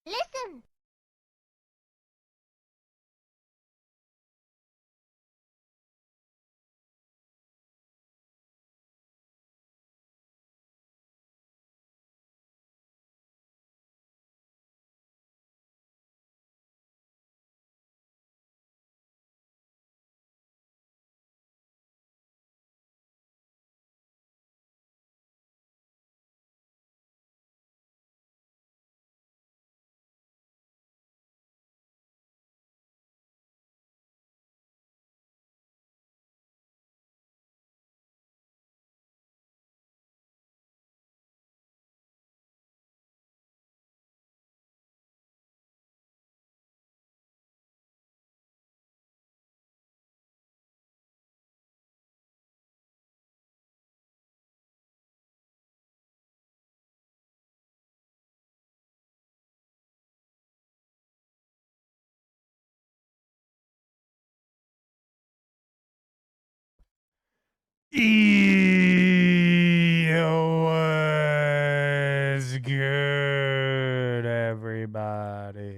Listen. What's good, everybody?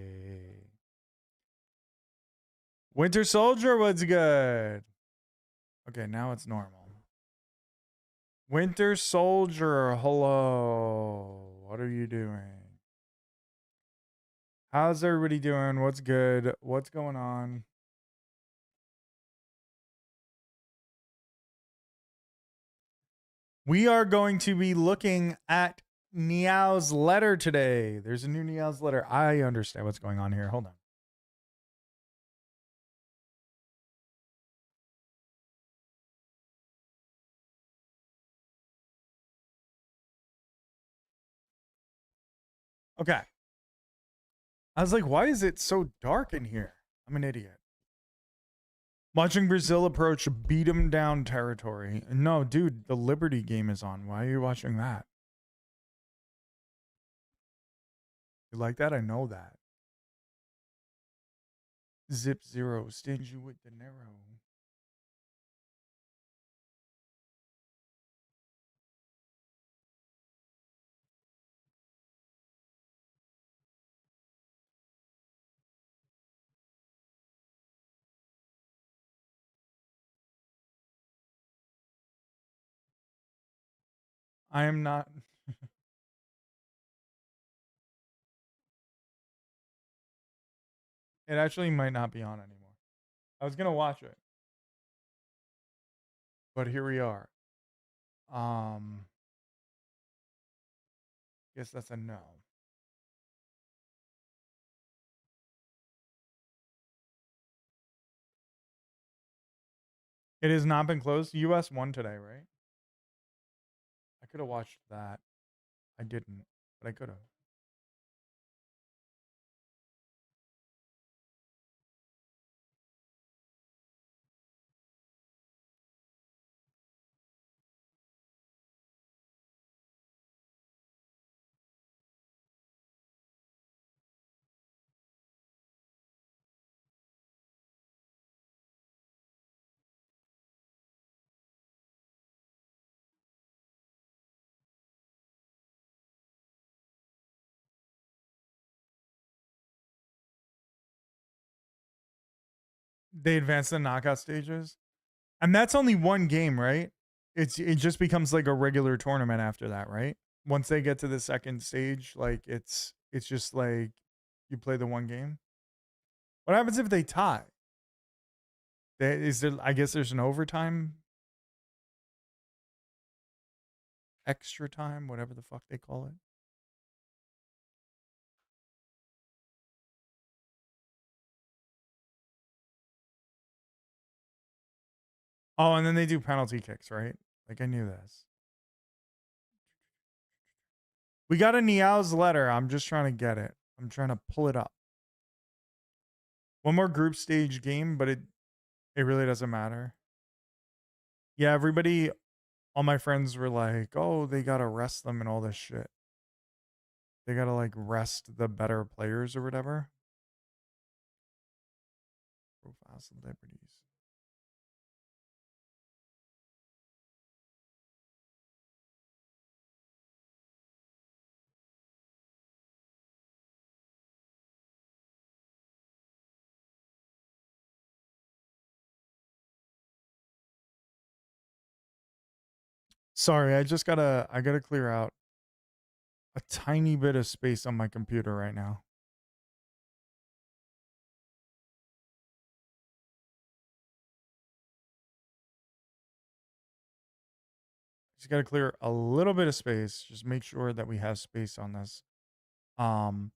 Winter Soldier, what's good? Okay, now it's normal. Winter Soldier, hello. What are you doing? How's everybody doing? What's good? What's going on? We are going to be looking at Neowsletter today. There's a new Neowsletter. I understand what's going on here. Hold on. Okay. I was like, why is it so dark in here? I'm an idiot. Watching Brazil approach beat 'em down territory. No, dude, the Liberty game is on. Why are you watching that? You like that? I know that. Zip Zero, stingy with the narrow. I am not. It actually might not be on anymore. I was gonna watch it, but here we are. Guess that's a no. It has not been closed. US won today, right? I could have watched that. I didn't, but I could have. They advanced the knockout stages. And that's only one game, right? It just becomes like a regular tournament after that, right? Once they get to the second stage, like it's just like you play the one game. What happens if they tie? Is there? I guess there's an overtime, extra time, whatever the fuck they call it. Oh, and then they do penalty kicks, right? Like I knew this. We got a Neowsletter. I'm just trying to get it. I'm trying to pull it up. One more group stage game, but it really doesn't matter. Yeah, everybody, all my friends were like, "Oh, they gotta rest them and all this shit. They gotta like rest the better players or whatever." Profile celebrities. Sorry, I gotta clear out a tiny bit of space on my computer right now. Just gotta clear a little bit of space. Just make sure that we have space on this. Um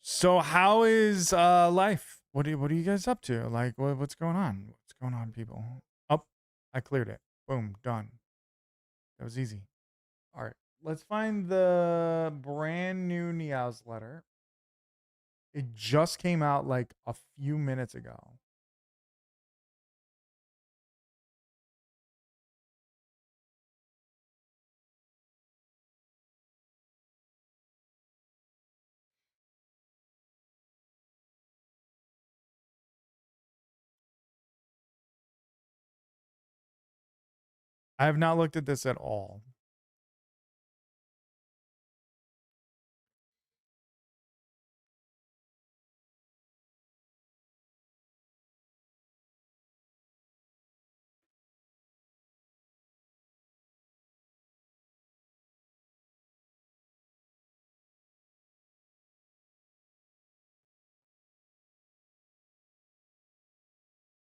so how is life? What are you guys up to? Like what's going on? What's going on, people? Oh, I cleared it. Boom, done. That was easy. All right. Let's find the brand new Neowsletter. It just came out like a few minutes ago. I have not looked at this at all.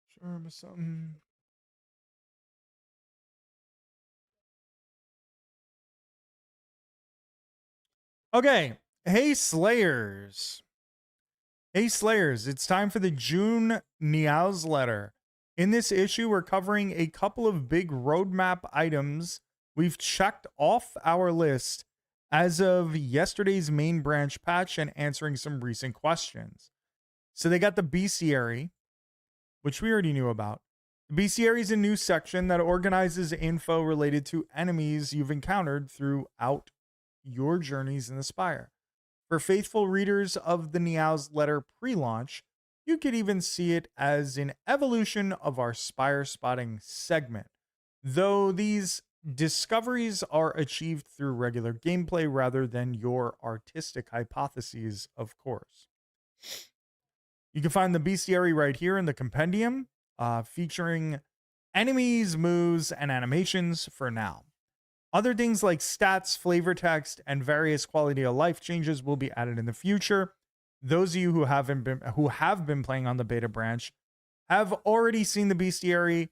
Sure, but something. Okay. Hey Slayers. Hey Slayers, it's time for the June Neowsletter. In this issue, we're covering a couple of big roadmap items we've checked off our list as of yesterday's main branch patch and answering some recent questions. So they got the bestiary, which we already knew about. The bestiary is a new section that organizes info related to enemies you've encountered throughout your journeys in the Spire. For faithful readers of the Neowsletter pre-launch, you could even see it as an evolution of our Spire spotting segment, though these discoveries are achieved through regular gameplay rather than your artistic hypotheses, of course. You can find the bestiary right here in the compendium, featuring enemies, moves, and animations for now. Other things like stats, flavor text, and various quality of life changes will be added in the future. Those of you who have been playing on the beta branch have already seen the bestiary,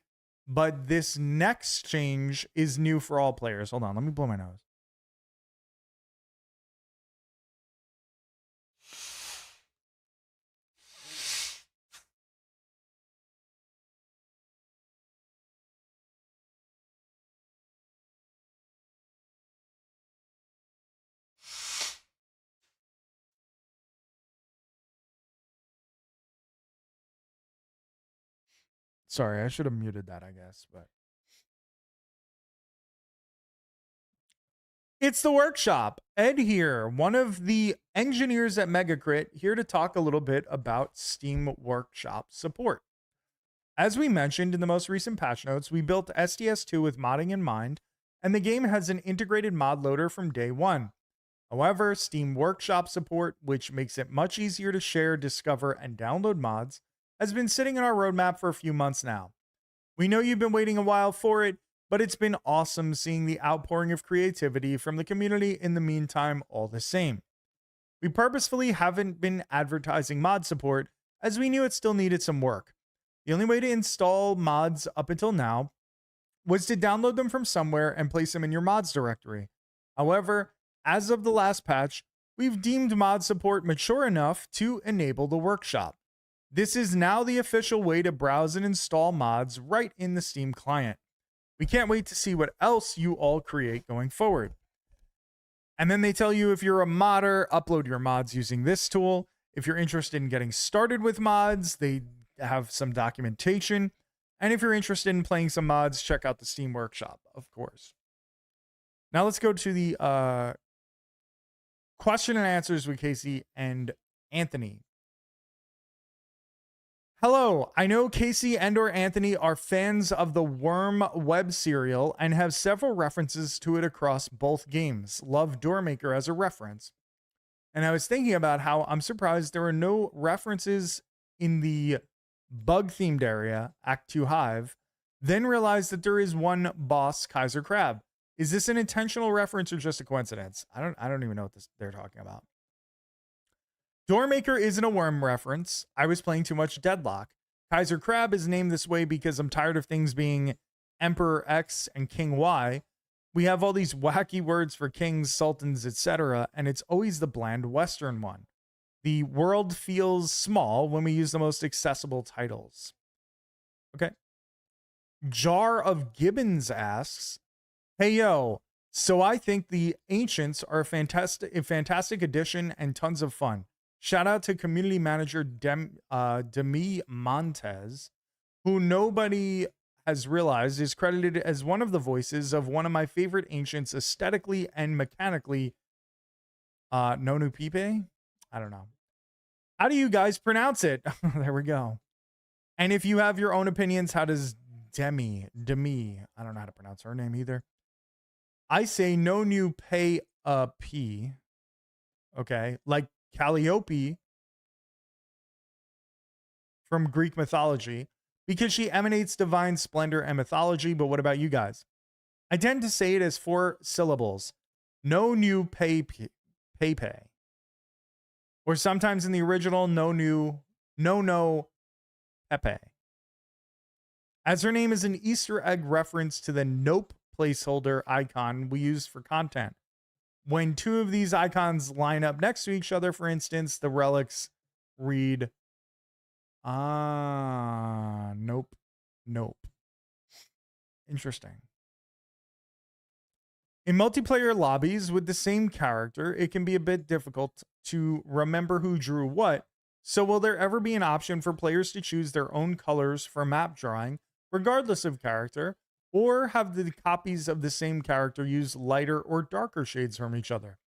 but this next change is new for all players. Hold on, let me blow my nose. Sorry, I should have muted that, I guess, but it's the workshop. Ed here, one of the engineers at Megacrit, here to talk a little bit about Steam Workshop support. As we mentioned in the most recent patch notes, we built STS2 with modding in mind, and the game has an integrated mod loader from day one. However, Steam Workshop support, which makes it much easier to share, discover, and download mods, has been sitting on our roadmap for a few months now. We know you've been waiting a while for it, but it's been awesome seeing the outpouring of creativity from the community in the meantime all the same. We purposefully haven't been advertising mod support as we knew it still needed some work. The only way to install mods up until now was to download them from somewhere and place them in your mods directory. However, as of the last patch, we've deemed mod support mature enough to enable the workshop. This is now the official way to browse and install mods right in the Steam client. We can't wait to see what else you all create going forward. And then they tell you if you're a modder, upload your mods using this tool. If you're interested in getting started with mods, they have some documentation. And if you're interested in playing some mods, check out the Steam Workshop, of course. Now let's go to the question and answers with Casey and Anthony. Hello, I know Casey and or Anthony are fans of the Worm web serial and have several references to it across both games. Love Doormaker as a reference. And I was thinking about how I'm surprised there are no references in the bug-themed area, Act 2 Hive, then realize that there is one boss, Kaiser Crab. Is this an intentional reference or just a coincidence? I don't even know what they're talking about. Doormaker isn't a worm reference. I was playing too much Deadlock. Kaiser Crab is named this way because I'm tired of things being Emperor X and King Y. We have all these wacky words for kings, sultans, etc., and it's always the bland Western one. The world feels small when we use the most accessible titles. Okay. Jar of Gibbons asks, hey, yo, so I think the Ancients are a fantastic addition and tons of fun. Shout out to community manager Demi Montez, who nobody has realized is credited as one of the voices of one of my favorite Ancients aesthetically and mechanically. Nonu Pipe? I don't know. How do you guys pronounce it? There we go. And if you have your own opinions, how does Demi, I don't know how to pronounce her name either. I say no new pay P. Okay. Like Calliope from Greek mythology, because she emanates divine splendor and mythology. But what about you guys? I tend to say it as 4 syllables. No new pay. Or sometimes in the original, no Pepe. As her name is an Easter egg reference to the Nope placeholder icon we use for content. When 2 of these icons line up next to each other, for instance, the relics read, nope. Interesting. In multiplayer lobbies with the same character, it can be a bit difficult to remember who drew what. So will there ever be an option for players to choose their own colors for map drawing, regardless of character, or have the copies of the same character use lighter or darker shades from each other?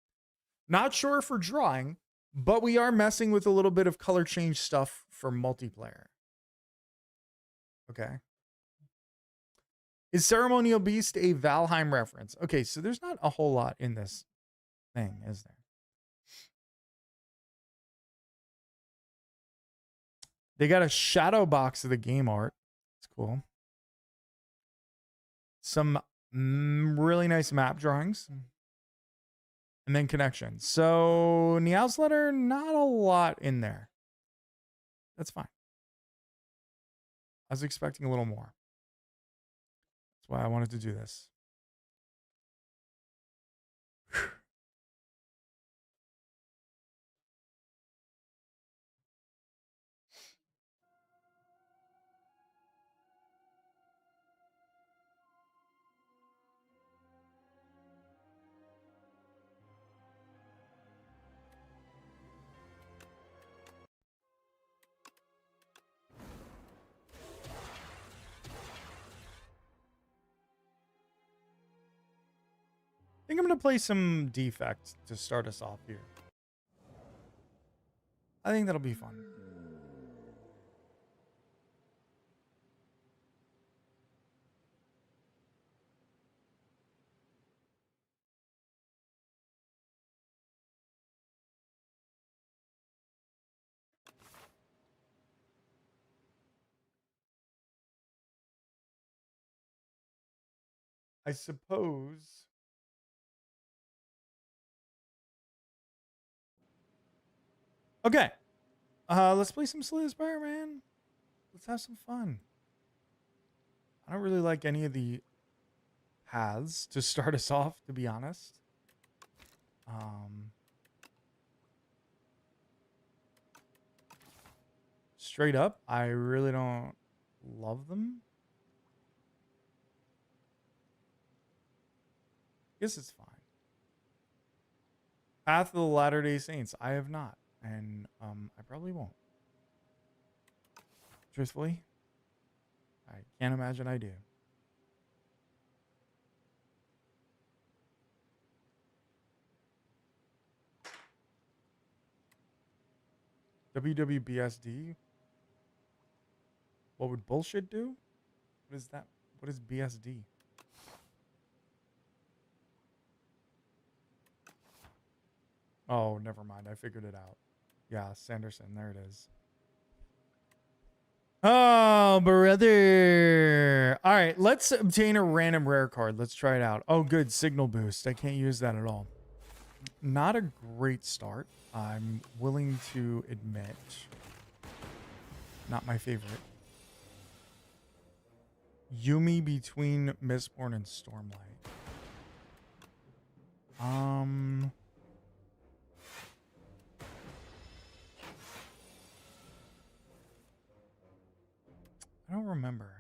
Not sure for drawing, but we are messing with a little bit of color change stuff for multiplayer. Okay. Is Ceremonial Beast a Valheim reference? Okay, so there's not a whole lot in this thing, is there? They got a shadow box of the game art. It's cool. Some really nice map drawings. And then connections. So Neowsletter, not a lot in there. That's fine. I was expecting a little more. That's why I wanted to do this. I think I'm going to play some Defect to start us off here. I think that'll be fun. I suppose. Okay. Let's play some Slay the Spire, man. Let's have some fun. I don't really like any of the paths to start us off, to be honest. Straight up, I really don't love them. Guess it's fine. Path of the Latter-day Saints. I have not. And I probably won't. Truthfully, I can't imagine I do. WWBSD? What would bullshit do? What is that? What is BSD? Oh, never mind. I figured it out. Yeah, Sanderson. There it is. Oh, brother. All right, let's obtain a random rare card. Let's try it out. Oh, good. Signal boost. I can't use that at all. Not a great start. I'm willing to admit. Not my favorite. Yumi between Mistborn and Stormlight. I don't remember.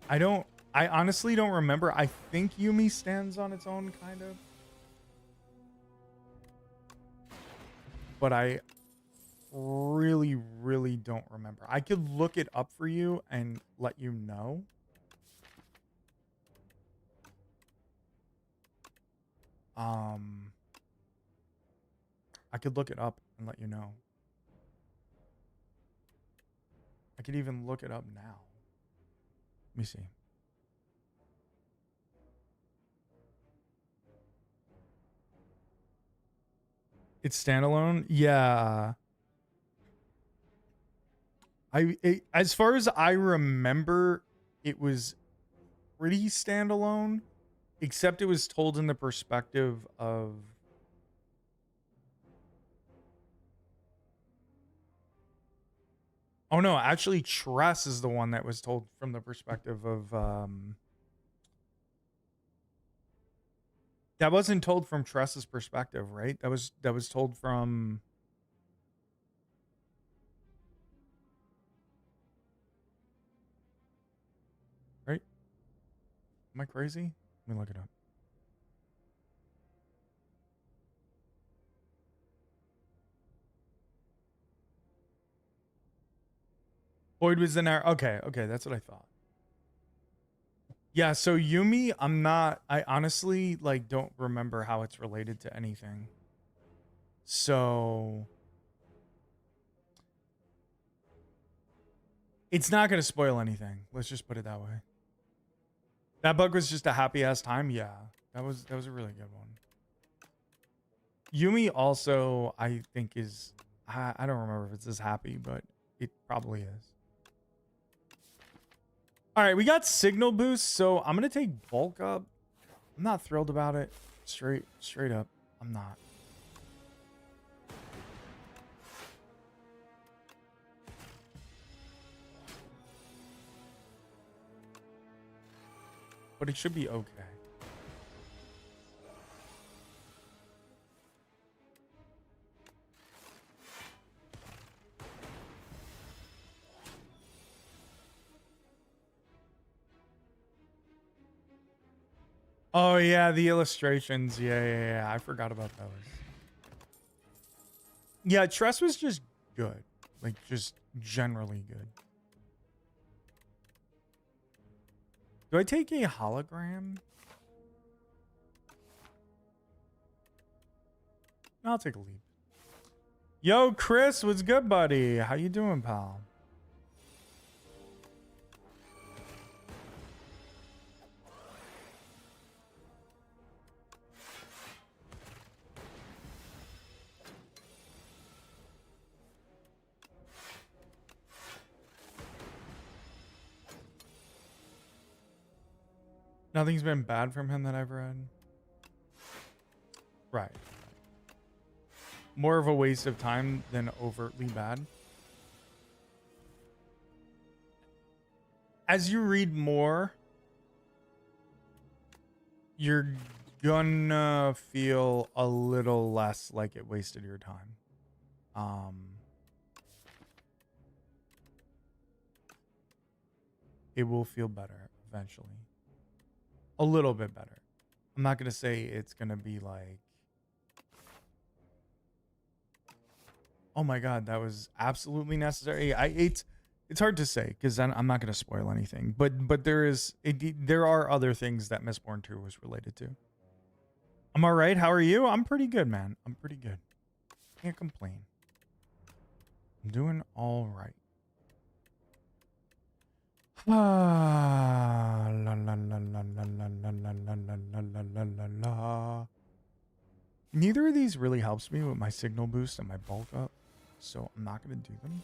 I honestly don't remember. I think Yumi stands on its own, kind of. But I really, really don't remember. I could look it up for you and let you know. I could look it up and let you know. I could even look it up now. Let me see. It's standalone? Yeah. As far as I remember, it was pretty standalone, except it was told in the perspective of oh no, actually Tress is the one that was told from the perspective of that wasn't told from Tress's perspective, right? That was told from right? Am I crazy? Let me look it up. Boyd was in there. Okay, that's what I thought. Yeah, so Yumi, I honestly like don't remember how it's related to anything. So it's not gonna spoil anything. Let's just put it that way. That bug was just a happy ass time. Yeah, that was a really good one. Yumi also, I think is I don't remember if it's as happy, but it probably is. All right, we got signal boost, so I'm gonna take bulk up. I'm not thrilled about it. Straight up, I'm not. But it should be okay. Oh yeah, the illustrations. Yeah. I forgot about those. Yeah, Tress was just good. Like just generally good. Do I take a hologram? I'll take a leap. Yo, Chris, what's good, buddy? How you doing, pal? Nothing's been bad from him that I've read. Right. More of a waste of time than overtly bad. As you read more, you're gonna feel a little less like it wasted your time. It will feel better eventually. A little bit better. I'm not gonna say it's gonna be like, oh my god, that was absolutely necessary. It's hard to say because I'm not gonna spoil anything. But there are other things that Mistborn 2 was related to. I'm all right. How are you? I'm pretty good, man. I'm pretty good. Can't complain. I'm doing all right. La la la la la la la la la la la la la la. Neither of these really helps me with my signal boost and my bulk up, so I'm not gonna do them.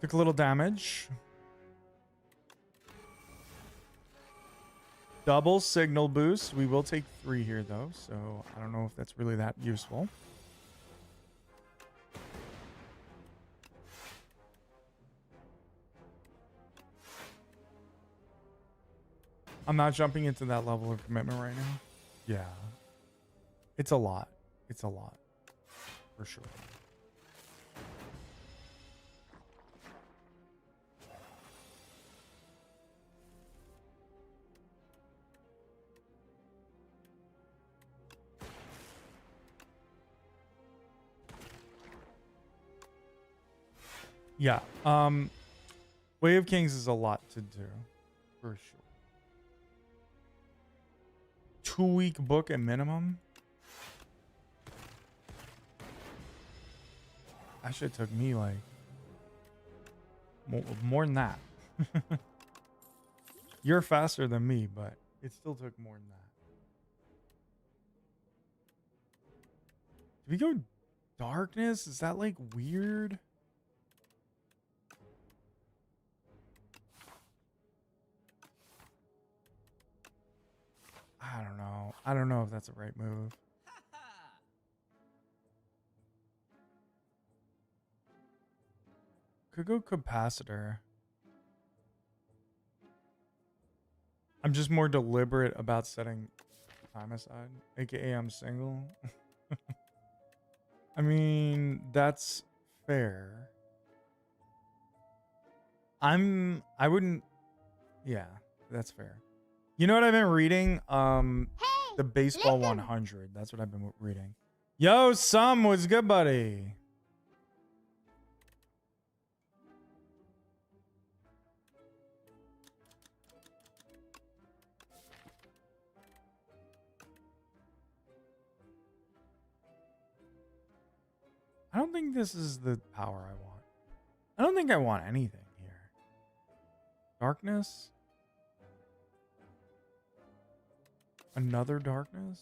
Took a little damage. Double signal boost. We will take 3 here, though, so I don't know if that's really that useful. I'm not jumping into that level of commitment right now. Yeah. It's a lot. It's a lot. For sure. Yeah. Way of Kings is a lot to do. For sure. 2-week book at minimum. That shit took me like more than that. You're faster than me, but it still took more than that. Did we go darkness? Is that like weird? I don't know. I don't know if that's the right move. Could go capacitor. I'm just more deliberate about setting time aside, aka I'm single. I mean, that's fair. I wouldn't. Yeah, that's fair. You know what I've been reading? The Baseball 100. That's what I've been reading. Yo, Sam, what's good, buddy? I don't think this is the power I want. I don't think I want anything here. Darkness? Another darkness?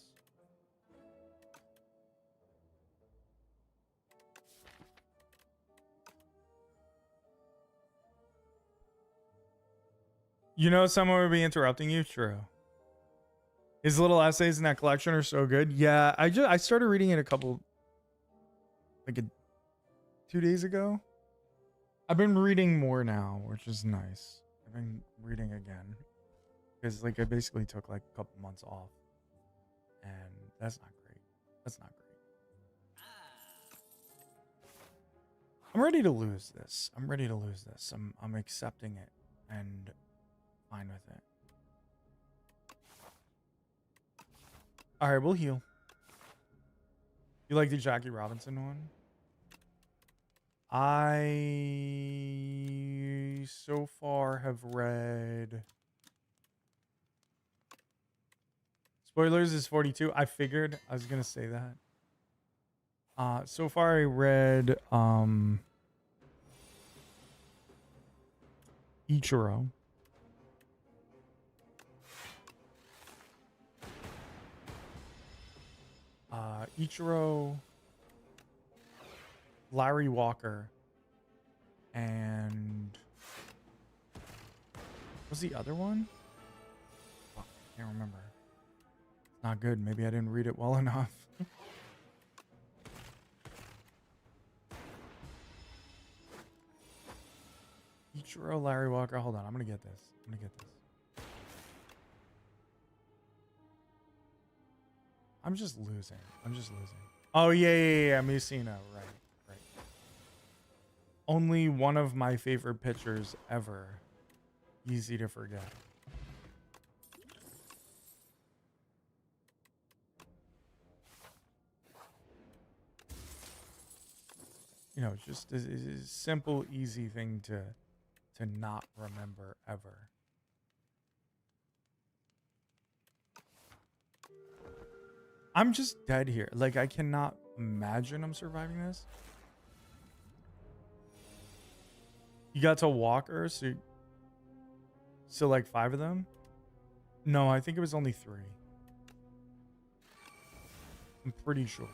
You know someone would be interrupting you? True. His little essays in that collection are so good. Yeah, I started reading it like 2 days ago. I've been reading more now, which is nice. I've been reading again. Because like I basically took like a couple months off. And that's not great. That's not great. I'm ready to lose this. I'm ready to lose this. I'm accepting it and fine with it. All right, we'll heal. You like the Jackie Robinson one? I so far have read. Spoilers is 42. I figured I was gonna say that. So far I read Ichiro. Ichiro, Larry Walker, and what's the other one? Oh, I can't remember. It's not good. Maybe I didn't read it well enough. Ichiro, Larry Walker. Hold on. I'm going to get this. I'm just losing. Oh, yeah. Musino. Right. Only one of my favorite pitchers ever. Easy to forget. You know, just a simple, easy thing to not remember ever. I'm just dead here. Like, I cannot imagine I'm surviving this. You got to Walker, so like 5 of them? No, I think it was only 3. I'm pretty sure.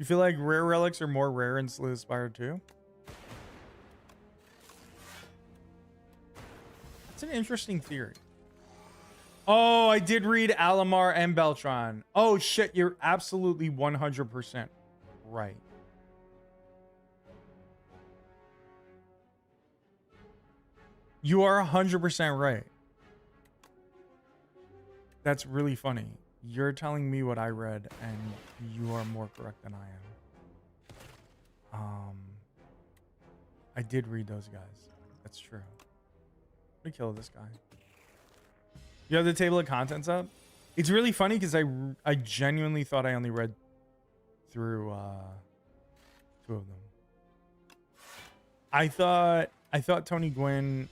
You feel like rare relics are more rare in Slay the Spire 2? That's an interesting theory. Oh, I did read Alamar and Beltron. Oh shit, you're absolutely 100% right. You are 100% right. That's really funny. You're telling me what I read, and you are more correct than I am. I did read those guys. That's true. Let me kill this guy. You have the table of contents up? It's really funny because I genuinely thought I only read through 2 of them. I thought Tony Gwynn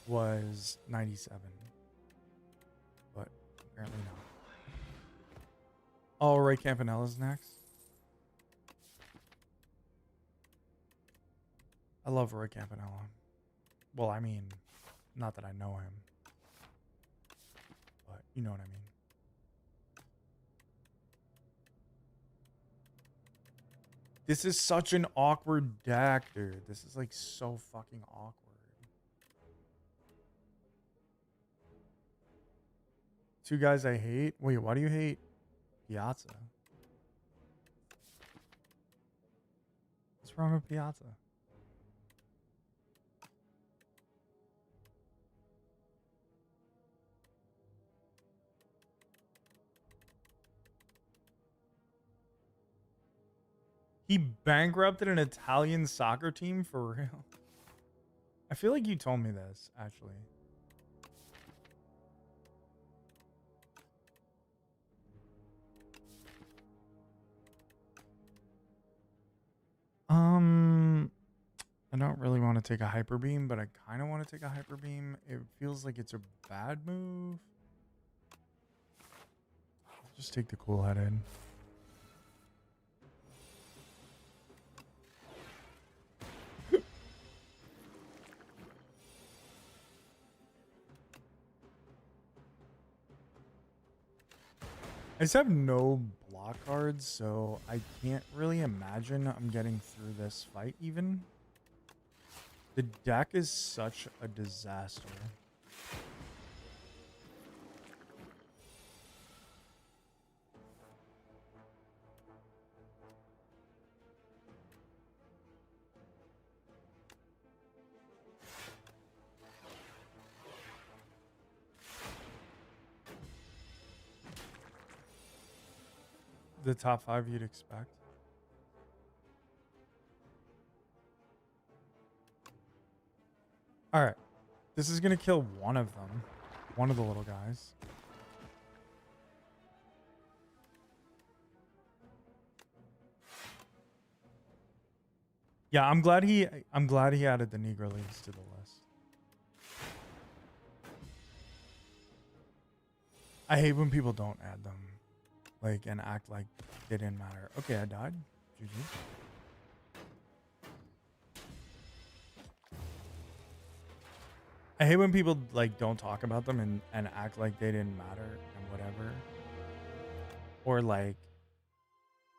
was 97. But apparently not. Oh, Ray Campanella's next. I love Roy Campanella. Well, I mean, not that I know him. But you know what I mean. This is such an awkward deck, dude. This is like so fucking awkward. Two guys I hate. Wait, why do you hate Piazza? What's wrong with Piazza? He bankrupted an Italian soccer team for real. I feel like you told me this, actually. I don't really want to take a hyper beam, but I kind of want to take a hyper beam. It feels like it's a bad move. I'll just take the cool head in. I just have no block cards, so I can't really imagine I'm getting through this fight even. The deck is such a disaster. The top 5 you'd expect. All right. This is going to kill one of them. One of the little guys. Yeah, I'm glad he added the Negro Leagues to the list. I hate when people don't add them. Like, and act like they didn't matter. Okay, I died. GG. I hate when people, like, don't talk about them and act like they didn't matter and whatever. Or, like,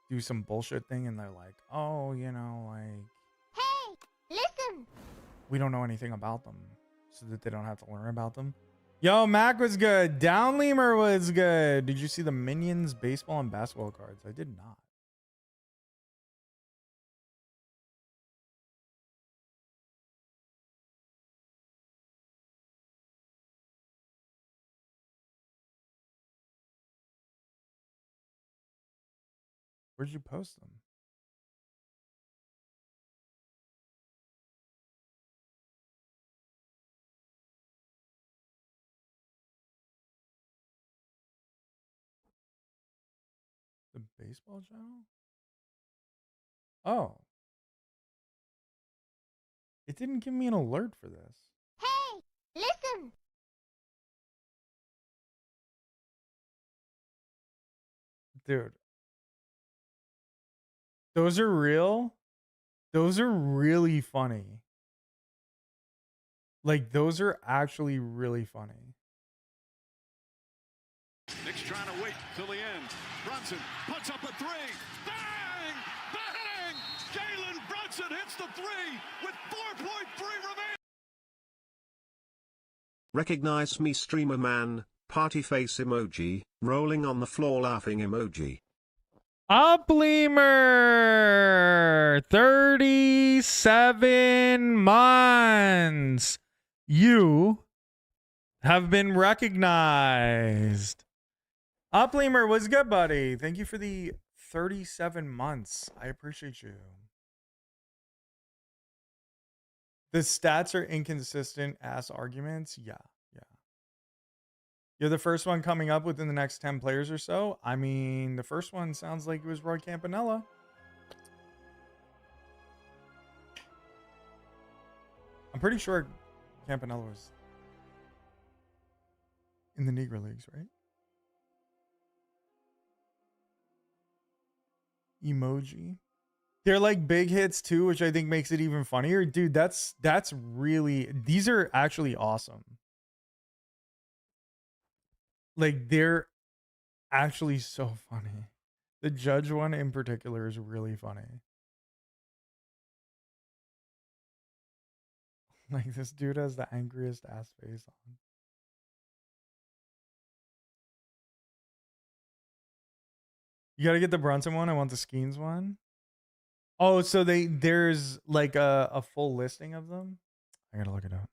do some bullshit thing and they're like, oh, you know, like... Hey, listen! We don't know anything about them. So that they don't have to learn about them. Yo, Mac was good. Down Lemur was good. Did you see the Minions baseball and basketball cards? I did not. Where'd you post them? The baseball channel? Oh. It didn't give me an alert for this. Hey, listen! Dude. Those are real? Those are really funny. Like, those are actually really funny. Nick's trying to wait till the end. Brunson puts up a 3. Bang! Listen hits the three with 4.3 remaining. Recognize me, streamer man, party face emoji, rolling on the floor laughing emoji. Upleamer, 37 months. You have been recognized. Upleamer, what's good, buddy? Thank you for the 37 months. I appreciate you. The stats are inconsistent ass arguments. Yeah. You're the first one coming up within the next 10 players or so. I mean, the first one sounds like it was Roy Campanella. I'm pretty sure Campanella was in the Negro Leagues, right? Emoji. They're like big hits too, which I think makes it even funnier. Dude, that's really, these are actually awesome. Like, they're actually so funny. The judge one in particular is really funny. Like, this dude has the angriest ass face on. You gotta get the Brunson one. I want the Skeens one. Oh, so there's like a full listing of them. I gotta look it up.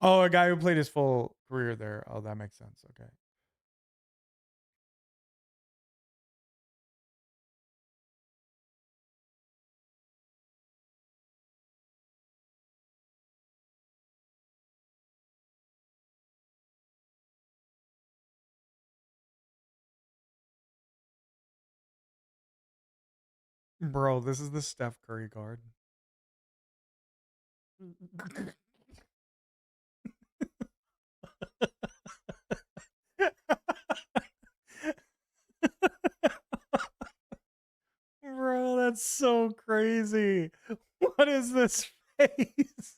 Oh, a guy who played his full career there. Oh, that makes sense. Okay. Bro, this is the Steph Curry card. Bro, that's so crazy. What is this face?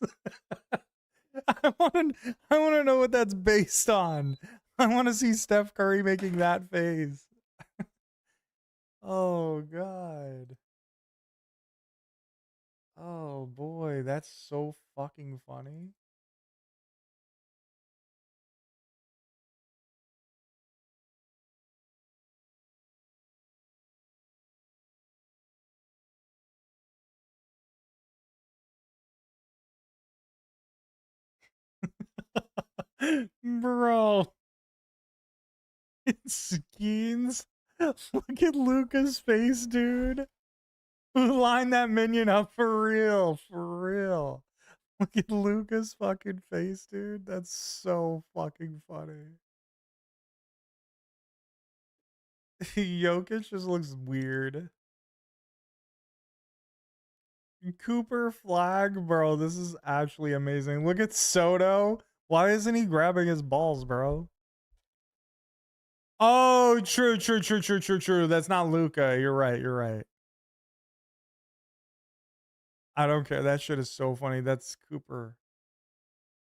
I want to know what that's based on. I want to see Steph Curry making that face. Oh god. Oh boy, that's so fucking funny. Bro, it's Skeens. Look at Luca's face, dude. Line that minion up for real. For real. Look at Luca's fucking face, dude. That's so fucking funny. Jokic just looks weird. Cooper flag, bro. This is actually amazing. Look at Soto. Why isn't he grabbing his balls, bro? Oh, true. That's not Luca. You're right. I don't care. That shit is so funny. That's Cooper.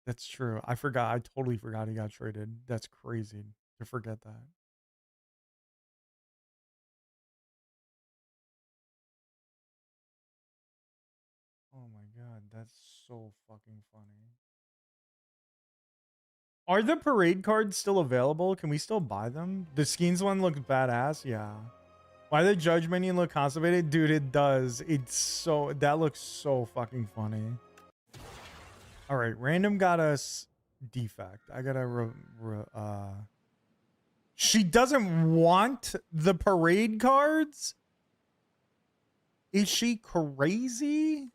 That's true. I forgot. I totally forgot he got traded. That's crazy to forget that. Oh my god, that's so fucking funny. Are the parade cards still available? Can we still buy them? The Skeens one looks badass. Yeah. Why the judge minion look constipated? Dude, it does. It's so, that looks so fucking funny. All right, random got us defect. I gotta she doesn't want the parade cards? Is she crazy?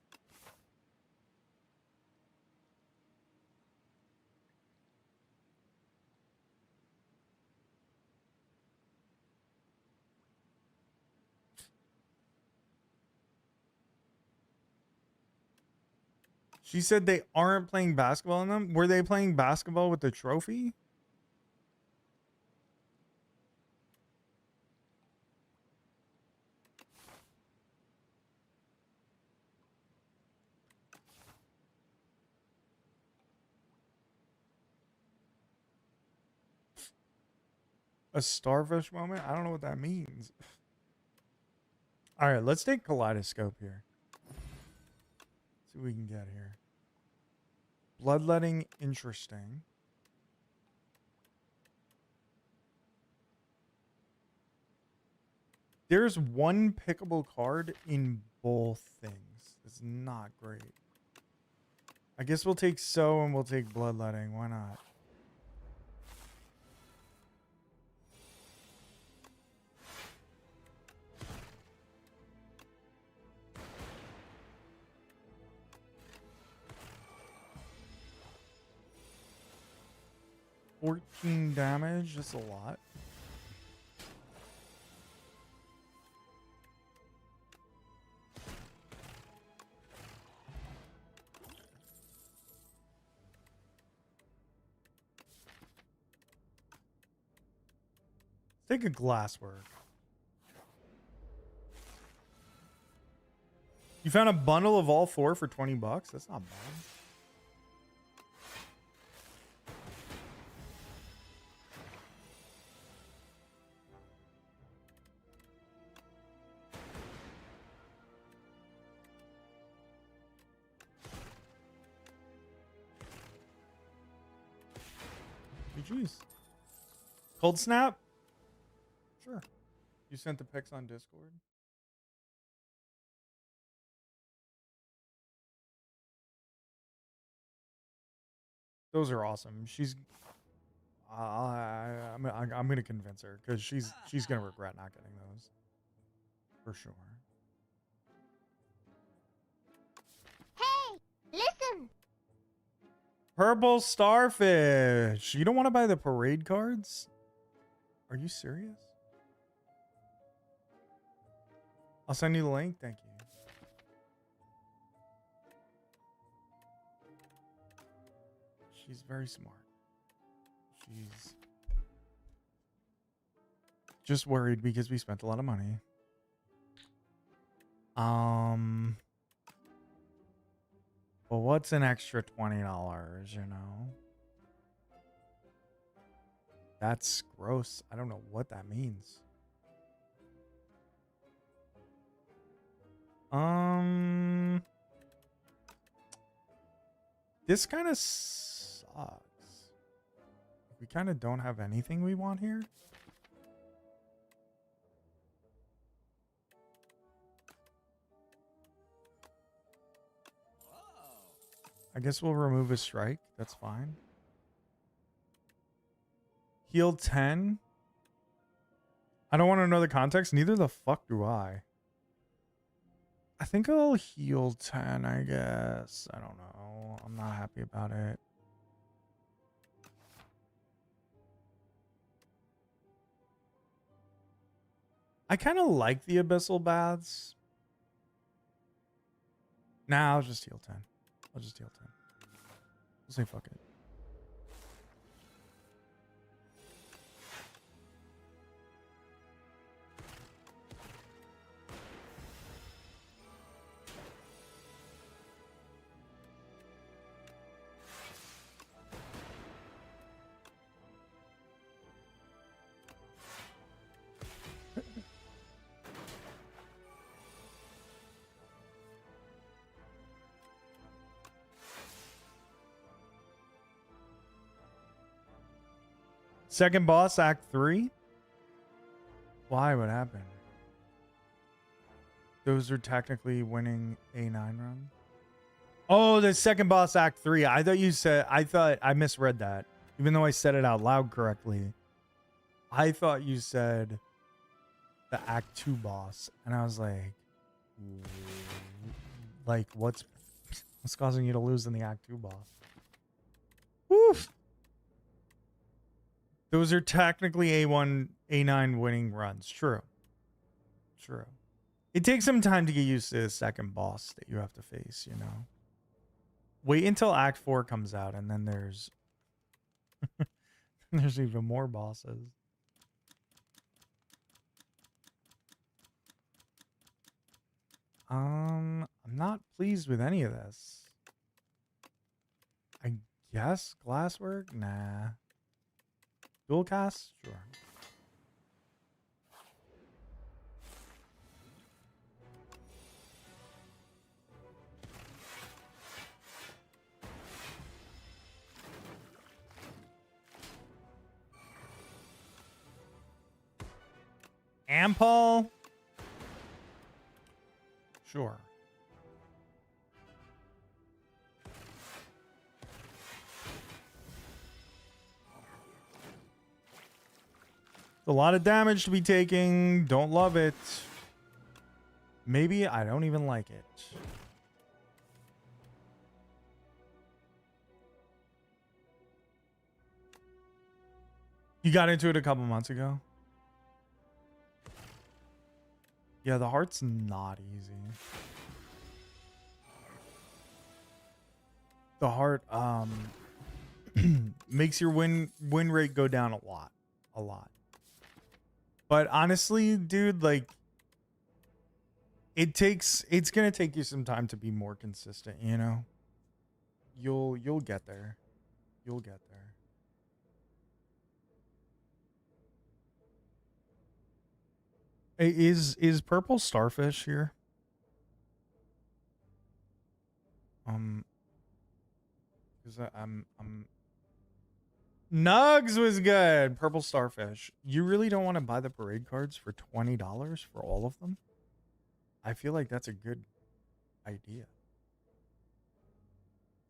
She said they aren't playing basketball in them. Were they playing basketball with the trophy? A starfish moment? I don't know what that means. All right, let's take kaleidoscope here. See what we can get here. Bloodletting, interesting. There's one pickable card in both things. It's not great. I guess we'll take So and we'll take bloodletting. Why not? $14 damage. That's a lot. Take a glasswork. You found a bundle of all four for $20? That's not bad. Jeez. Cold snap? Sure. You sent the pics on Discord? Those are awesome. She's I'm gonna convince her because she's gonna regret not getting those for sure. Hey, listen. Purple starfish. You don't want to buy the parade cards? Are you serious? I'll send you the link. Thank you. She's very smart. She's just worried because we spent a lot of money. Well, what's an extra $20, you know? That's gross. I don't know what that means. This kind of sucks. We kind of don't have anything we want here. I guess we'll remove a strike. That's fine. Heal 10. I don't want to know the context. Neither the fuck do I. I think I'll heal 10, I guess. I don't know. I'm not happy about it. I kind of like the abyssal baths. Nah, I'll just heal 10. I'll just heal 10. We'll say fuck it. Second boss, Act 3? Why? What happened? Those are technically winning A9 run. Oh, the second boss, Act 3. I thought I misread that. Even though I said it out loud correctly. I thought you said the Act 2 boss. And I was like, what's causing you to lose in the Act 2 boss? Woof. Those are technically A1, A9 winning runs. True. True. It takes some time to get used to the second boss that you have to face, you know? Wait until Act 4 comes out, and then there's there's even more bosses. I'm not pleased with any of this. I guess glasswork? Nah. Dual cast? Sure. Ampul? Sure. A lot of damage to be taking. Don't love it. Maybe I don't even like it. You got into it a couple months ago? Yeah, the heart's not easy. The heart makes your win rate go down a lot. A lot. But honestly, dude, like it's gonna take you some time to be more consistent, you know? You'll get there. You'll get there. Hey, is purple starfish here? Because I'm Nugs was good. Purple starfish. You really don't want to buy the parade cards for $20 for all of them? I feel like that's a good idea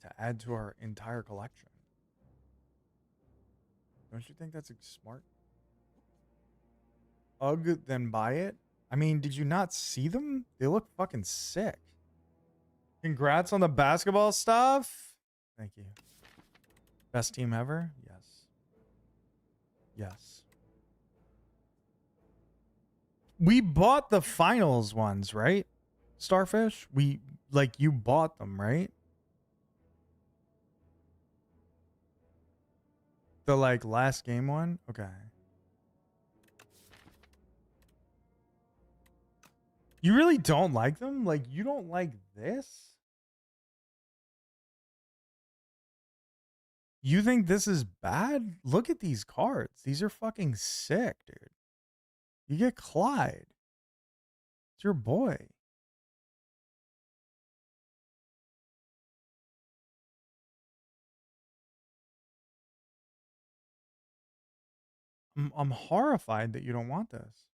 to add to our entire collection. Don't you think that's smart? Ugh, then buy it? I mean, did you not see them? They look fucking sick. Congrats on the basketball stuff. Thank you. Best team ever? Yes. Yes. We bought the finals ones, right? Starfish? You bought them, right? The last game one? Okay. You really don't like them? Like, you don't like this? You think this is bad? Look at these cards. These are fucking sick, dude. You get Clyde. It's your boy. I'm horrified that you don't want this.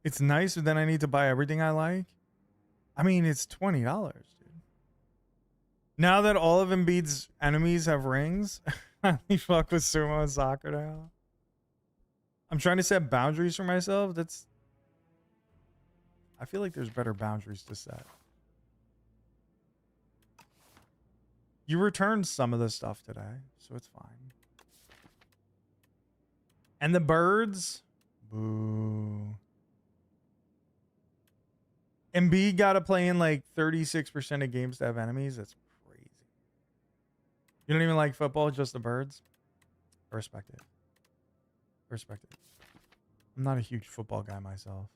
It's nice, but then I need to buy everything I like. I mean, it's $20, dude. Now that all of Embiid's enemies have rings, I only fuck with Sumo and soccer now. I'm trying to set boundaries for myself. I feel like there's better boundaries to set. You returned some of the stuff today, so it's fine. And the birds? Boo. Embiid got to play in 36% of games to have enemies. That's crazy. You don't even like football, just the birds? I respect it. Respect it. I'm not a huge football guy myself.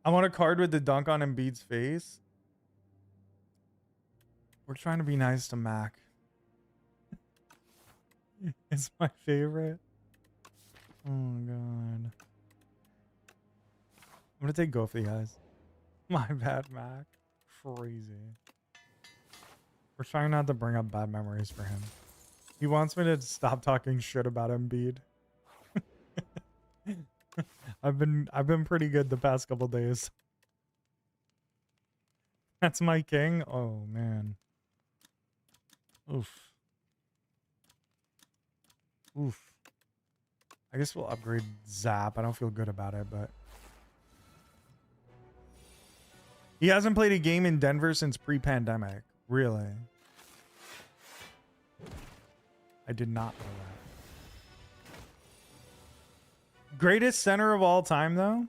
I want a card with the dunk on Embiid's face. We're trying to be nice to Mac. It's my favorite. Oh my god. I'm gonna take Goofy, guys. My bad, Mac. Crazy. We're trying not to bring up bad memories for him. He wants me to stop talking shit about Embiid. I've been pretty good the past couple days. That's my king? Oh man. Oof. Oof. I guess we'll upgrade Zap. I don't feel good about it, but he hasn't played a game in Denver since pre-pandemic. Really? I did not know that. Greatest center of all time, though?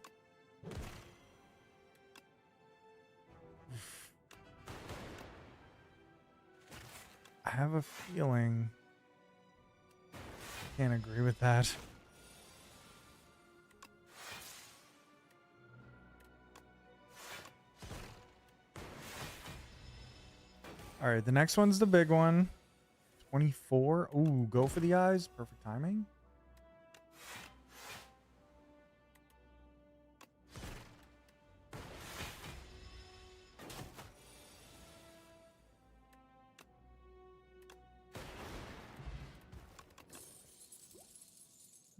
I have a feeling I can't agree with that. All right, the next one's the big one. 24. Ooh, go for the eyes. Perfect timing.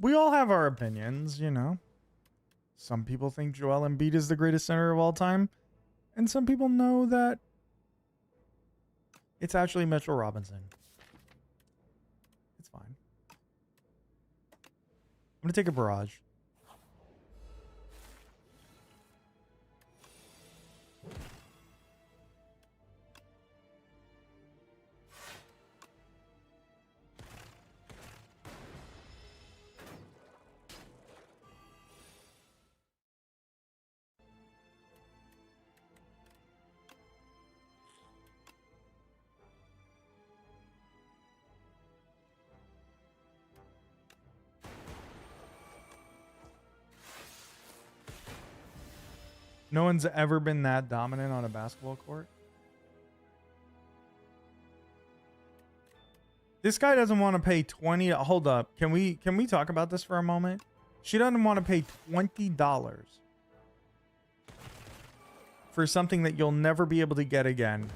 We all have our opinions, you know. Some people think Joel Embiid is the greatest center of all time, and some people know that it's actually Mitchell Robinson. It's fine. I'm going to take a barrage. No one's ever been that dominant on a basketball court. This guy doesn't want to pay 20. Hold up. Can we talk about this for a moment? She doesn't want to pay $20 for something that you'll never be able to get again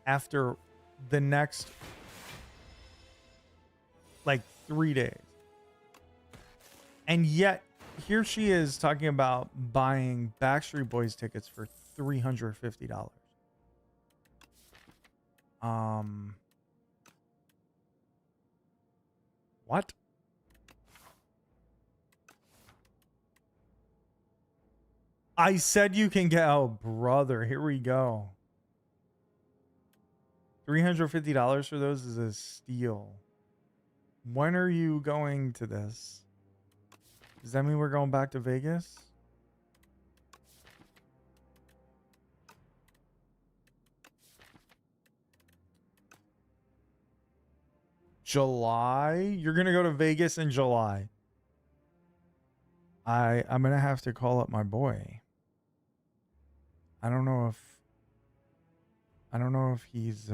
after the next like 3 days. And yet here she is talking about buying Backstreet Boys tickets for $350. What? I said you can get, oh brother, here we go. $350 for those is a steal. When are you going to this? Does that mean we're going back to Vegas? July? You're going to go to Vegas in July. I'm going to have to call up my boy. I don't know if he's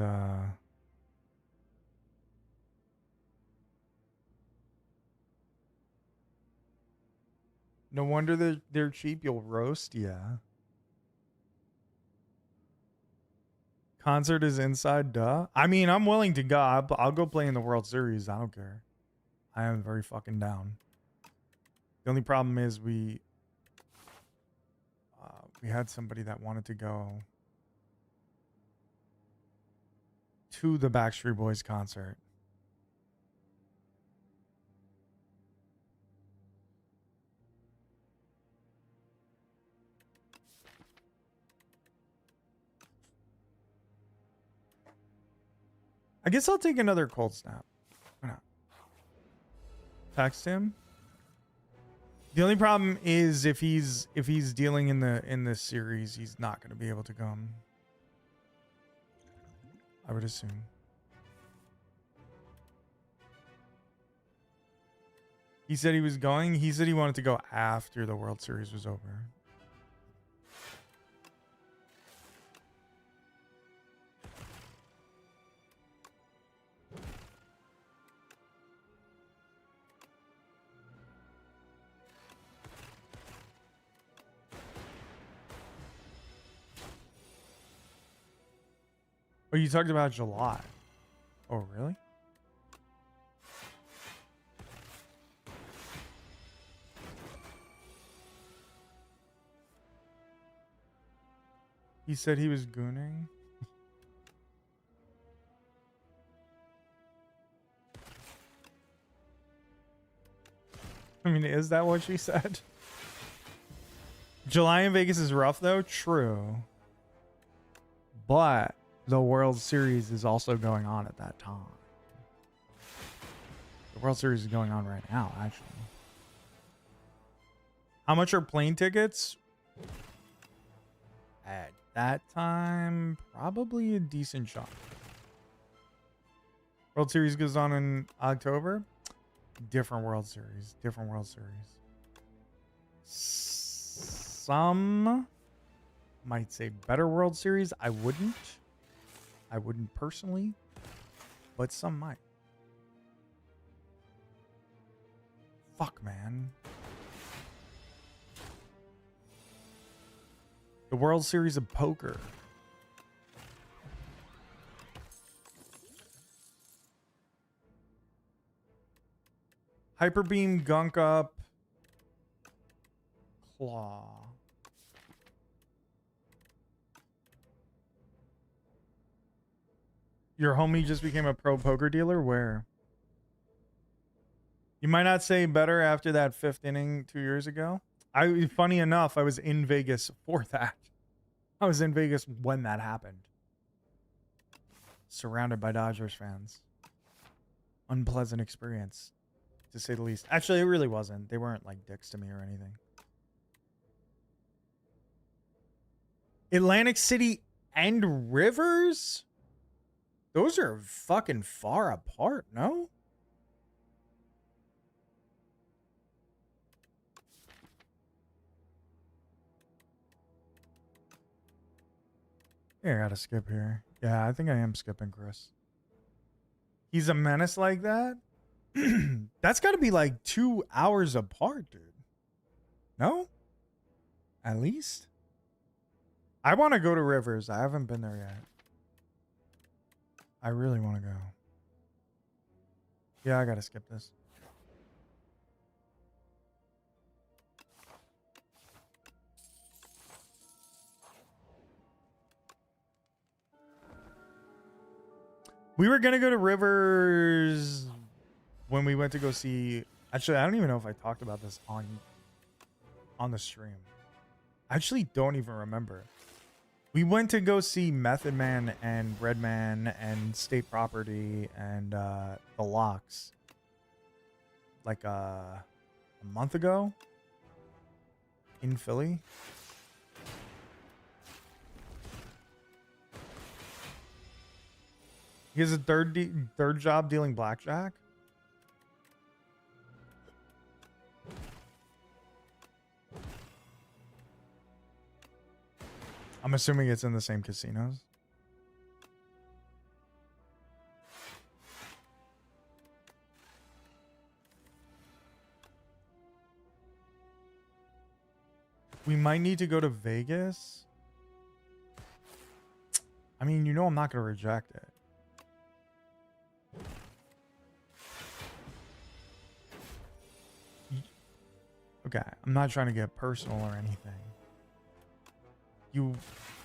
no wonder they're cheap. You'll roast, yeah. Concert is inside, duh. I mean, I'm willing to go. I'll go play in the World Series. I don't care. I am very fucking down. The only problem is we had somebody that wanted to go to the Backstreet Boys concert. I guess I'll take another cold snap. Why not? Text him. The only problem is if he's dealing in this series, he's not going to be able to come. I would assume. He said he was going. He said he wanted to go after the World Series was over. Oh, you talked about July. Oh, really? He said he was gooning. I mean, is that what she said? July in Vegas is rough, though. True. But the World Series is also going on at that time. The World Series is going on right now, actually. How much are plane tickets? At that time, probably a decent chunk. World Series goes on in October. Different World Series. Different World Series. Some might say better World Series. I wouldn't. I wouldn't personally. But some might. Fuck, man. The World Series of Poker. Hyper Beam, Gunk Up, Claw. Your homie just became a pro poker dealer? Where? You might not say better after that 5th inning 2 years ago. Funny enough, I was in Vegas for that. I was in Vegas when that happened. Surrounded by Dodgers fans. Unpleasant experience, to say the least. Actually, it really wasn't. They weren't like dicks to me or anything. Atlantic City and Rivers? Those are fucking far apart, no? Yeah, I gotta skip here. Yeah, I think I am skipping Chris. He's a menace like that? That's gotta be like 2 hours apart, dude. No? At least? I want to go to Rivers. I haven't been there yet. I really want to go. Yeah, I gotta skip this. We were gonna go to Rivers when we went to go see. Actually, I don't even know if I talked about this on the stream. I actually don't even remember. We went to go see Method Man and Redman and State Property and The Locks like a month ago in Philly. He has a third job dealing blackjack. I'm assuming it's in the same casinos. We might need to go to Vegas. I mean, you know I'm not going to reject it. Okay, I'm not trying to get personal or anything.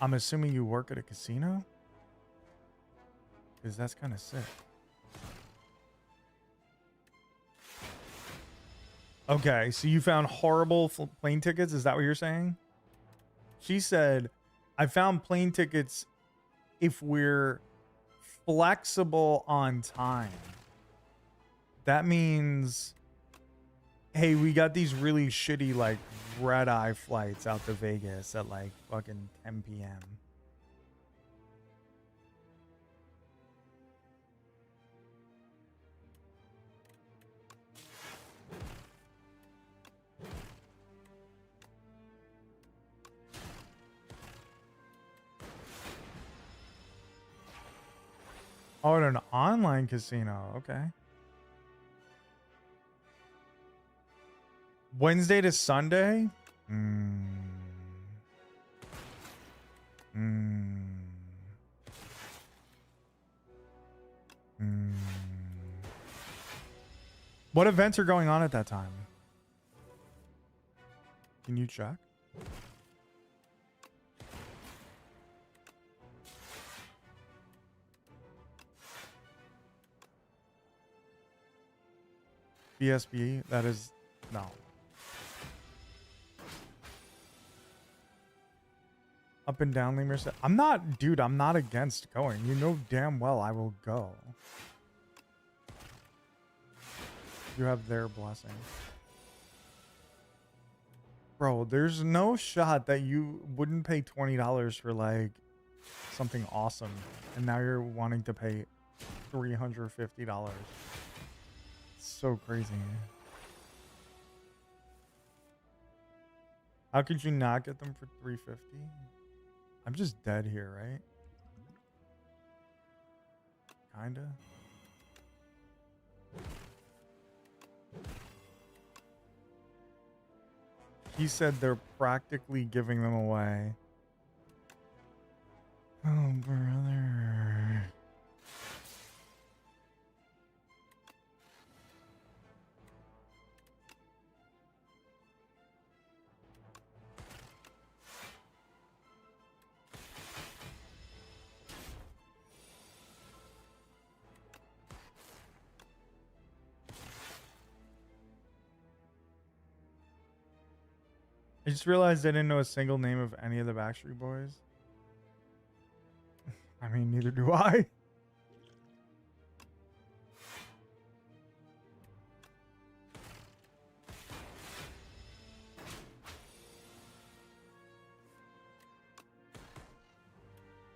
I'm assuming you work at a casino? Because that's kind of sick. Okay, so you found horrible plane tickets? Is that what you're saying? She said, I found plane tickets if we're flexible on time. That means, hey, we got these really shitty, like, red-eye flights out to Vegas at, like, fucking 10 p.m. Oh, at an online casino. Okay. Wednesday to Sunday? What events are going on at that time? Can you check? BSB? That is... No. Up and down Lemur. I'm not... Dude, I'm not against going. You know damn well I will go. You have their blessing. Bro, there's no shot that you wouldn't pay $20 for like something awesome, and now you're wanting to pay $350. It's so crazy. How could you not get them for $350? I'm just dead here, right? Kinda. He said they're practically giving them away. Oh, brother. I just realized I didn't know a single name of any of the Backstreet Boys. I mean, neither do I.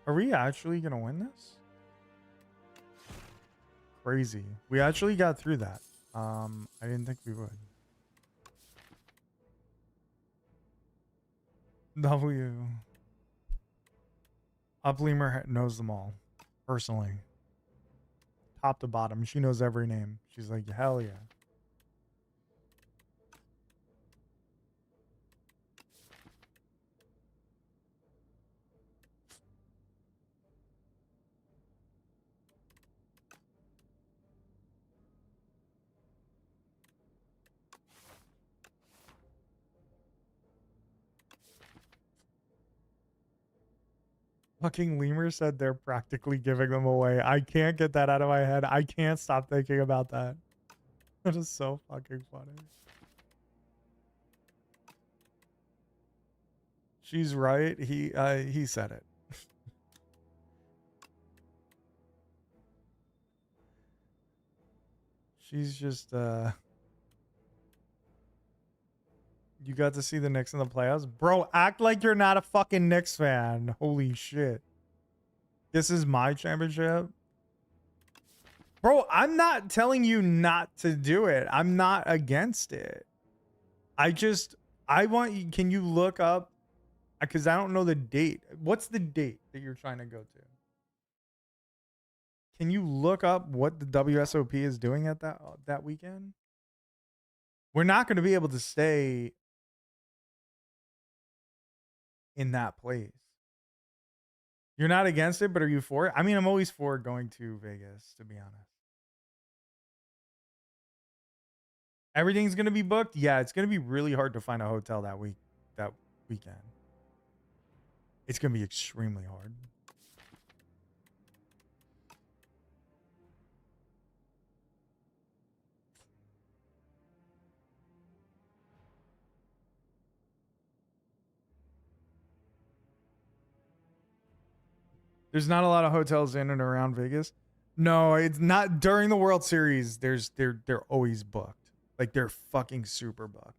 Are we actually gonna win this? Crazy. We actually got through that. I didn't think we would. W. Upleamer knows them all. Personally. Top to bottom. She knows every name. She's like, hell yeah. Fucking Lemur said they're practically giving them away. I can't get that out of my head. I can't stop thinking about that. That is so fucking funny. She's right. He said it. She's just you got to see the Knicks in the playoffs? Bro, act like you're not a fucking Knicks fan. Holy shit. This is my championship? Bro, I'm not telling you not to do it. I'm not against it. I want you, can you look up, because I don't know the date. What's the date that you're trying to go to? Can you look up what the WSOP is doing at that weekend? We're not going to be able to stay in that place. You're not against it, but are you for it? I mean, I'm always for going to Vegas, to be honest. Everything's going to be booked? Yeah, it's going to be really hard to find a hotel that weekend. It's going to be extremely hard. There's not a lot of hotels in and around Vegas. No, it's not during the World Series. They're always booked. Like they're fucking super booked.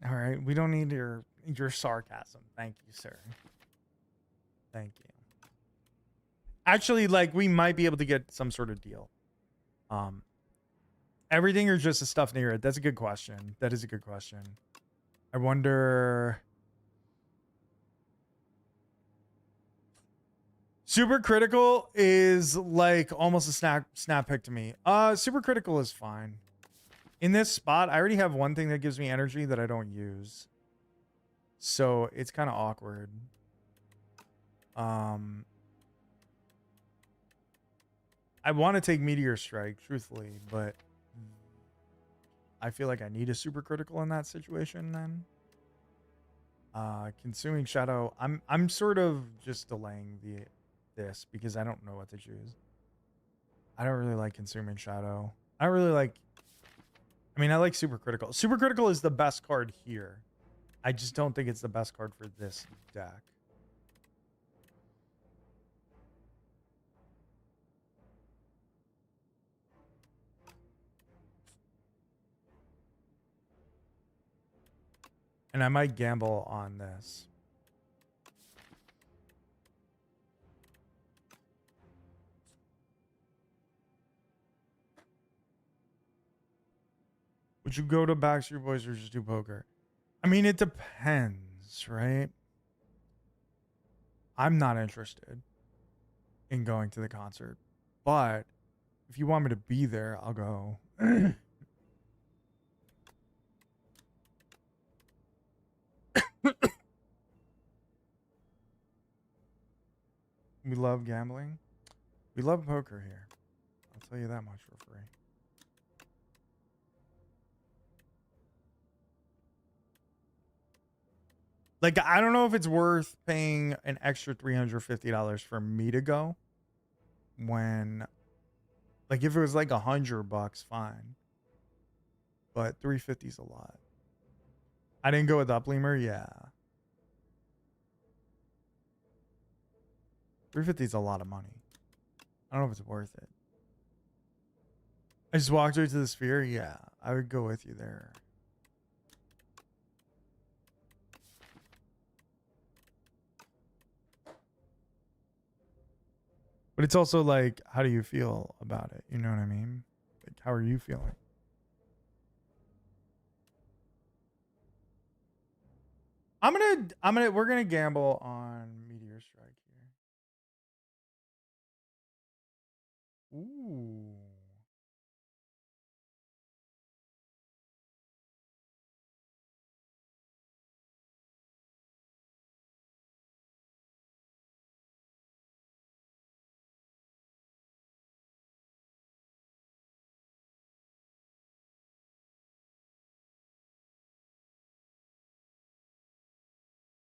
All right, we don't need your sarcasm. Thank you, sir. Thank you. Actually, like we might be able to get some sort of deal. Everything or just the stuff near it? That's a good question. That is a good question. I wonder. Super Critical is like almost a snap pick to me. Super Critical is fine. In this spot, I already have one thing that gives me energy that I don't use. So it's kind of awkward. I want to take Meteor Strike, truthfully, but I feel like I need a Super Critical in that situation then. Consuming Shadow. I'm sort of just delaying this because I don't know what to choose. I don't really like Consuming Shadow. I don't really like. I mean, I like Super Critical. Super Critical is the best card here. I just don't think it's the best card for this deck. And I might gamble on this. Would you go to Backstreet Boys or just do poker? I mean, it depends, right? I'm not interested in going to the concert, but if you want me to be there, I'll go. We love gambling. We love poker here. I'll tell you that much for free. Like, I don't know if it's worth paying an extra $350 for me to go when, like, if it was like $100, fine. But $350 is a lot. I didn't go with Upleamer, yeah. $350 is a lot of money. I don't know if it's worth it. I just walked over to the Sphere, yeah. I would go with you there. But it's also like, how do you feel about it? You know what I mean? Like, how are you feeling? We're gonna gamble on Meteor Strike here. Ooh.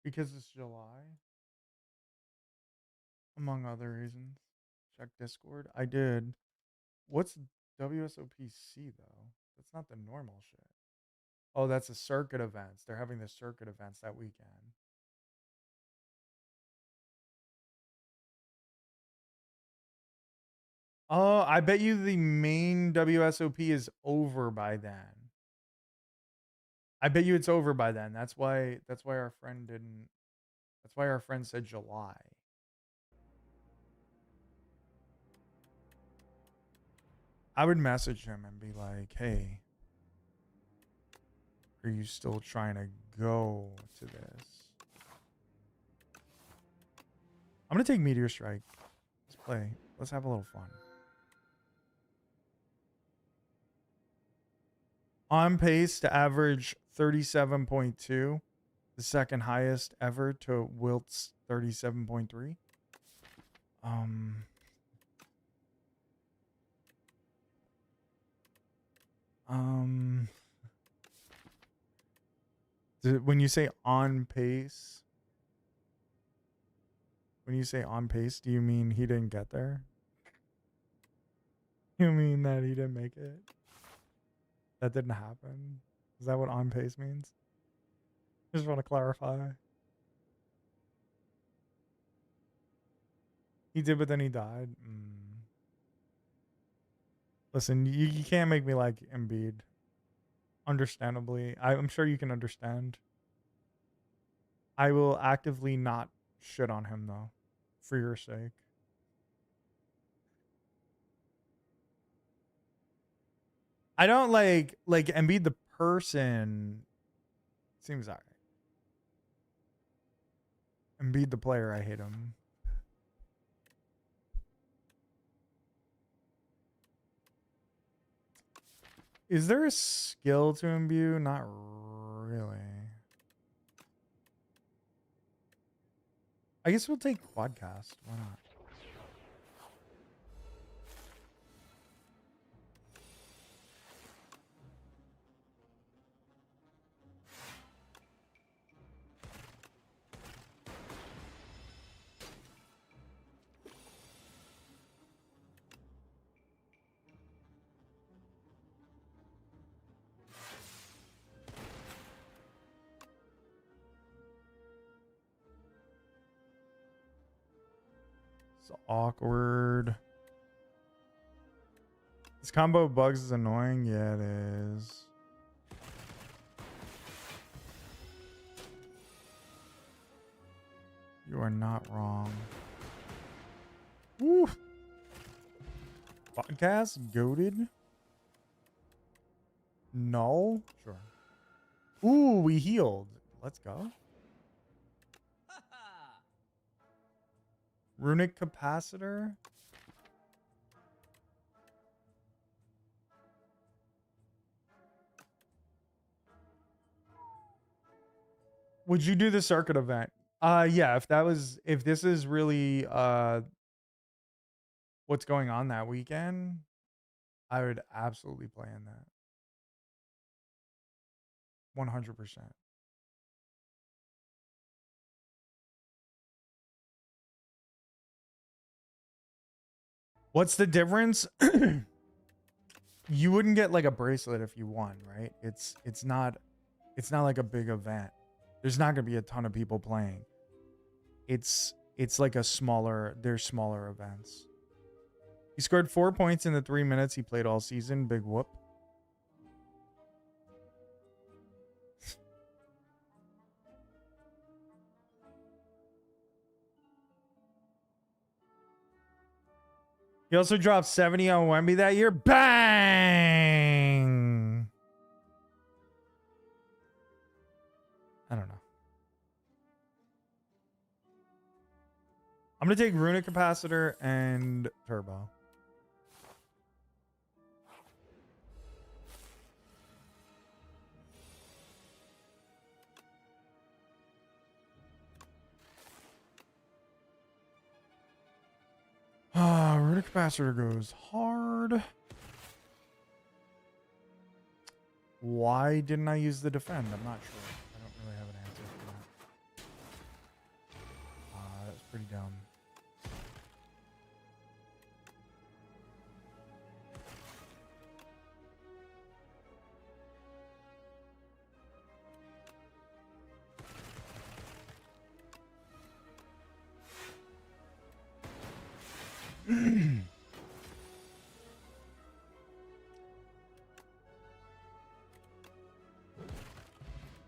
Because it's July, among other reasons. Check Discord. I did. What's WSOPC though? That's not the normal shit. Oh, that's the circuit events. They're having the circuit events that weekend. Oh, I bet you the main WSOP is over by then. I bet you it's over by then. That's why our friend didn't. That's why our friend said July. I would message him and be like, "Hey, are you still trying to go to this?" I'm gonna take Meteor Strike. Let's play. Let's have a little fun. On pace to average 37.2, the second highest ever to Wilt's 37.3. When you say on pace, do you mean he didn't get there? You mean that he didn't make it? That didn't happen? Is that what on pace means? I just want to clarify. He did, but then he died. Listen, you can't make me like Embiid. Understandably. I'm sure you can understand. I will actively not shit on him, though. For your sake. I don't like Embiid the person. Seems alright. Embiid the player, I hate him. Is there a skill to imbue? Not really. I guess we'll take Quadcast. Why not? It's awkward. This combo of bugs is annoying. Yeah, it is. You are not wrong. Woo! Podcast goated. Null. Sure. Ooh, we healed. Let's go. Runic capacitor. Would you do the circuit event? Yeah, if this is really what's going on that weekend, I would absolutely play in that. 100%. What's the difference? You wouldn't get like a bracelet if you won, right? It's not like a big event. There's not going to be a ton of people playing. It's like there's smaller events. He scored 4 points in the 3 minutes he played all season. Big whoop. He also dropped 70 on Wemby that year. Bang! I don't know. I'm going to take Runic Capacitor and Turbo. Runic Capacitor goes hard. Why didn't I use the defend? I'm not sure. I don't really have an answer for that. That's pretty dumb.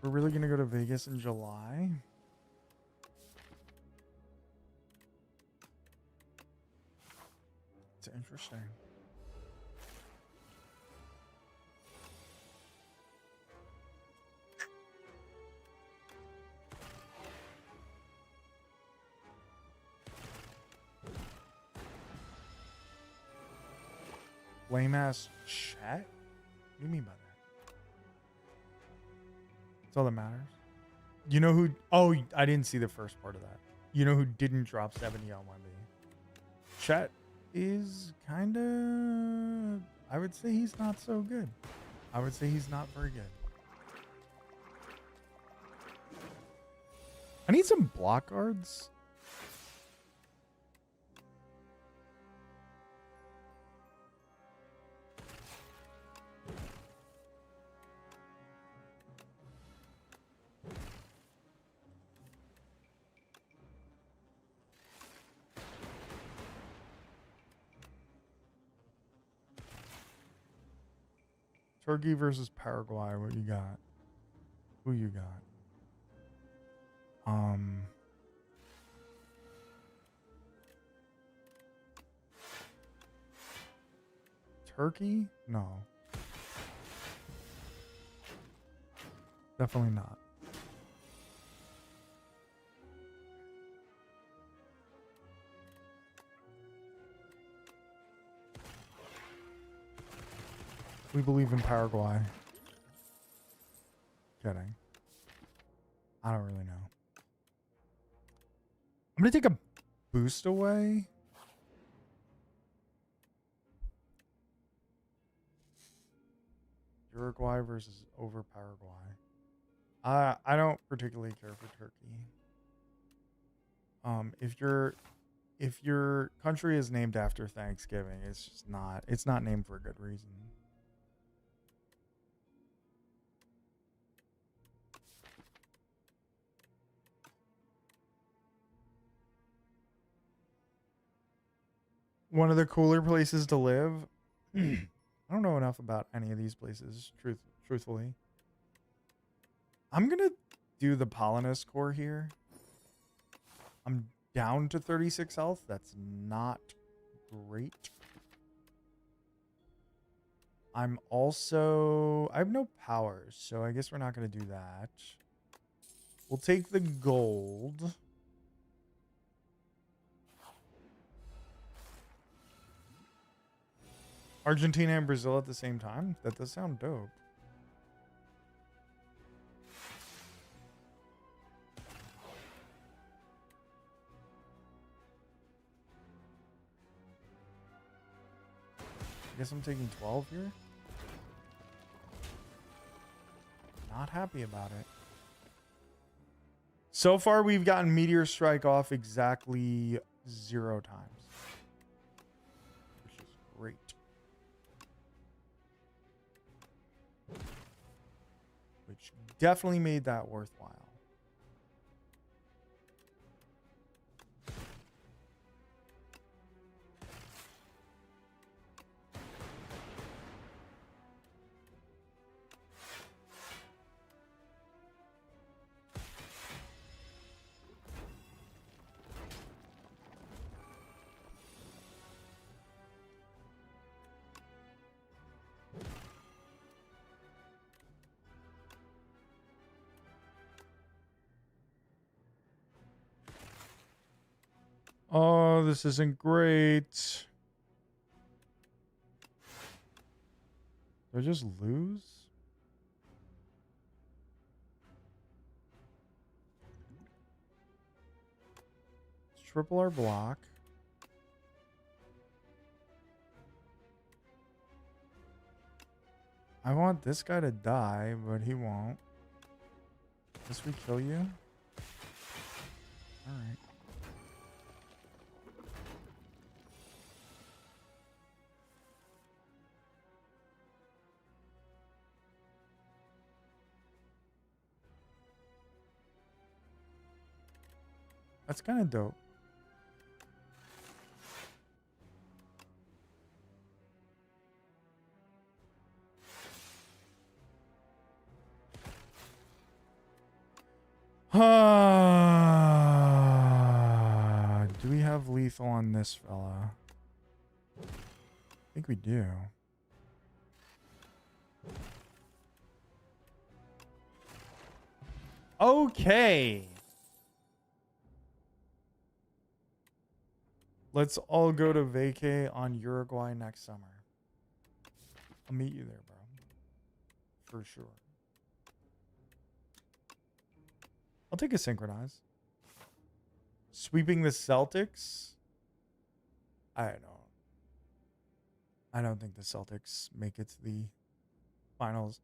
We're really gonna go to Vegas in July? It's interesting. Lame ass chat? What do you mean by that? That's all that matters. You know who? Oh, I didn't see the first part of that. You know who didn't drop 70 on Wemby? Chet is kind of. I would say he's not so good. I would say he's not very good. I need some block guards. Turkey versus Paraguay. What you got? Who you got? Turkey? No. Definitely not. We believe in Paraguay. Kidding. I don't really know. I'm going to take a boost away. Uruguay versus over Paraguay. I don't particularly care for Turkey. If your country is named after Thanksgiving, it's not named for a good reason. One of the cooler places to live. I don't know enough about any of these places, truthfully. I'm gonna do the Polonus core here. I'm down to 36 health. That's not great. I'm also... I have no powers, so I guess we're not going to do that. We'll take the gold. Argentina and Brazil at the same time? That does sound dope. I guess I'm taking 12 here. Not happy about it. So far, we've gotten Meteor Strike off exactly 0 times, which is great. Which definitely made that worthwhile. Oh, this isn't great. Did I just lose? Let's triple our block. I want this guy to die, but he won't. Guess we kill you? Alright. That's kind of dope. Do we have lethal on this fella? I think we do. Okay. Let's all go to vacay on Uruguay next summer. I'll meet you there, bro. For sure. I'll take a synchronize. Sweeping the Celtics? I don't think the Celtics make it to the finals.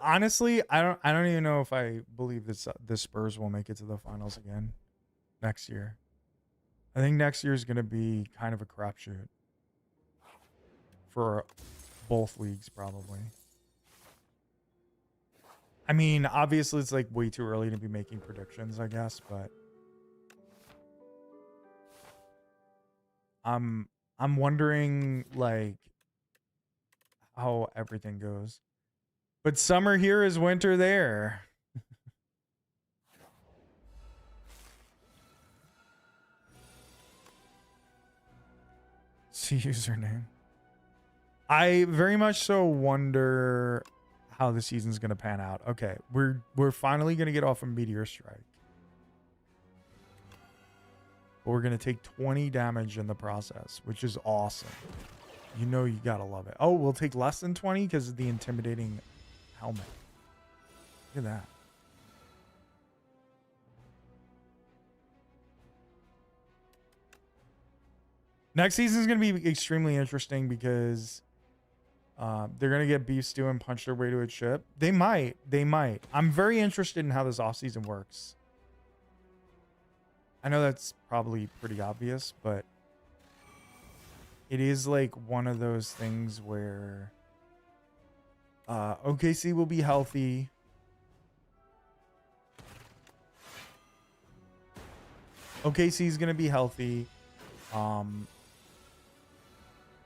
Honestly, I don't even know if I believe the Spurs will make it to the finals again next year. I think next year is going to be kind of a crapshoot for both leagues, probably. I mean, obviously, it's like way too early to be making predictions, I guess, but I'm wondering like how everything goes. But summer here is winter there. See username. I very much so wonder how the season's gonna pan out. Okay, we're finally gonna get off a meteor strike. But we're gonna take 20 damage in the process, which is awesome. You know you gotta love it. Oh, we'll take less than 20 because of the intimidating helmet. Look at that. Next season is going to be extremely interesting because they're going to get beef stew and punch their way to a chip. They might. I'm very interested in how this offseason works. I know that's probably pretty obvious, but it is like one of those things where OKC will be healthy. OKC is going to be healthy.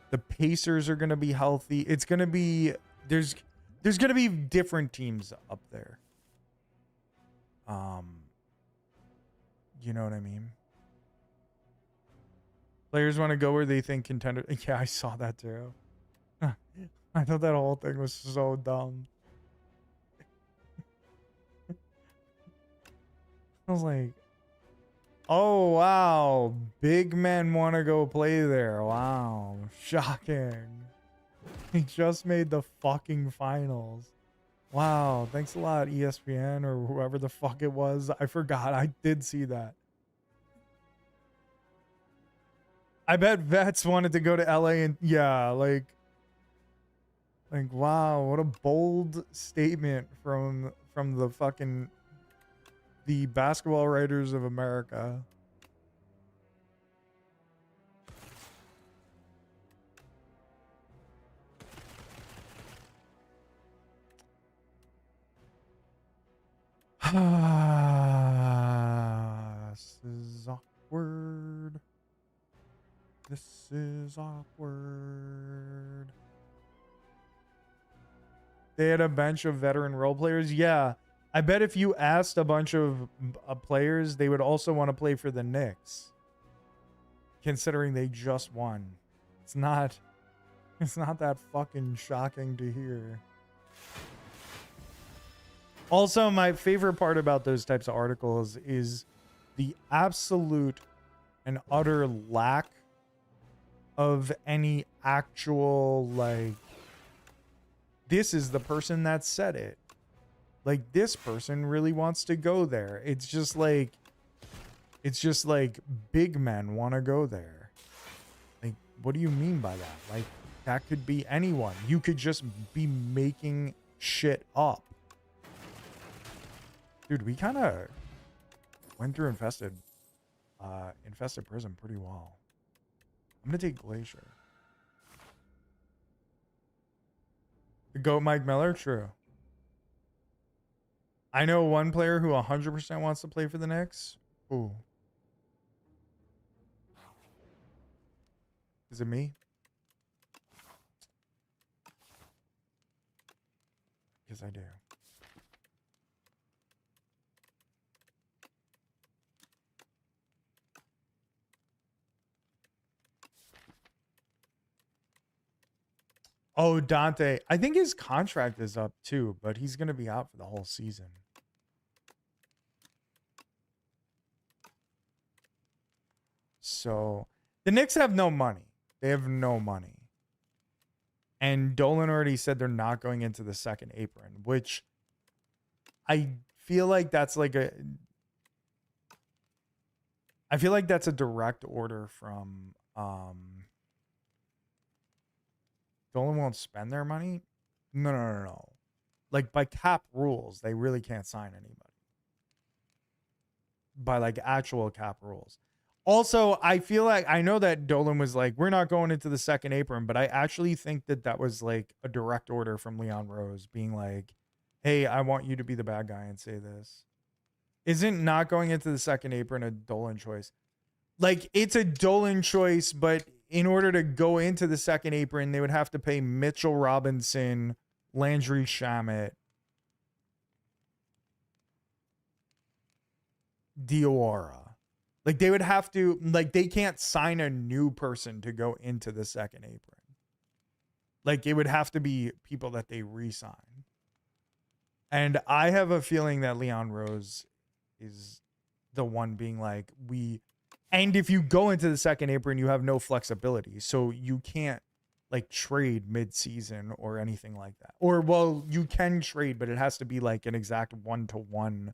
The Pacers are going to be healthy. It's going to be there's going to be different teams up there. You know what I mean? Players want to go where they think contender. Yeah, I saw that too. I thought that whole thing was so dumb. I was like, oh, wow. Big men want to go play there. Wow. Shocking. He just made the fucking finals. Wow. Thanks a lot, ESPN or whoever the fuck it was. I forgot. I did see that. I bet vets wanted to go to LA and yeah, like wow, what a bold statement from the fucking the basketball writers of America. This is awkward. This is awkward. They had a bench of veteran role players. Yeah. I bet if you asked a bunch of players, they would also want to play for the Knicks. Considering they just won. It's not that fucking shocking to hear. Also, my favorite part about those types of articles is the absolute and utter lack of any actual, like, this is the person that said it. Like, this person really wants to go there. It's just like big men want to go there. Like, what do you mean by that? Like, that could be anyone. You could just be making shit up. Dude, we kind of went through infested prison pretty well. I'm going to take Glacier. The GOAT Mike Miller? True. I know one player who 100% wants to play for the Knicks. Ooh. Is it me? Yes, I do. Oh, Dante. I think his contract is up too, but he's going to be out for the whole season. So the Knicks have no money. They have no money. And Dolan already said they're not going into the second apron, which I feel like that's like I feel like that's a direct order from Dolan won't spend their money. No. Like, by cap rules, they really can't sign anybody. By like actual cap rules. Also, I feel like I know that Dolan was like, we're not going into the second apron, but I actually think that was like a direct order from Leon Rose being like, hey, I want you to be the bad guy and say this. Isn't not going into the second apron a Dolan choice? Like, it's a Dolan choice, but in order to go into the second apron, they would have to pay Mitchell Robinson, Landry Shamet, Diawara. Like, they would have to, like, they can't sign a new person to go into the second apron. Like, it would have to be people that they re-sign. And I have a feeling that Leon Rose is the one being like, and if you go into the second apron, you have no flexibility. So you can't like trade mid-season or anything like that. Or, well, you can trade, but it has to be like an exact 1-to-1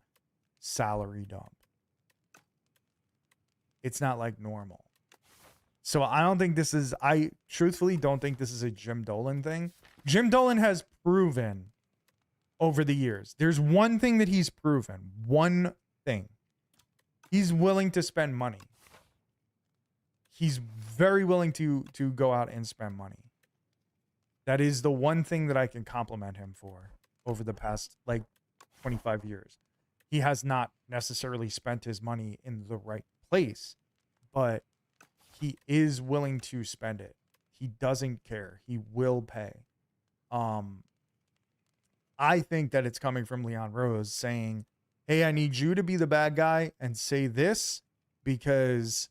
salary dump. It's not like normal. So I don't think I truthfully don't think this is a Jim Dolan thing. Jim Dolan has proven over the years. There's one thing that he's proven. One thing. He's willing to spend money. He's very willing to go out and spend money. That is the one thing that I can compliment him for over the past like 25 years. He has not necessarily spent his money in the right place, but he is willing to spend it. He doesn't care. He will pay. I think that it's coming from Leon Rose saying, hey, I need you to be the bad guy and say this because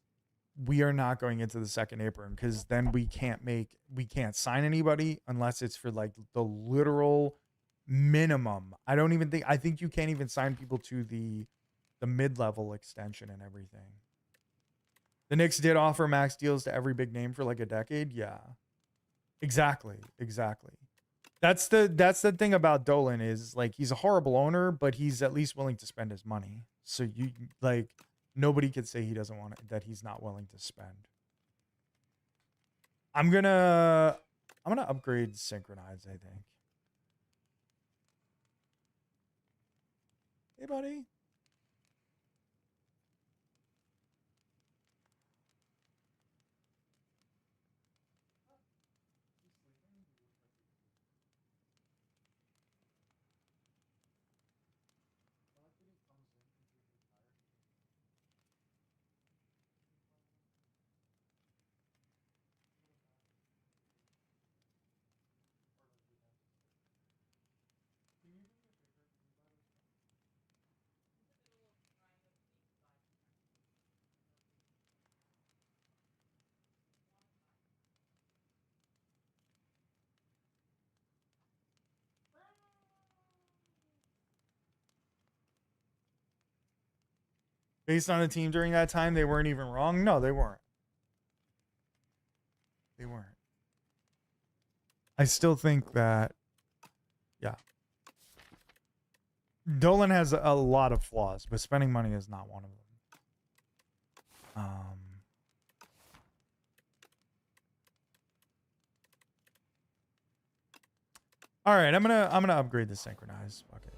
we are not going into the second apron because then we can't sign anybody unless it's for like the literal minimum. I think you can't even sign people to the mid-level extension and everything. The Knicks did offer max deals to every big name for like a decade. Yeah. Exactly. That's the thing about Dolan is like he's a horrible owner, but he's at least willing to spend his money. So you like nobody could say he doesn't want it, that he's not willing to spend. I'm gonna upgrade Synchronize, I think. Hey buddy. Based on the team during that time, they weren't even wrong. No, they weren't. They weren't. I still think that, yeah. Dolan has a lot of flaws, but spending money is not one of them. All right, I'm gonna upgrade the Synchronize. Fuck it.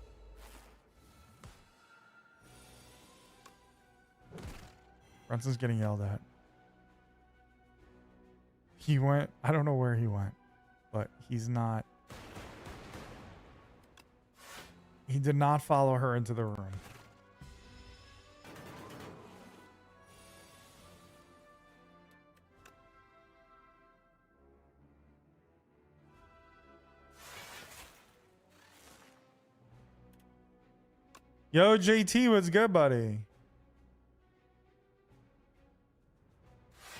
Brunson's getting yelled at. He went, I don't know where he went, but he's not. He did not follow her into the room. Yo, JT, what's good, buddy?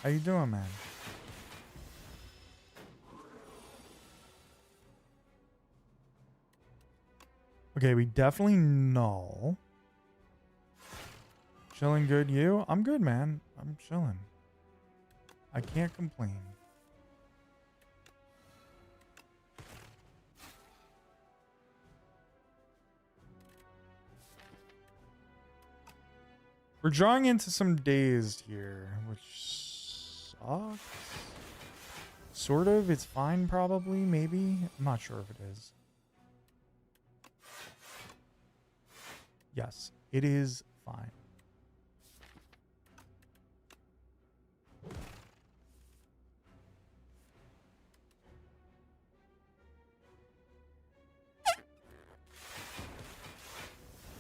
How you doing, man? Okay, we definitely null. Chilling good, you? I'm good, man. I'm chilling. I can't complain. We're drawing into some dazed here, which sucks. Sort of. It's fine, probably, maybe. I'm not sure if it is. Yes, it is fine.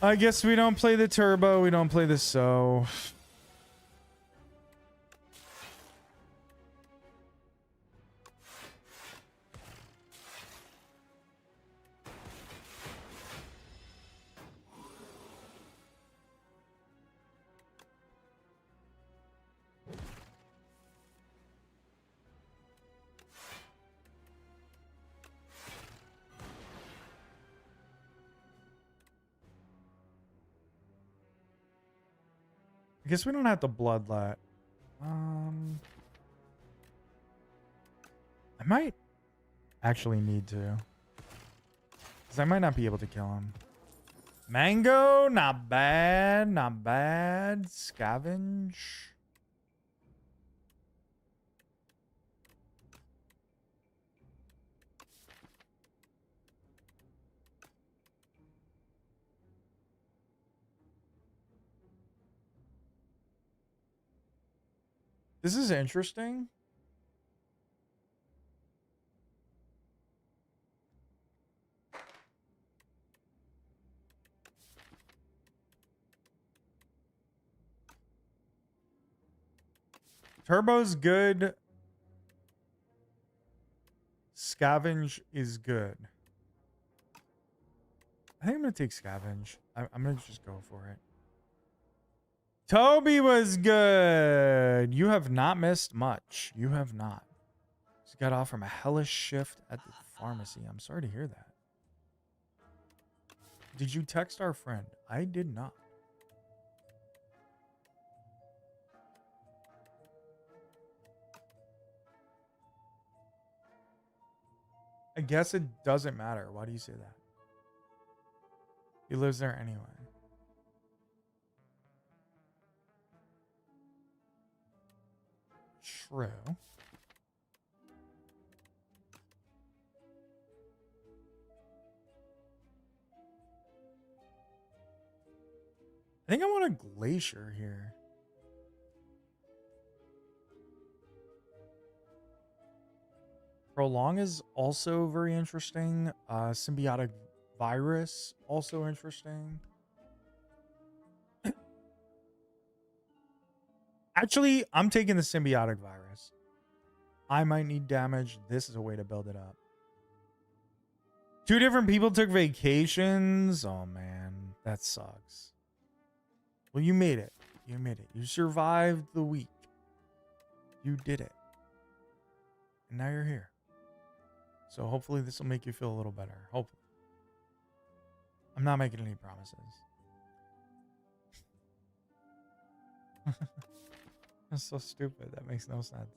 I guess we don't play the turbo. We don't play the so. I guess we don't have to bloodlet. I might actually need to. Because I might not be able to kill him. Mango, not bad. Not bad. Scavenge. This is interesting. Turbo's good. Scavenge is good. I think I'm going to take Scavenge. I'm going to just go for it. Toby was good. You have not missed much. You have not. Just got off from a hellish shift at the pharmacy. I'm sorry to hear that. Did you text our friend? I did not. I guess it doesn't matter. Why do you say that? He lives there anyway. True. I think I want a glacier here. Prolong is also very interesting. Symbiotic virus, also interesting. Actually, I'm taking the symbiotic virus. I might need damage. This is a way to build it up. 2 different people took vacations. Oh, man. That sucks. Well, you made it. You made it. You survived the week. You did it. And now you're here. So hopefully this will make you feel a little better. Hopefully. I'm not making any promises. That's so stupid. That makes no sense.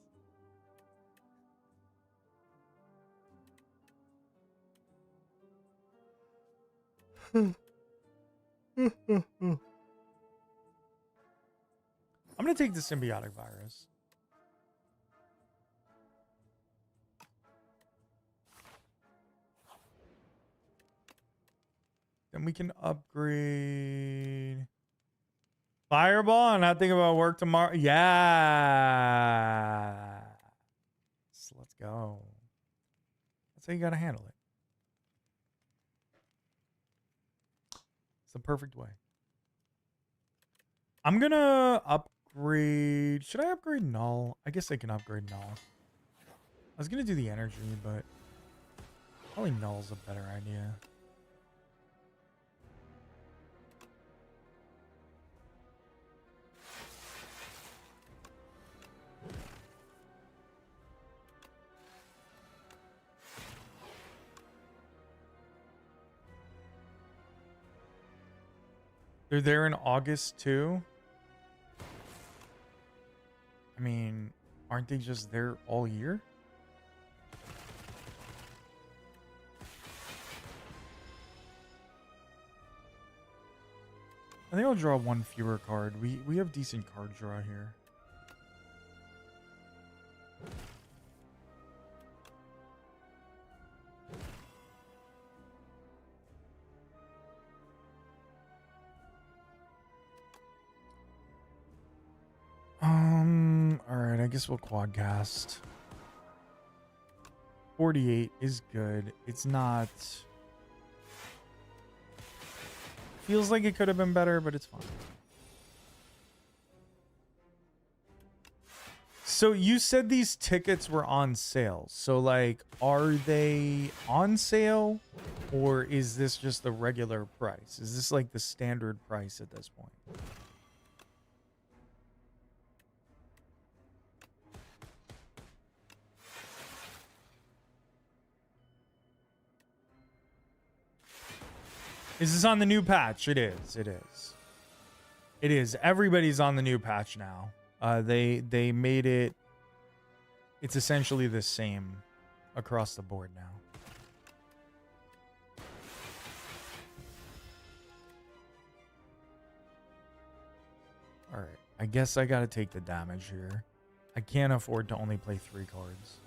I'm going to take the symbiotic virus. Then we can upgrade Fireball and not think about work tomorrow. Yeah. So let's go. That's how you got to handle it. It's the perfect way. I'm going to upgrade. Should I upgrade Null? I guess I can upgrade Null. I was going to do the energy, but probably Null's a better idea. They're there in August too. I mean, aren't they just there all year? I think I'll draw 1 fewer card. We have decent card draw here. All right, I guess we'll quadcast. 48 is good. It's not. Feels like it could have been better, but it's fine. So you said these tickets were on sale. So like, are they on sale or is this just the regular price? Is this like the standard price at this point? Is this on the new patch? It is. It is. It is. Everybody's on the new patch now. They made it. It's essentially the same across the board now. All right. I guess I got to take the damage here. I can't afford to only play 3 cards.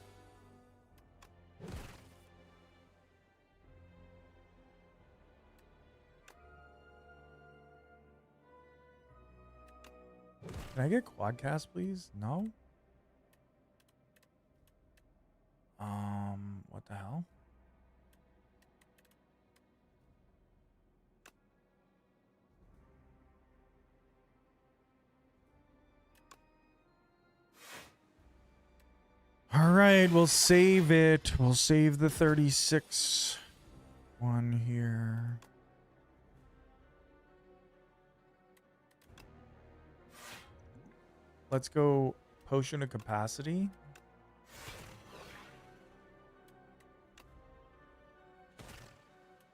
Can I get quadcast, please? No? What the hell? All right, we'll save it. We'll save the 36 one here. Let's go potion of capacity.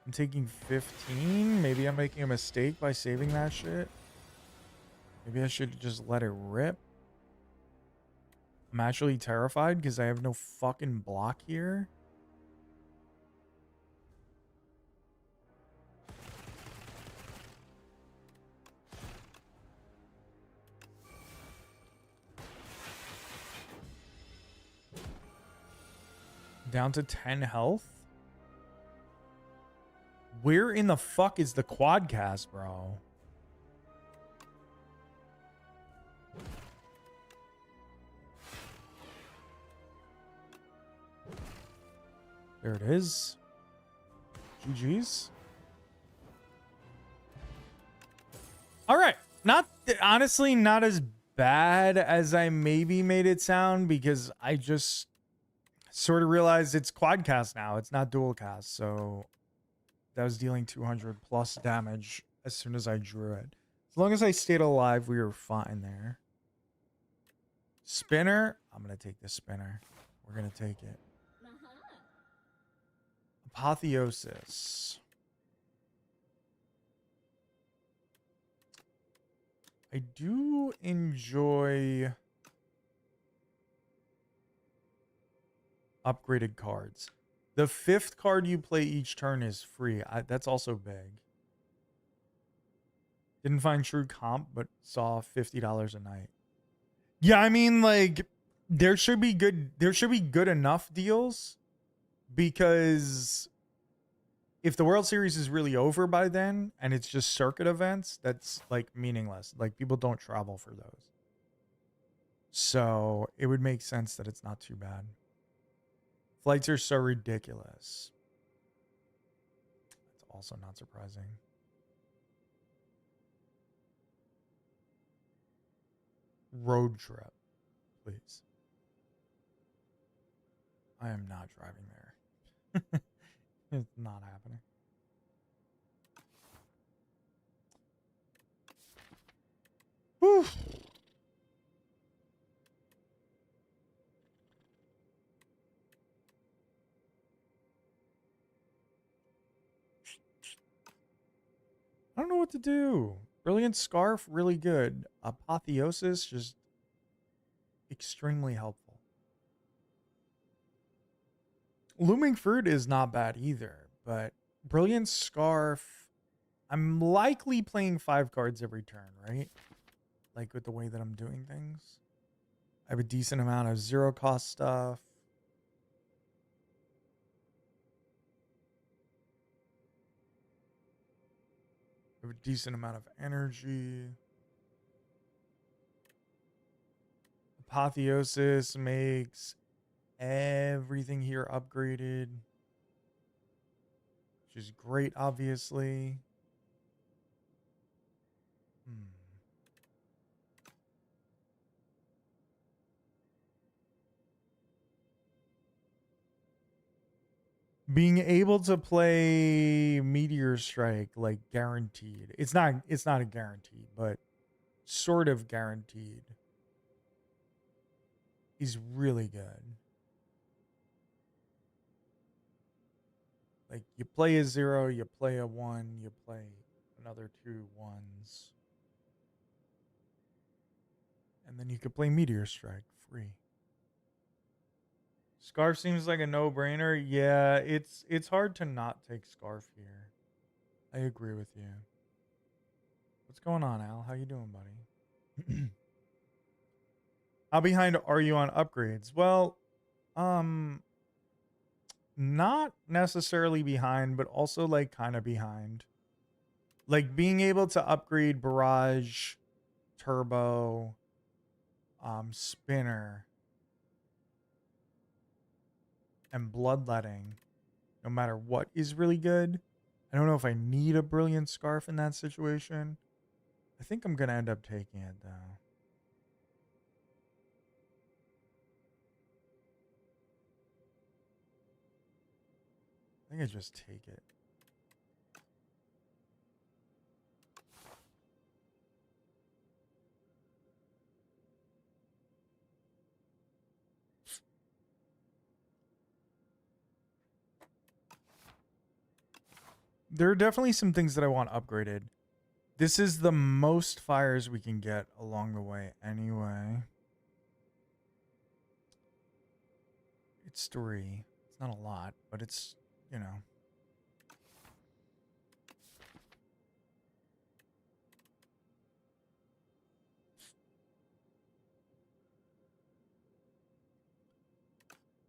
I'm taking 15. Maybe I'm making a mistake by saving that shit. Maybe I should just let it rip. I'm actually terrified because I have no fucking block here. Down to 10 health. Where in the fuck is the quadcast, bro? There it is. GG's. All right. Not honestly, not as bad as I maybe made it sound, because I just sort of realized it's quadcast now. It's not dual cast. So that was dealing 200 plus damage as soon as I drew it. As long as I stayed alive, we were fine there. Spinner. I'm going to take the spinner. We're going to take it. Apotheosis. I do enjoy upgraded cards. The 5th card you play each turn is free. That's also big. Didn't find true comp, but saw $50 a night. Yeah, I mean, like, there should be good enough deals, because if the World Series is really over by then and it's just circuit events, that's like meaningless. Like, people don't travel for those. So it would make sense that it's not too bad. Flights are so ridiculous. That's also not surprising. Road trip, please. I am not driving there. It's not happening. Whew. I don't know what to do. Brilliant Scarf, really good. Apotheosis, just extremely helpful. Looming Fruit is not bad either, but Brilliant Scarf, I'm likely playing 5 cards every turn, right? Like, with the way that I'm doing things. I have a decent amount of 0 cost stuff. I have a decent amount of energy. Apotheosis makes everything here upgraded, which is great, obviously. Being able to play Meteor Strike, like, guaranteed. It's not a guarantee, but sort of guaranteed, is really good. Like, you play a 0, you play a 1, you play another 2 1s. And then you could play Meteor Strike free. Scarf seems like a no-brainer. Yeah, it's hard to not take Scarf here. I agree with you. What's going on, Al? How you doing, buddy? How behind are you on upgrades? Well, not necessarily behind, but also, like, kind of behind. Like, being able to upgrade Barrage, Turbo, Spinner, and Bloodletting, no matter what, is really good. I don't know if I need a Brilliant Scarf in that situation. I think I'm going to end up taking it, though. I think I just take it. There are definitely some things that I want upgraded. This is the most fires we can get along the way anyway. It's 3. It's not a lot, but it's, you know.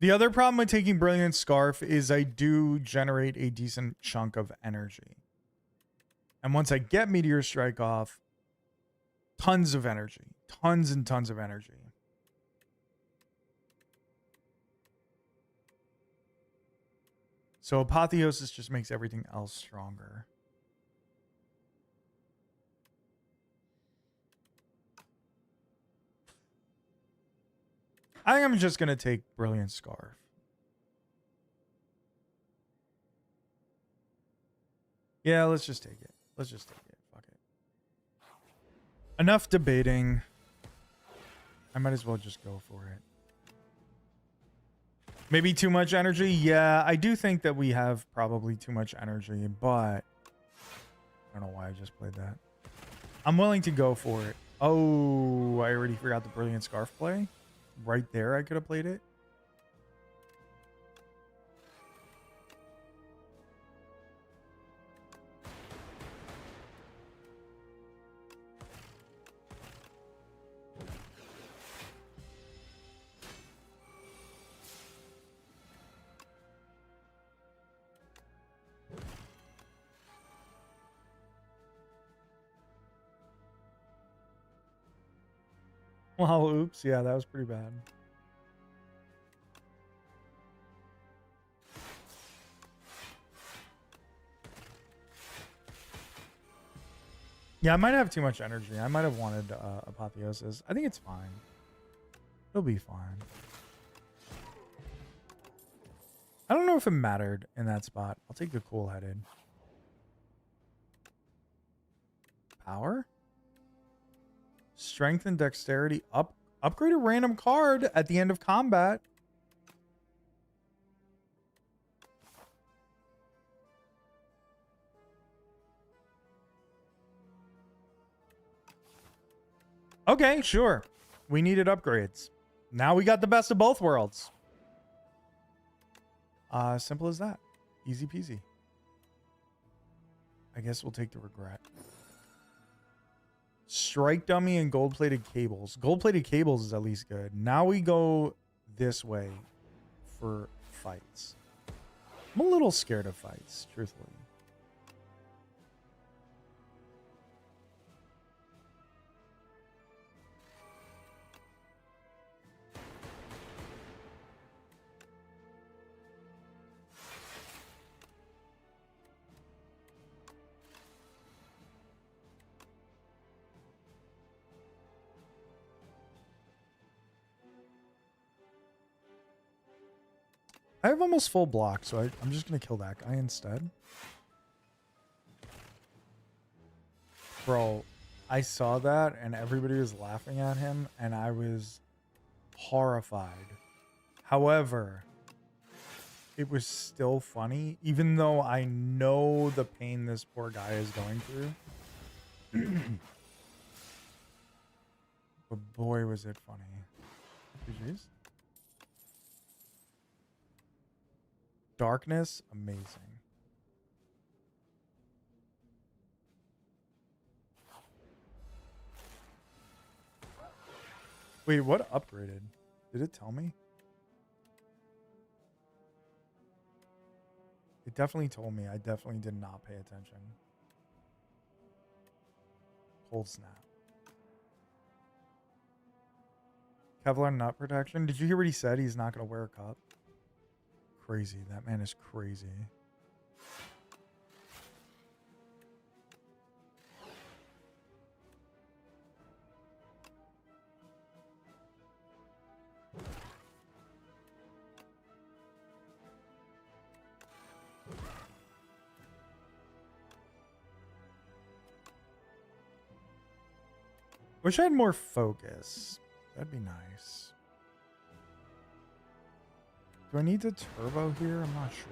The other problem with taking Brilliant Scarf is I do generate a decent chunk of energy. And once I get Meteor Strike off, tons of energy. Tons and tons of energy. So Apotheosis just makes everything else stronger. I think I'm just going to take Brilliant Scarf. Yeah, let's just take it. Let's just take it. Fuck it. Enough debating. I might as well just go for it. Maybe too much energy? Yeah, I do think that we have probably too much energy, but I don't know why I just played that. I'm willing to go for it. Oh, I already forgot the Brilliant Scarf play. Right there, I could have played it. Wow, oops. Yeah, that was pretty bad. Yeah, I might have too much energy. I might have wanted Apotheosis. I think it's fine. It'll be fine. I don't know if it mattered in that spot. I'll take the cool-headed. Power? Strength and dexterity. Upgrade a random card at the end of combat. Okay, sure. We needed upgrades. Now we got the best of both worlds. Simple as that. Easy peasy. I guess we'll take the regret. Strike dummy and gold-plated cables. Gold-plated cables is at least good. Now we go this way for fights. I'm a little scared of fights, truthfully. I have almost full block, so I'm just going to kill that guy instead. Bro, I saw that and everybody was laughing at him and I was horrified. However, it was still funny, even though I know the pain this poor guy is going through. But boy, was it funny. GG's. Darkness, amazing. Wait, what upgraded? Did it tell me? It definitely told me. I definitely did not pay attention. Cold snap. Kevlar nut protection. Did you hear what he said? He's not going to wear a cup. Crazy. That man is crazy. Wish I had more focus. That'd be nice. Do I need to turbo here? I'm not sure.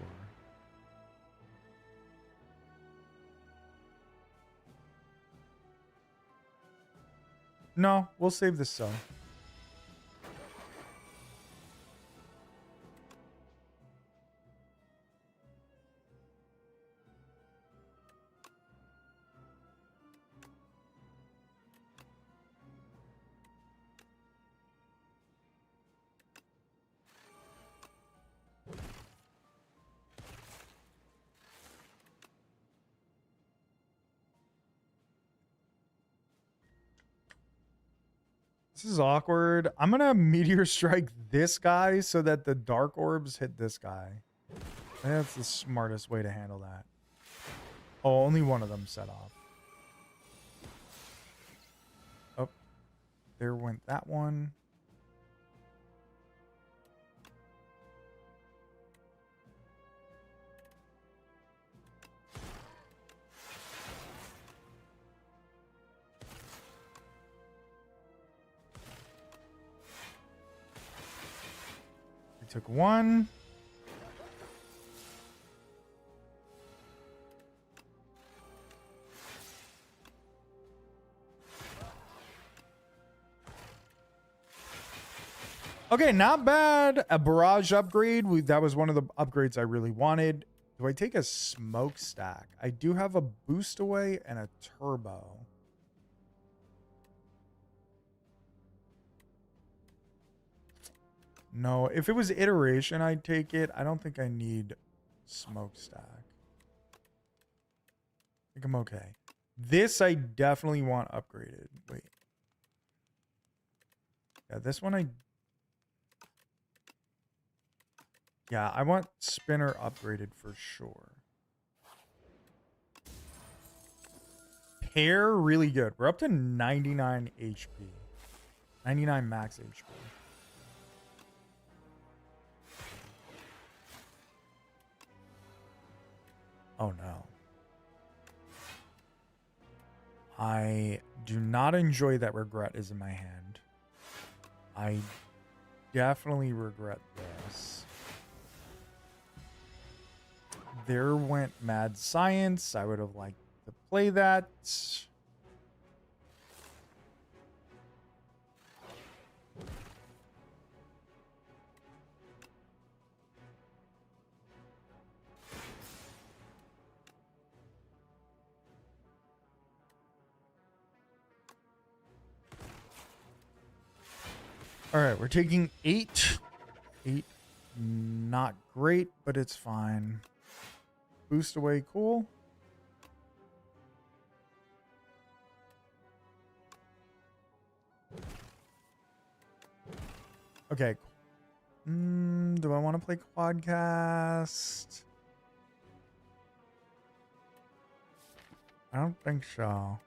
No, we'll save this cell. This is awkward. I'm gonna meteor strike this guy so that the dark orbs hit this guy. I think that's the smartest way to handle that. Oh, only one of them set off. Oh, there went that one. Took one. Okay, not bad. A barrage upgrade. That was one of the upgrades I really wanted. Do I take a smokestack? I do have a boost away and a turbo. No, if it was iteration, I'd take it. I don't think I need smokestack. I think I'm okay. This I definitely want upgraded. Wait. Yeah, this one Yeah, I want spinner upgraded for sure. Pair, really good. We're up to 99 HP. 99 max HP. Oh no. I do not enjoy that regret is in my hand. I definitely regret this. There went Mad Science. I would have liked to play that. All right, we're taking 8. 8, not great, but it's fine. Boost away, cool. Okay. Do I want to play Quadcast? I don't think so.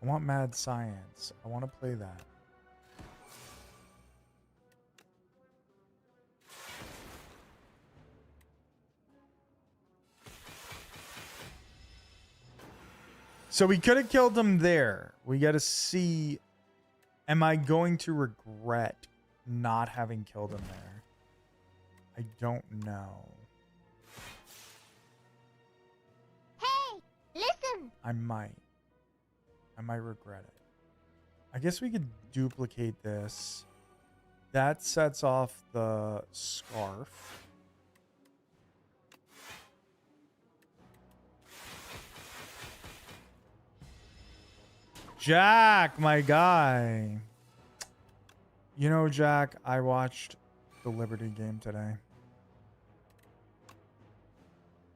I want Mad Science. I want to play that. So we could have killed him there. We got to see, am I going to regret not having killed him there? I don't know. Hey, listen. I might regret it. I guess we could duplicate this. That sets off the scarf. Jack, my guy. You know, Jack, I watched the Liberty game today.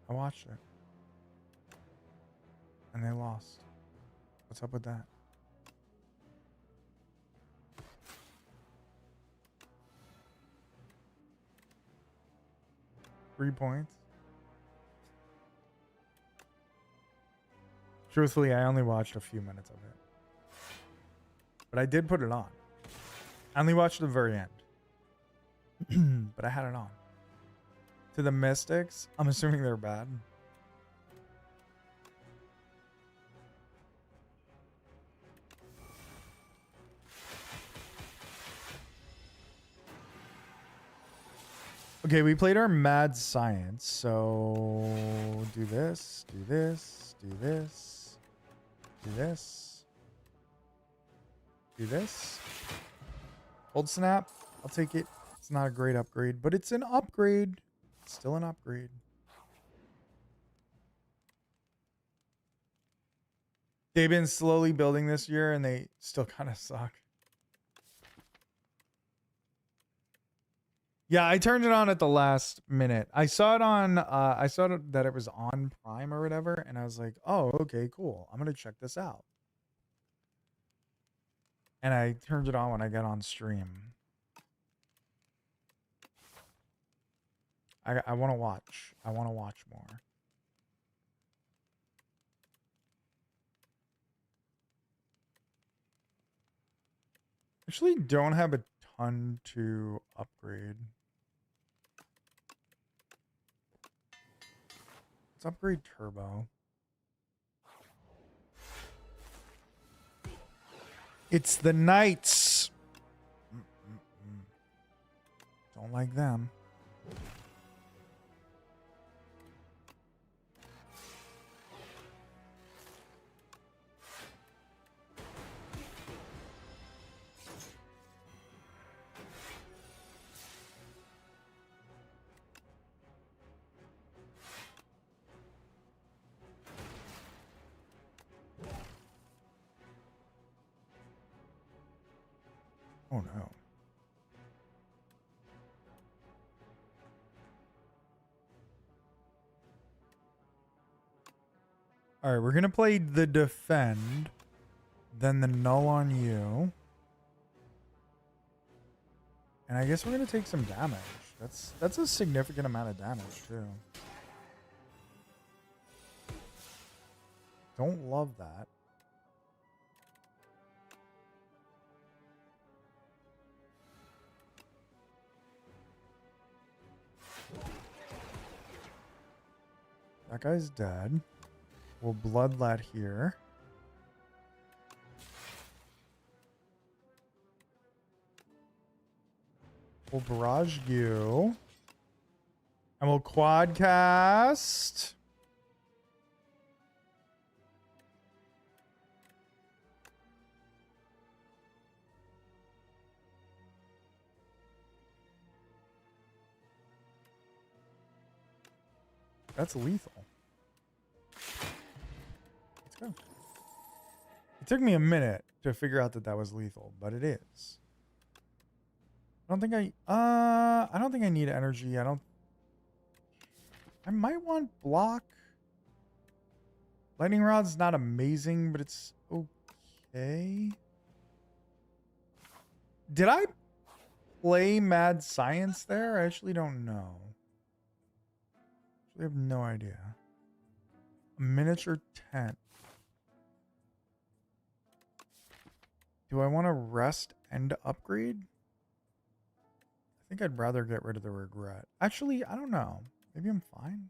I watched it. And they lost. What's up with that? Three points. Truthfully, I only watched a few minutes of it. But I did put it on. I only watched the very end. But I had it on. To the Mystics, I'm assuming they're bad. Okay, we played our Mad Science, so do this, do this, do this, do this. Do this. Cold snap. I'll take it. It's not a great upgrade, but it's an upgrade. It's still an upgrade. They've been slowly building this year and they still kind of suck. Yeah, I turned it on at the last minute. I saw it on I saw that it was on Prime or whatever, and I was like, "Oh, okay, cool. I'm going to check this out." And I turned it on when I got on stream. I want to watch. I want to watch more. Actually don't have a ton to upgrade. Let's upgrade turbo. It's the knights. Don't like them. Oh no. All right, we're going to play the defend, then the null on you. And I guess we're going to take some damage. That's a significant amount of damage too. Don't love that. That guy's dead. We'll bloodlet here. We'll barrage you. And we'll quad cast. That's lethal. Let's go. It took me a minute to figure out that that was lethal, but it is. I don't think I need energy. I might want block. Lightning rod's not amazing, but it's okay. Did I play Mad Science there? I actually don't know. I have no idea. A miniature tent. Do I want to rest and upgrade? I think I'd rather get rid of the regret. Actually, I don't know. Maybe I'm fine.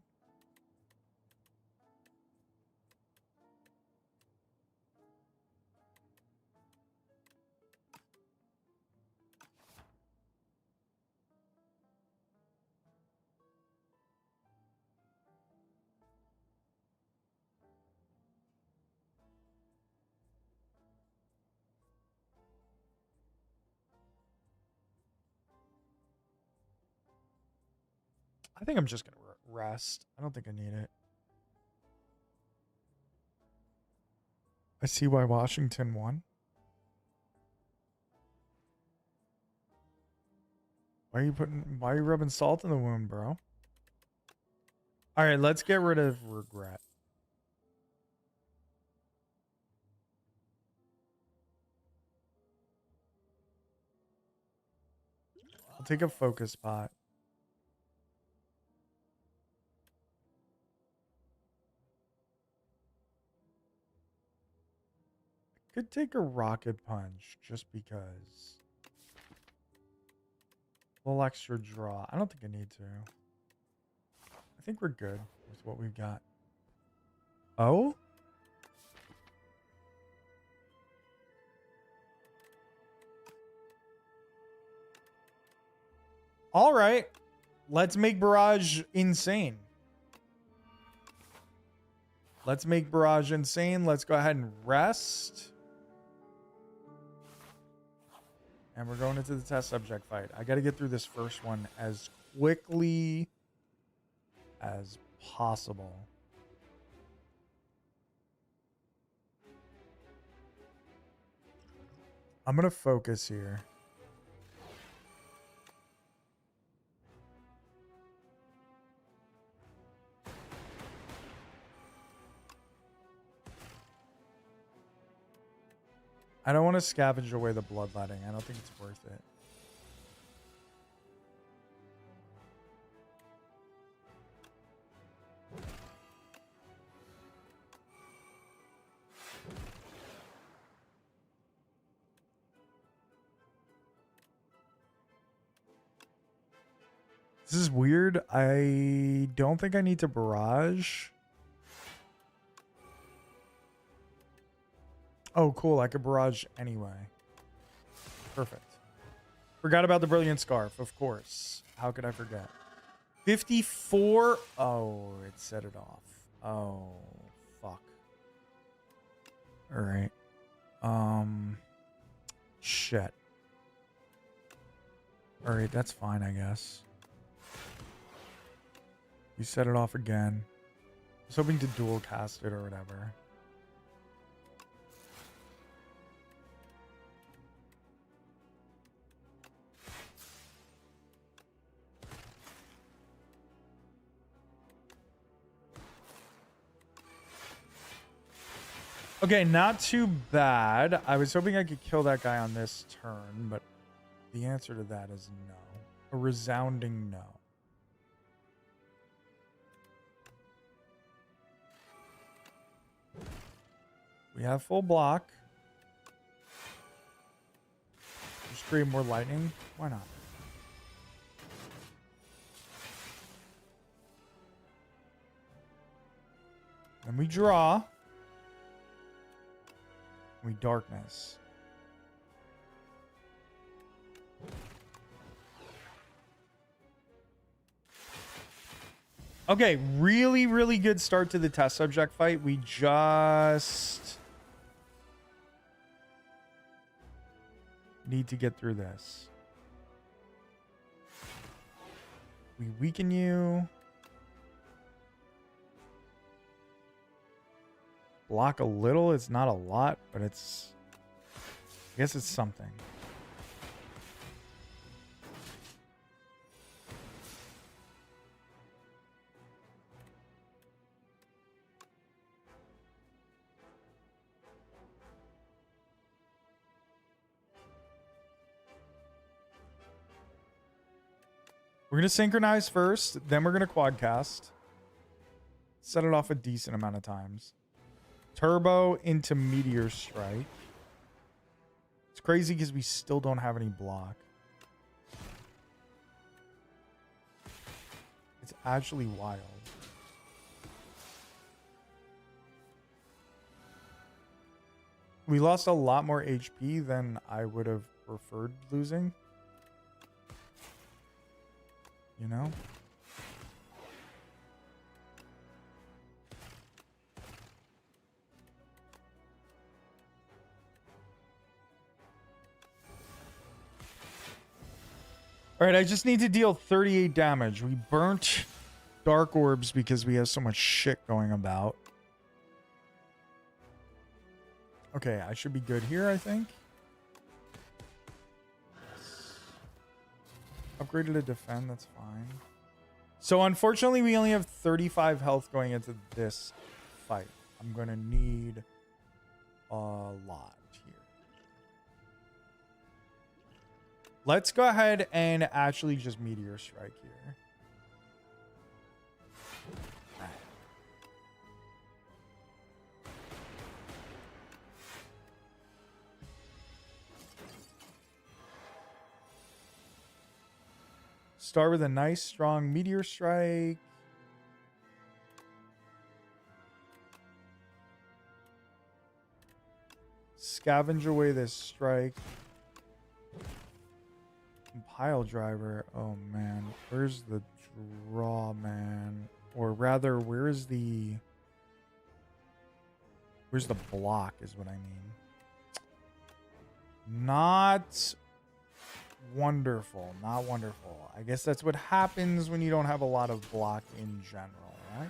I think I'm just going to rest. I don't think I need it. I see why Washington won. Why are you rubbing salt in the wound, bro? All right, let's get rid of regret. I'll take a focus pot. Could take a rocket punch just because. A little extra draw. I don't think I need to. I think we're good with what we've got. Oh? All right. Let's make Barrage insane. Let's make Barrage insane. Let's go ahead and rest. And we're going into the test subject fight. I got to get through this first one as quickly as possible. I'm going to focus here. I don't want to scavenge away the bloodletting. I don't think it's worth it. This is weird. I don't think I need to barrage. Oh, cool. I could barrage anyway. Perfect. Forgot about the brilliant scarf, of course. How could I forget? 54. Oh, it set it off. Oh, fuck. All right. Shit. All right, that's fine, I guess. You set it off again. I was hoping to dual cast it or whatever. Okay, not too bad. I was hoping I could kill that guy on this turn, but the answer to that is no. A resounding no. We have full block. Just create more lightning. Why not? And we draw. We darkness. Okay, really, really good start to the test subject fight. We just need to get through this. We weaken you. Block a little. It's not a lot, but it's... I guess it's something. We're going to synchronize first, then we're going to quadcast. Set it off a decent amount of times. Turbo into Meteor Strike. It's crazy because we still don't have any block. It's actually wild. We lost a lot more HP than I would have preferred losing. You know? All right, I just need to deal 38 damage. We burnt Dark Orbs because we have so much shit going about. Okay, I should be good here, I think. Upgraded to defend, that's fine. So unfortunately, we only have 35 health going into this fight. I'm going to need a lot here. Let's go ahead and actually just Meteor Strike here. Start with a nice, strong Meteor Strike. Scavenge away this strike. Pile driver. Oh, man. Where's the draw, man? Or rather, where's the block is what I mean. Not wonderful. Not wonderful. I guess that's what happens when you don't have a lot of block in general, right?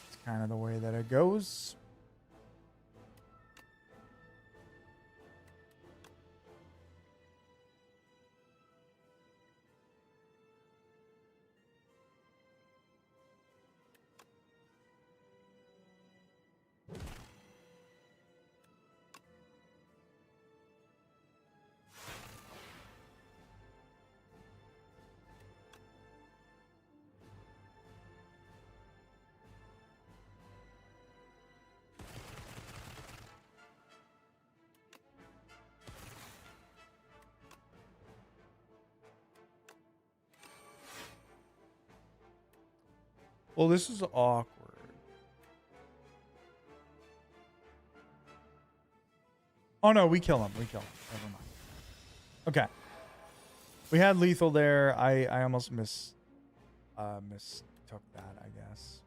It's kind of the way that it goes. Well, this is awkward. Oh no, we kill him. We kill him. Never mind. Okay. We had lethal there. I almost mistook that, I guess.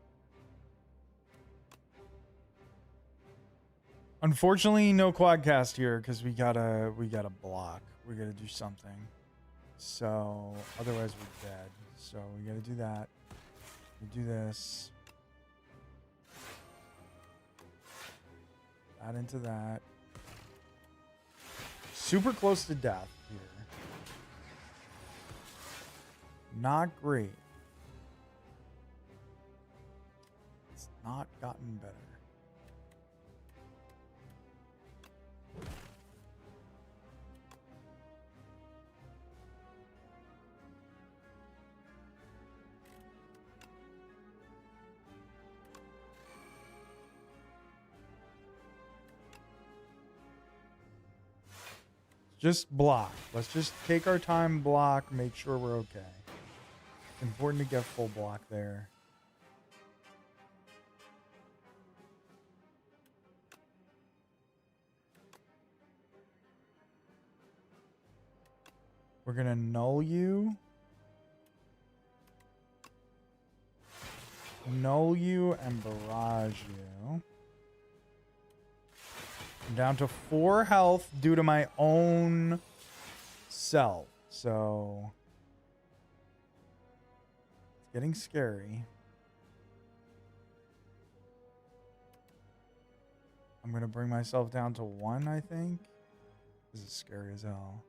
Unfortunately, no quadcast here because we gotta block. We gotta do something. So otherwise we're dead. So we gotta do that. We do this. Add into that. Super close to death here. Not great. It's not gotten better. Just block. Let's just take our time, block, make sure we're okay. It's important to get full block there. We're gonna null you. Null you and barrage you. I'm down to 4 health due to my own self. So it's getting scary. I'm going to bring myself down to 1, I think. This is scary as hell.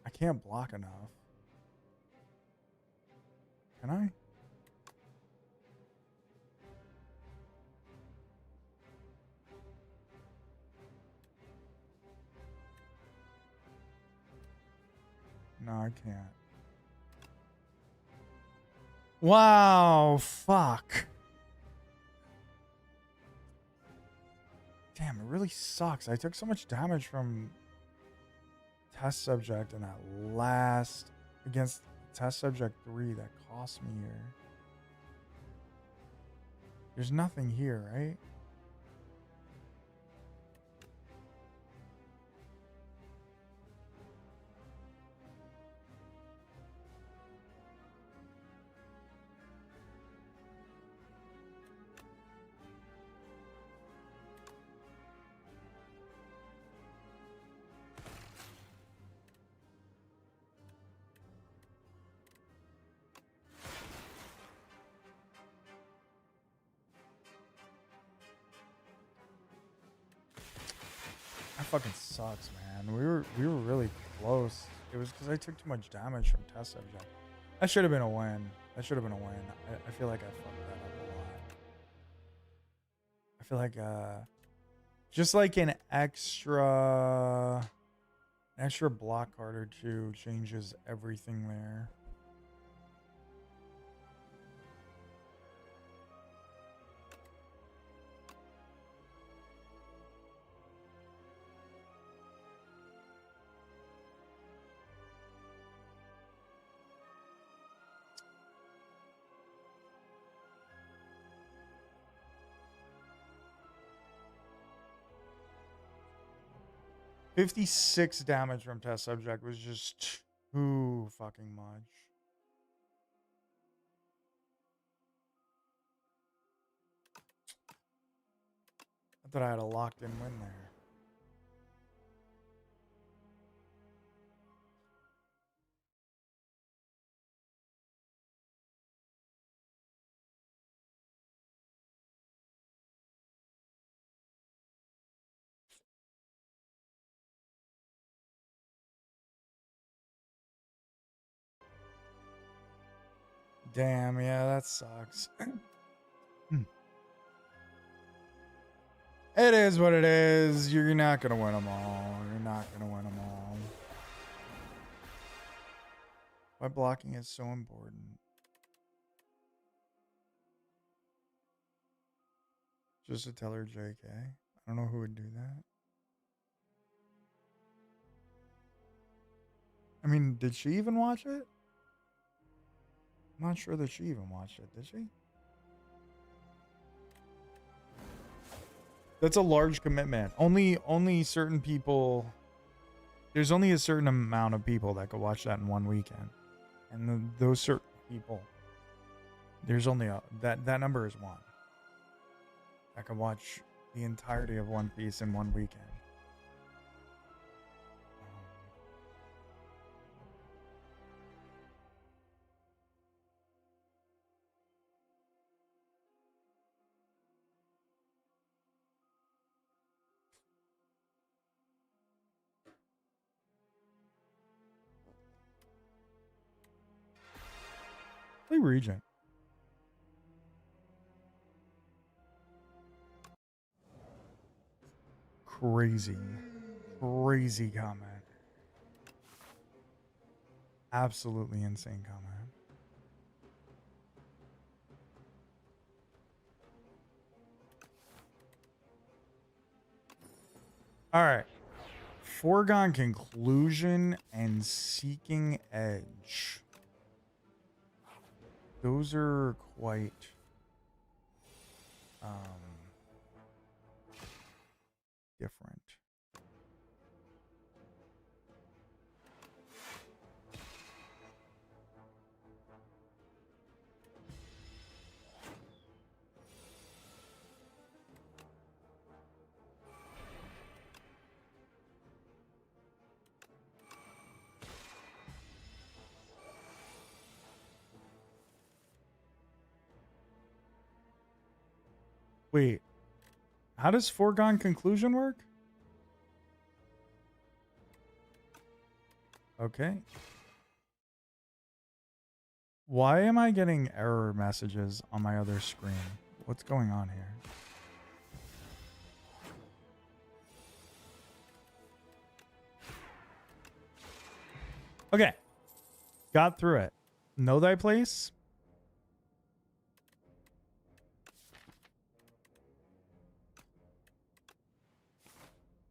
I can't block enough. Can I? No, I can't. Wow, fuck. Damn, it really sucks. I took so much damage from test subject and that last against test subject 3 that cost me here. There's nothing here, right? That fucking sucks, man. We were really close. It was because I took too much damage from test subject. That should have been a win. That should have been a win. I feel like I fucked that up a lot. I feel like just like an extra block card or two changes everything there. 56 damage from test subject was just too fucking much. I thought I had a locked in win there. Damn, yeah, that sucks. It is what it is. You're not going to win them all. You're not going to win them all. Why blocking is so important. Just to tell her JK. I don't know who would do that. I mean, did she even watch it? I'm not sure that she even watched it, did she? That's a large commitment. Only certain people. There's only a certain amount of people that could watch that in one weekend, and those certain people. There's only that number is one. That can watch the entirety of One Piece in one weekend. Play Regent. Crazy comment. Absolutely insane comment. All right. Foregone conclusion and seeking edge. Those are quite different. Wait, how does foregone conclusion work? Okay. Why am I getting error messages on my other screen? What's going on here? Okay. Got through it. Know thy place?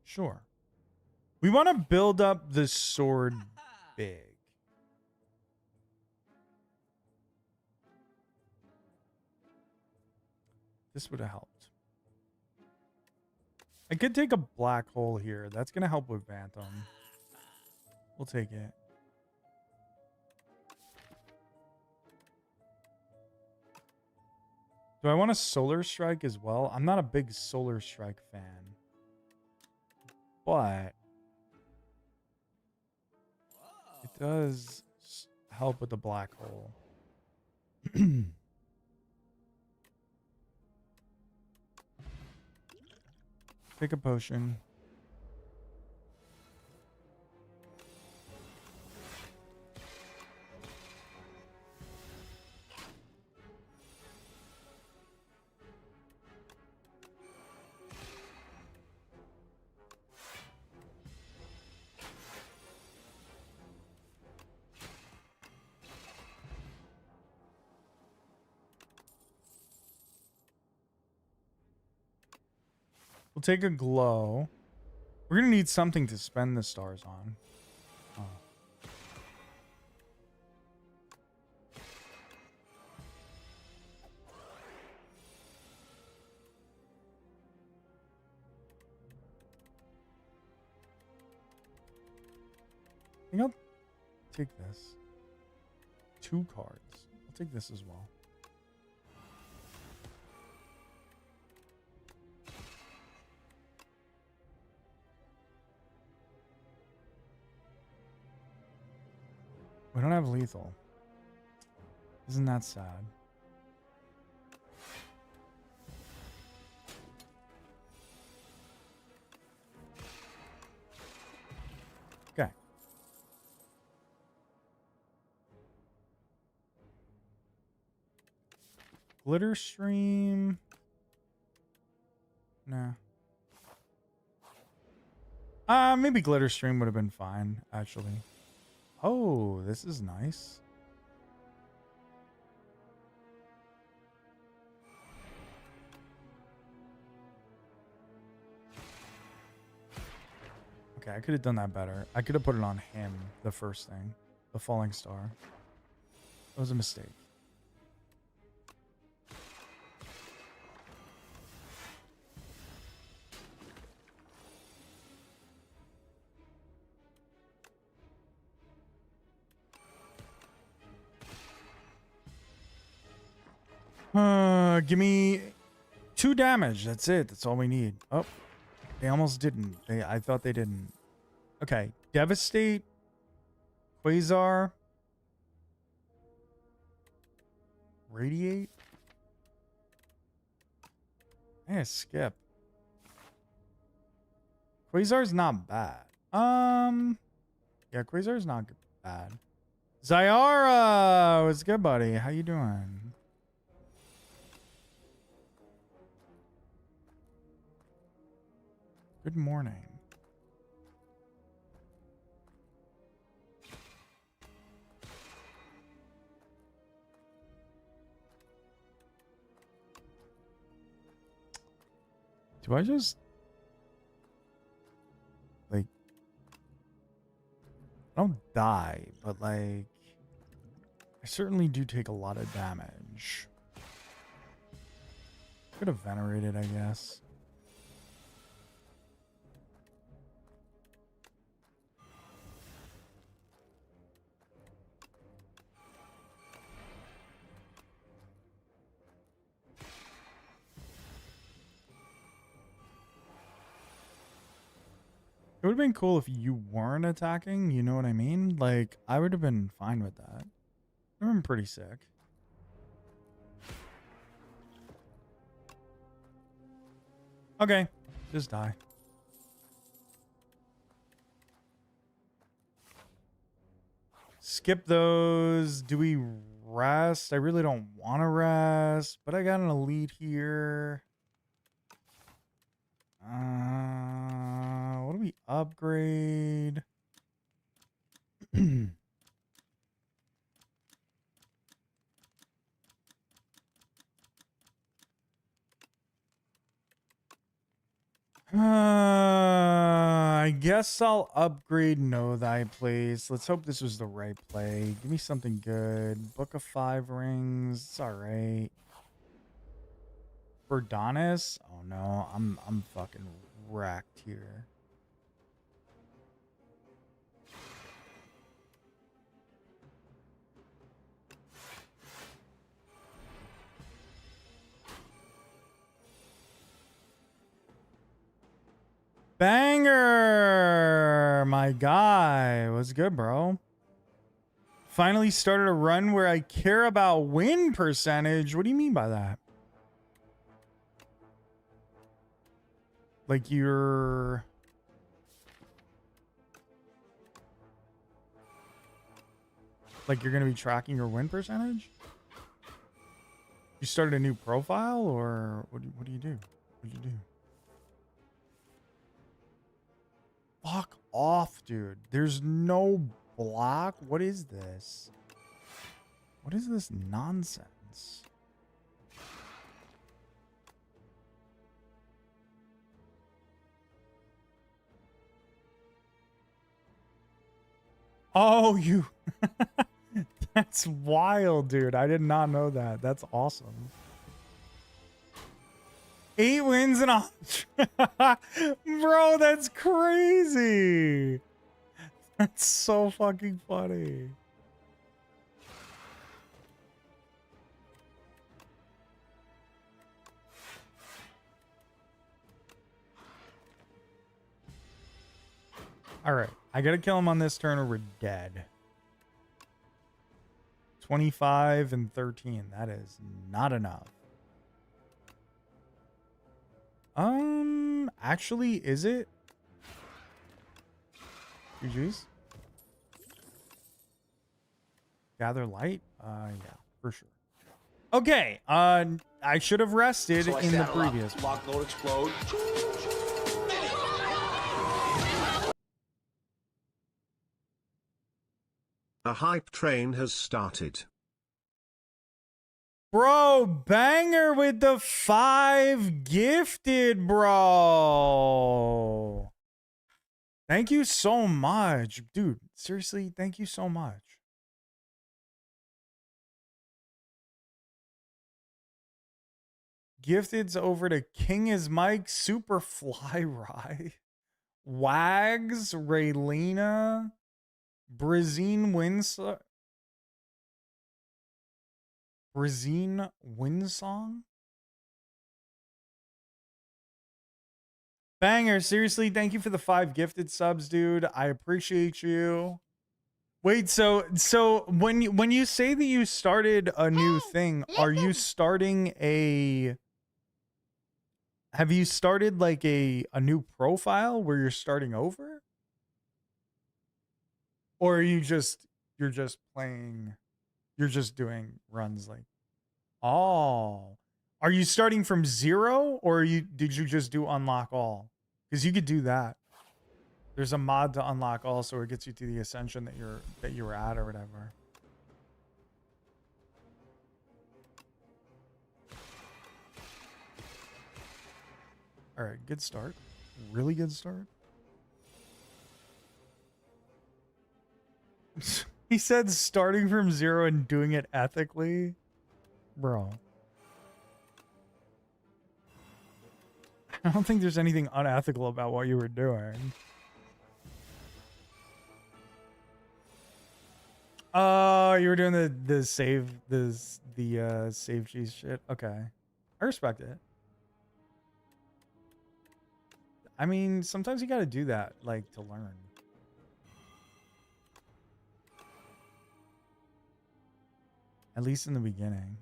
Sure. We want to build up the sword big. This would have helped. I could take a black hole here. That's going to help with Phantom. We'll take it. Do I want a Solar Strike as well? I'm not a big Solar Strike fan. But it does help with the black hole. Pick a potion. We'll take a glow. We're going to need something to spend the stars on. Oh. take this. 2 cards. I'll take this as well. We don't have lethal. Isn't that sad? Okay. Glitter stream. Nah. Maybe glitter stream would have been fine, actually. Oh, this is nice. Okay, I could have done that better. I could have put it on him, the first thing. The falling star. That was a mistake. Give me 2 damage. That's it. That's all we need. Oh, they almost didn't. I thought they didn't. Okay. Devastate. Quasar. Radiate. Yeah, skip. Quasar's not bad. Yeah, Quasar's not bad. Zyara, what's good, buddy? How you doing? Good morning. Do I just like I don't die, but like I certainly do take a lot of damage. Could have venerated, I guess. It would have been cool if you weren't attacking, you know what I mean? Like, I would have been fine with that. It would have been pretty sick. Okay, just die. Skip those. Do we rest? I really don't want to rest, but I got an elite here. What do we upgrade? I guess I'll upgrade Know Thy Place. Let's hope this was the right play. Give me something good. Book of 5 rings. It's all right. Verdonis? Oh no, I'm fucking wrecked here. Banger, my guy. What's good, bro? Finally started a run where I care about win percentage. What do you mean by that? Like you're gonna be tracking your win percentage? You started a new profile, or what do you do? What do you do? Fuck off, dude. There's no block. What is this? What is this nonsense? Oh, you. That's wild, dude. I did not know that. That's awesome. 8 wins and a... Bro, that's crazy. That's so fucking funny. All right, I gotta kill him on this turn or we're dead. 25 and 13. That is not enough. Actually, is it? GG's. Gather light? Yeah, for sure. Okay, I should have rested So I in the saddle up, previous one. lock, load, explode. A hype train has started. Bro, banger with the 5 gifted, bro. Thank you so much. Dude, seriously, thank you so much. Gifted's over to King is Mike, Superfly Rye, Wags, Raylena, Brazine Winsong? Banger, seriously, thank you for the 5 gifted subs, dude. I appreciate you. Wait, so when you say that you started a new thing, are you starting a have you started like a new profile where you're starting over? Or are you're just playing, you're just doing runs like, oh, are you starting from 0 or did you just do unlock all? Because you could do that. There's a mod to unlock all, so it gets you to the ascension that you were at or whatever. All right, good start. Really good start. He said starting from 0 and doing it ethically. Bro. I don't think there's anything unethical about what you were doing. Oh, you were doing the save save cheese shit. Okay. I respect it. I mean, sometimes you got to do that like to learn. At least in the beginning.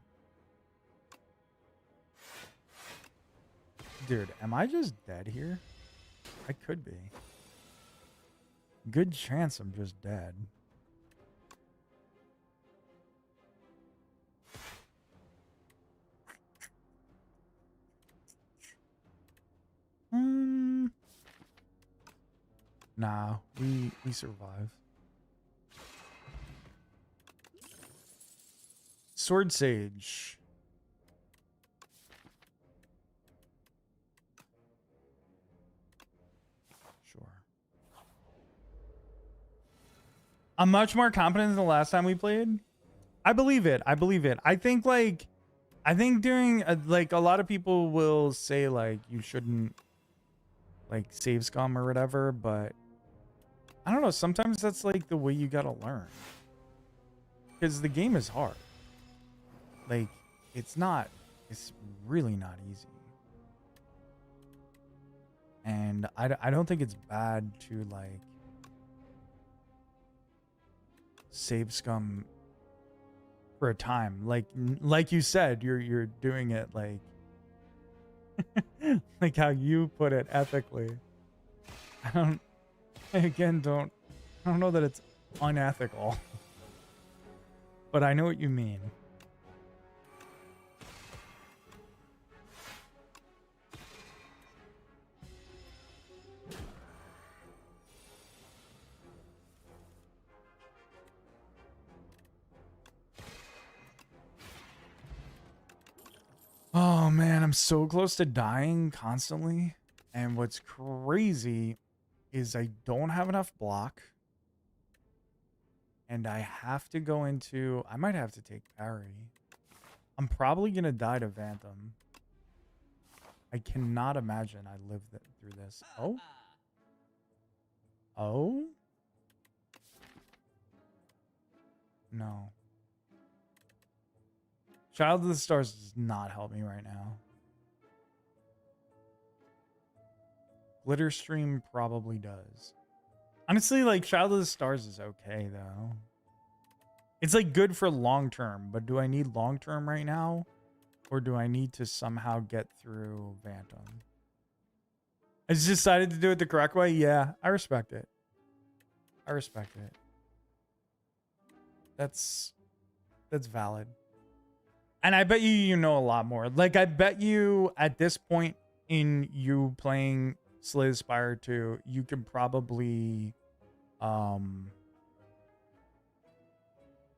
Dude, am I just dead here? I could be. Good chance I'm just dead. Nah, we survive. Sword Sage. Sure. I'm much more confident than the last time we played. I believe it. I believe it. I think doing like a lot of people will say like you shouldn't like save scum or whatever, but I don't know. Sometimes that's like the way you gotta learn, because the game is hard. Like it's really not easy, and I don't think it's bad to like save scum for a time. Like you said, you're doing it like like how you put it, ethically. I don't know that it's unethical, but I know what you mean. Oh man, I'm so close to dying constantly. And what's crazy is I don't have enough block. And I have to go into... I might have to take parry. I'm probably going to die to Phantom. I cannot imagine I live through this. Oh? Oh? No. Child of the Stars does not help me right now. Glitter Stream probably does. Honestly, like, Child of the Stars is okay, though. It's, like, good for long term, but do I need long term right now? Or do I need to somehow get through Phantom? I just decided to do it the correct way? Yeah, I respect it. I respect it. That's valid. And I bet you know a lot more. Like, I bet you at this point in you playing Slay the Spire 2, you could probably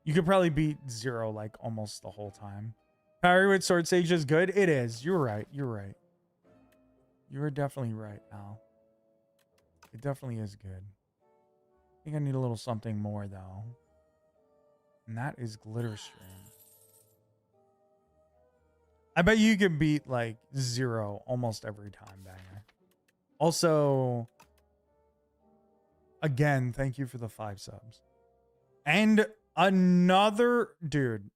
beat Zero like almost the whole time. Parry with Sword Sage is good. It is. You're right. You're right. You are definitely right, Al. It definitely is good. I think I need a little something more though. And that is Glitter Stream. I bet you could beat like Zero almost every time, Banger. Also, again, thank you for the 5 subs. And another dude.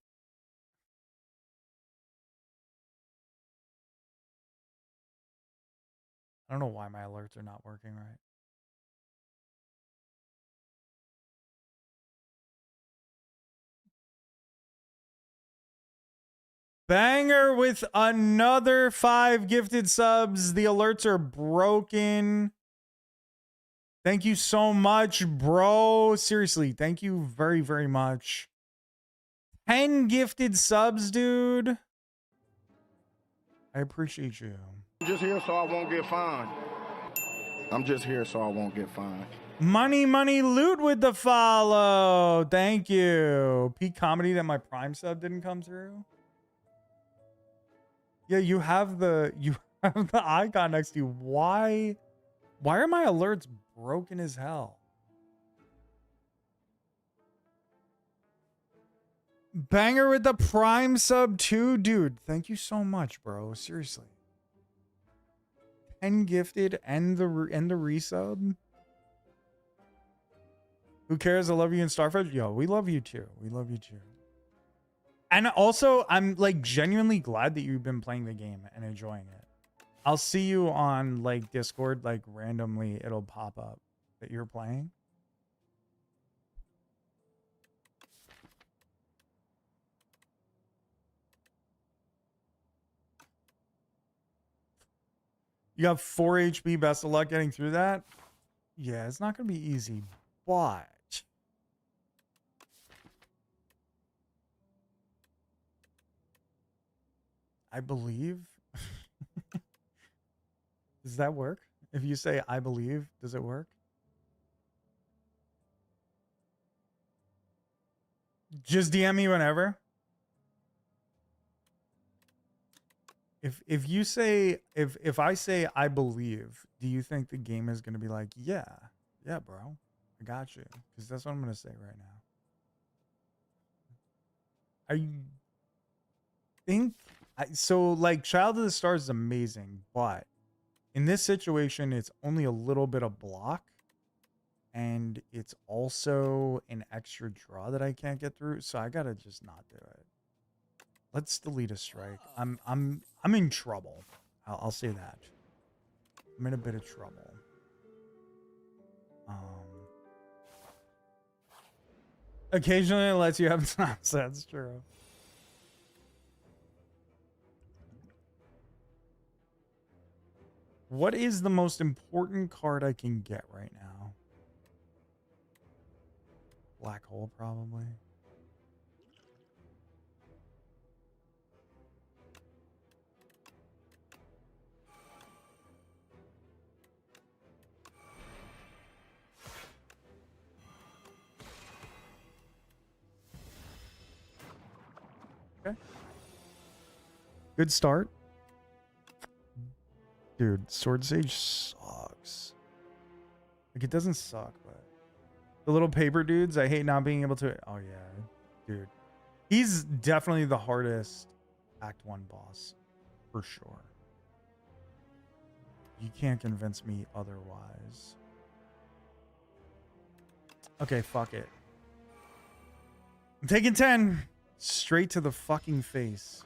I don't know why my alerts are not working right. Banger with another 5 gifted subs. The alerts are broken. Thank you so much, bro. Seriously, thank you very, very much. 10 gifted subs, dude. I appreciate you. I'm just here so I won't get fined. I'm just here so I won't get fined. Money, money, loot with the follow. Thank you. Peak comedy that my Prime sub didn't come through. Yeah, you have the icon next to you. Why are my alerts broken as hell? Banger with the Prime sub too, dude. Thank you so much, bro. Seriously. 10 gifted and the resub. Who cares? I love you in Starfish. Yo, we love you too. We love you too. And also, I'm like genuinely glad that you've been playing the game and enjoying it. I'll see you on like Discord, like randomly it'll pop up that you're playing. You got 4 HP. Best of luck getting through that. Yeah, it's not going to be easy, but I believe. Does that work? If you say I believe, does it work? Just DM me whenever. If you say if I say I believe, do you think the game is going to be like, yeah, bro, I got you? Because that's what I'm going to say right now. I think so. Like, Child of the Stars is amazing, but in this situation, it's only a little bit of block, and it's also an extra draw that I can't get through. So I gotta just not do it. Let's delete a strike. I'm in trouble. I'll say that. I'm in a bit of trouble. Occasionally it lets you have times. That's true. What is the most important card I can get right now? Black hole, probably. Okay. Good start. Dude, Sword Sage sucks. Like, it doesn't suck, but the little paper dudes, I hate not being able to. Oh yeah, dude, he's definitely the hardest Act 1 boss for sure. You can't convince me otherwise. Okay, fuck it. I'm taking 10. Straight to the fucking face.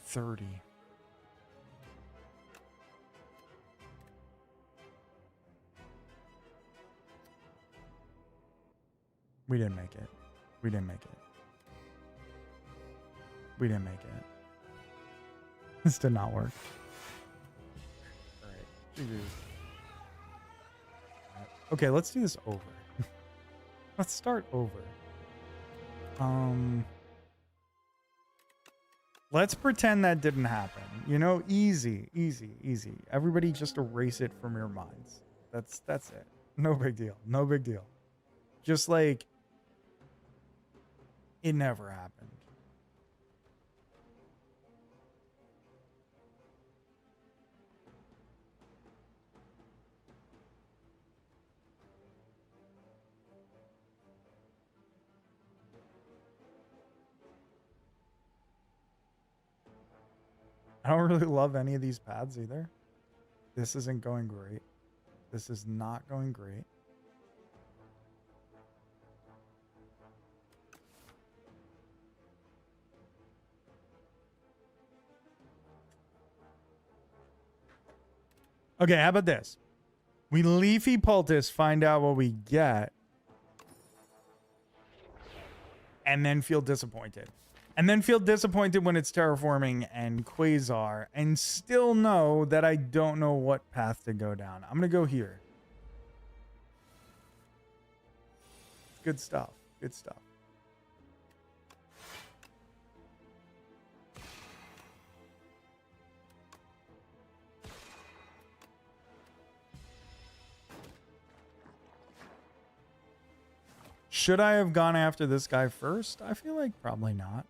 30. We didn't make it. We didn't make it. We didn't make it. This did not work. All right. Okay, let's do this over. Let's start over. Let's pretend that didn't happen. You know, easy, easy, easy. Everybody just erase it from your minds. That's it. No big deal. No big deal. Just like it never happened. I don't really love any of these paths either. This isn't going great. This is not going great. Okay, how about this? We Leafy Poultice, find out what we get, and then feel disappointed. And then feel disappointed when it's terraforming and Quasar, and still know that I don't know what path to go down. I'm going to go here. Good stuff. Good stuff. Should I have gone after this guy first? I feel like probably not.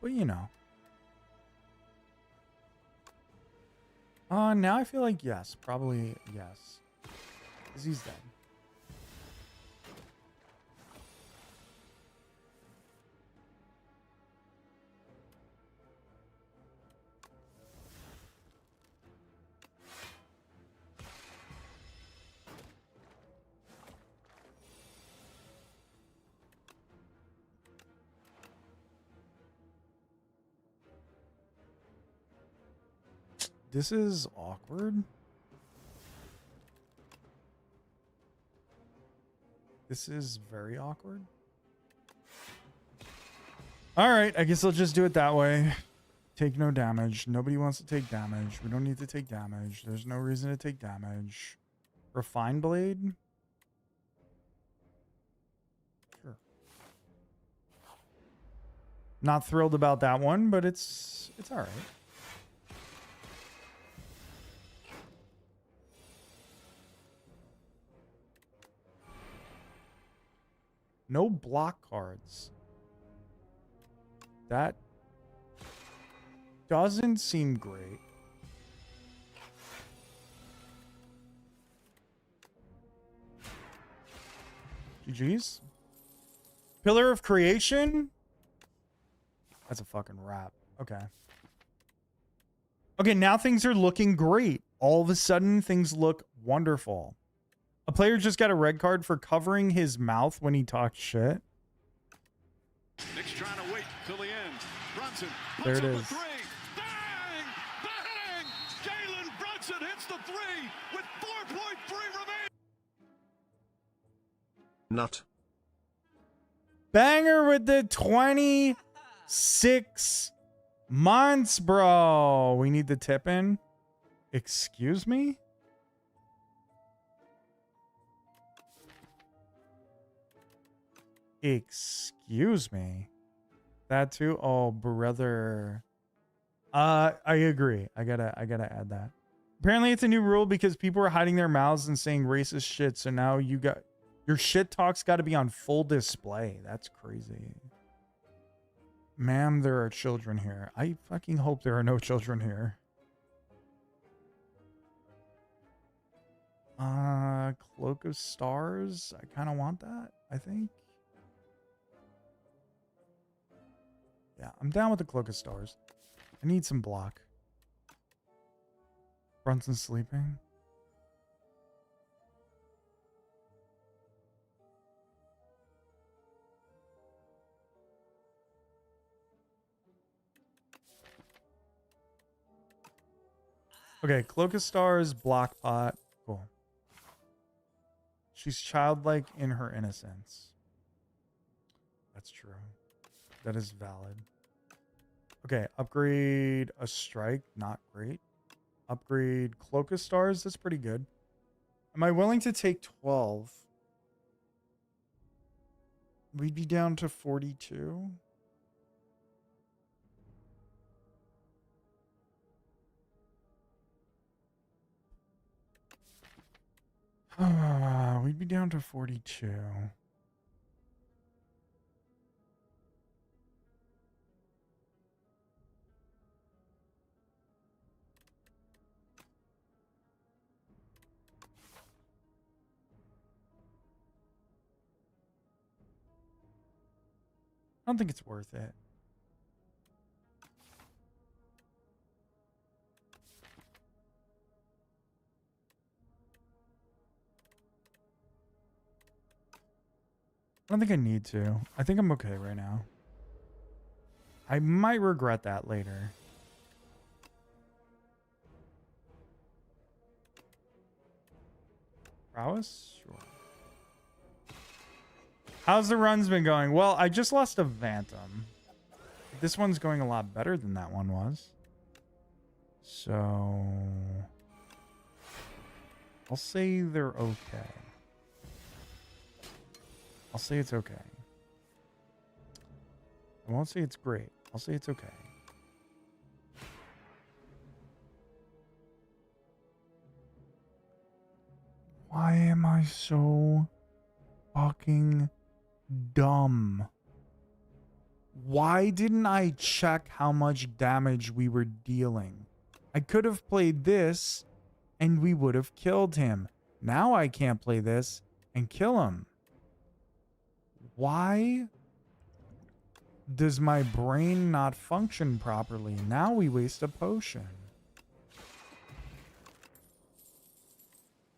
But you know. Now I feel like yes. Probably yes. Because he's dead. This is awkward. This is very awkward. All right, I guess I'll just do it that way. Take no damage. Nobody wants to take damage. We don't need to take damage. There's no reason to take damage. Refine Blade? Sure. Not thrilled about that one, but it's all right. No block cards. That doesn't seem great. GG's. Pillar of Creation? That's a fucking wrap. Okay. Okay, now things are looking great. All of a sudden, things look wonderful. A player just got a red card for covering his mouth when he talked shit. Nick's trying to wait till the end. Brunson There puts it up is. the three. Bang! Bang! Jalen Brunson hits the three with 4.3 remaining. Nut. Banger with the 26 months, bro. We need the tip in. Excuse me? Excuse me. That too? Oh, brother. I agree. I gotta add that. Apparently it's a new rule because people are hiding their mouths and saying racist shit. So now you got your shit talk's got to be on full display. That's crazy. Ma'am, there are children here. I fucking hope there are no children here. Cloak of Stars. I kind of want that, I think. Yeah, I'm down with the Cloak of Stars. I need some block. Brunson sleeping. Okay, Cloak of Stars, Block Pot. Cool. She's childlike in her innocence. That's true. That is valid. Okay, upgrade a strike. Not great. Upgrade Cloak of Stars. That's pretty good. Am I willing to take 12? We'd be down to 42. We'd be down to 42. I don't think it's worth it. I don't think I need to. I think I'm okay right now. I might regret that later. Prowess? Sure. How's the runs been going? Well, I just lost a Phantom. This one's going a lot better than that one was. So... I'll say they're okay. I'll say it's okay. I won't say it's great. I'll say it's okay. Why am I so fucking dumb? Why didn't I check how much damage we were dealing? I could have played this and we would have killed him. Now I can't play this and kill him. Why does my brain not function properly? Now we waste a potion.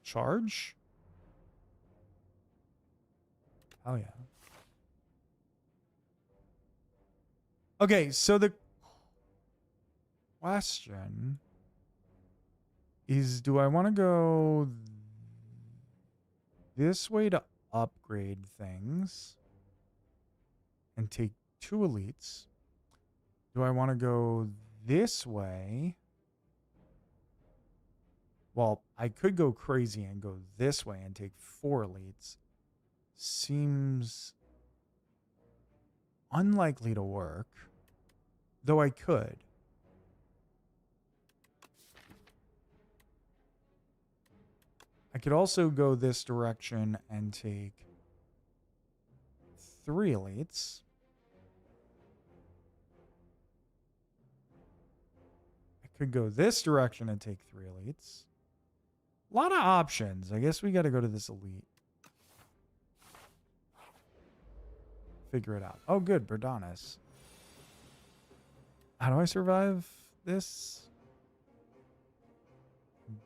Charge? Oh yeah. Okay, so the question is, do I want to go this way to upgrade things and take 2 elites? Do I want to go this way? Well, I could go crazy and go this way and take 4 elites. Seems unlikely to work, though I could. I could also go this direction and take 3 elites. I could go this direction and take 3 elites. A lot of options. I guess we got to go to this elite. Figure it out. Oh, good. Berdanis. How do I survive this?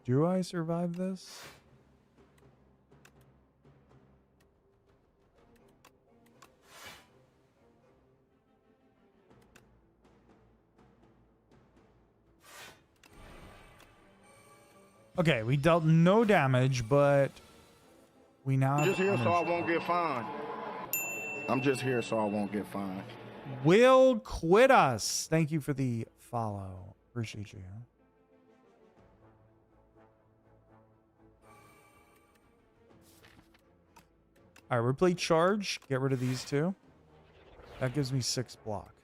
Do I survive this? Okay, we dealt no damage, but we now I'm have just here so I energy. won't get fined. I'm just here so I won't get fined. Will quit us. Thank you for the follow. Appreciate you. All right, replay charge. Get rid of these 2. That gives me 6 block.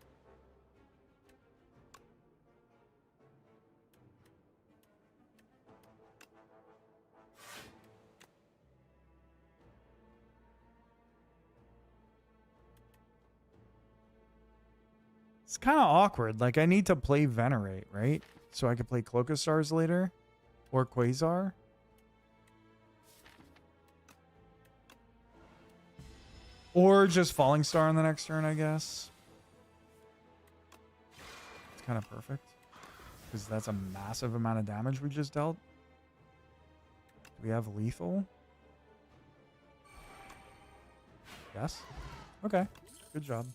It's kind of awkward. Like, I need to play Venerate, right? So I could play Cloak of Stars later. Or Quasar. Or just Falling Star on the next turn, I guess. It's kind of perfect. Because that's a massive amount of damage we just dealt. Do we have lethal? Yes. Okay. Good job.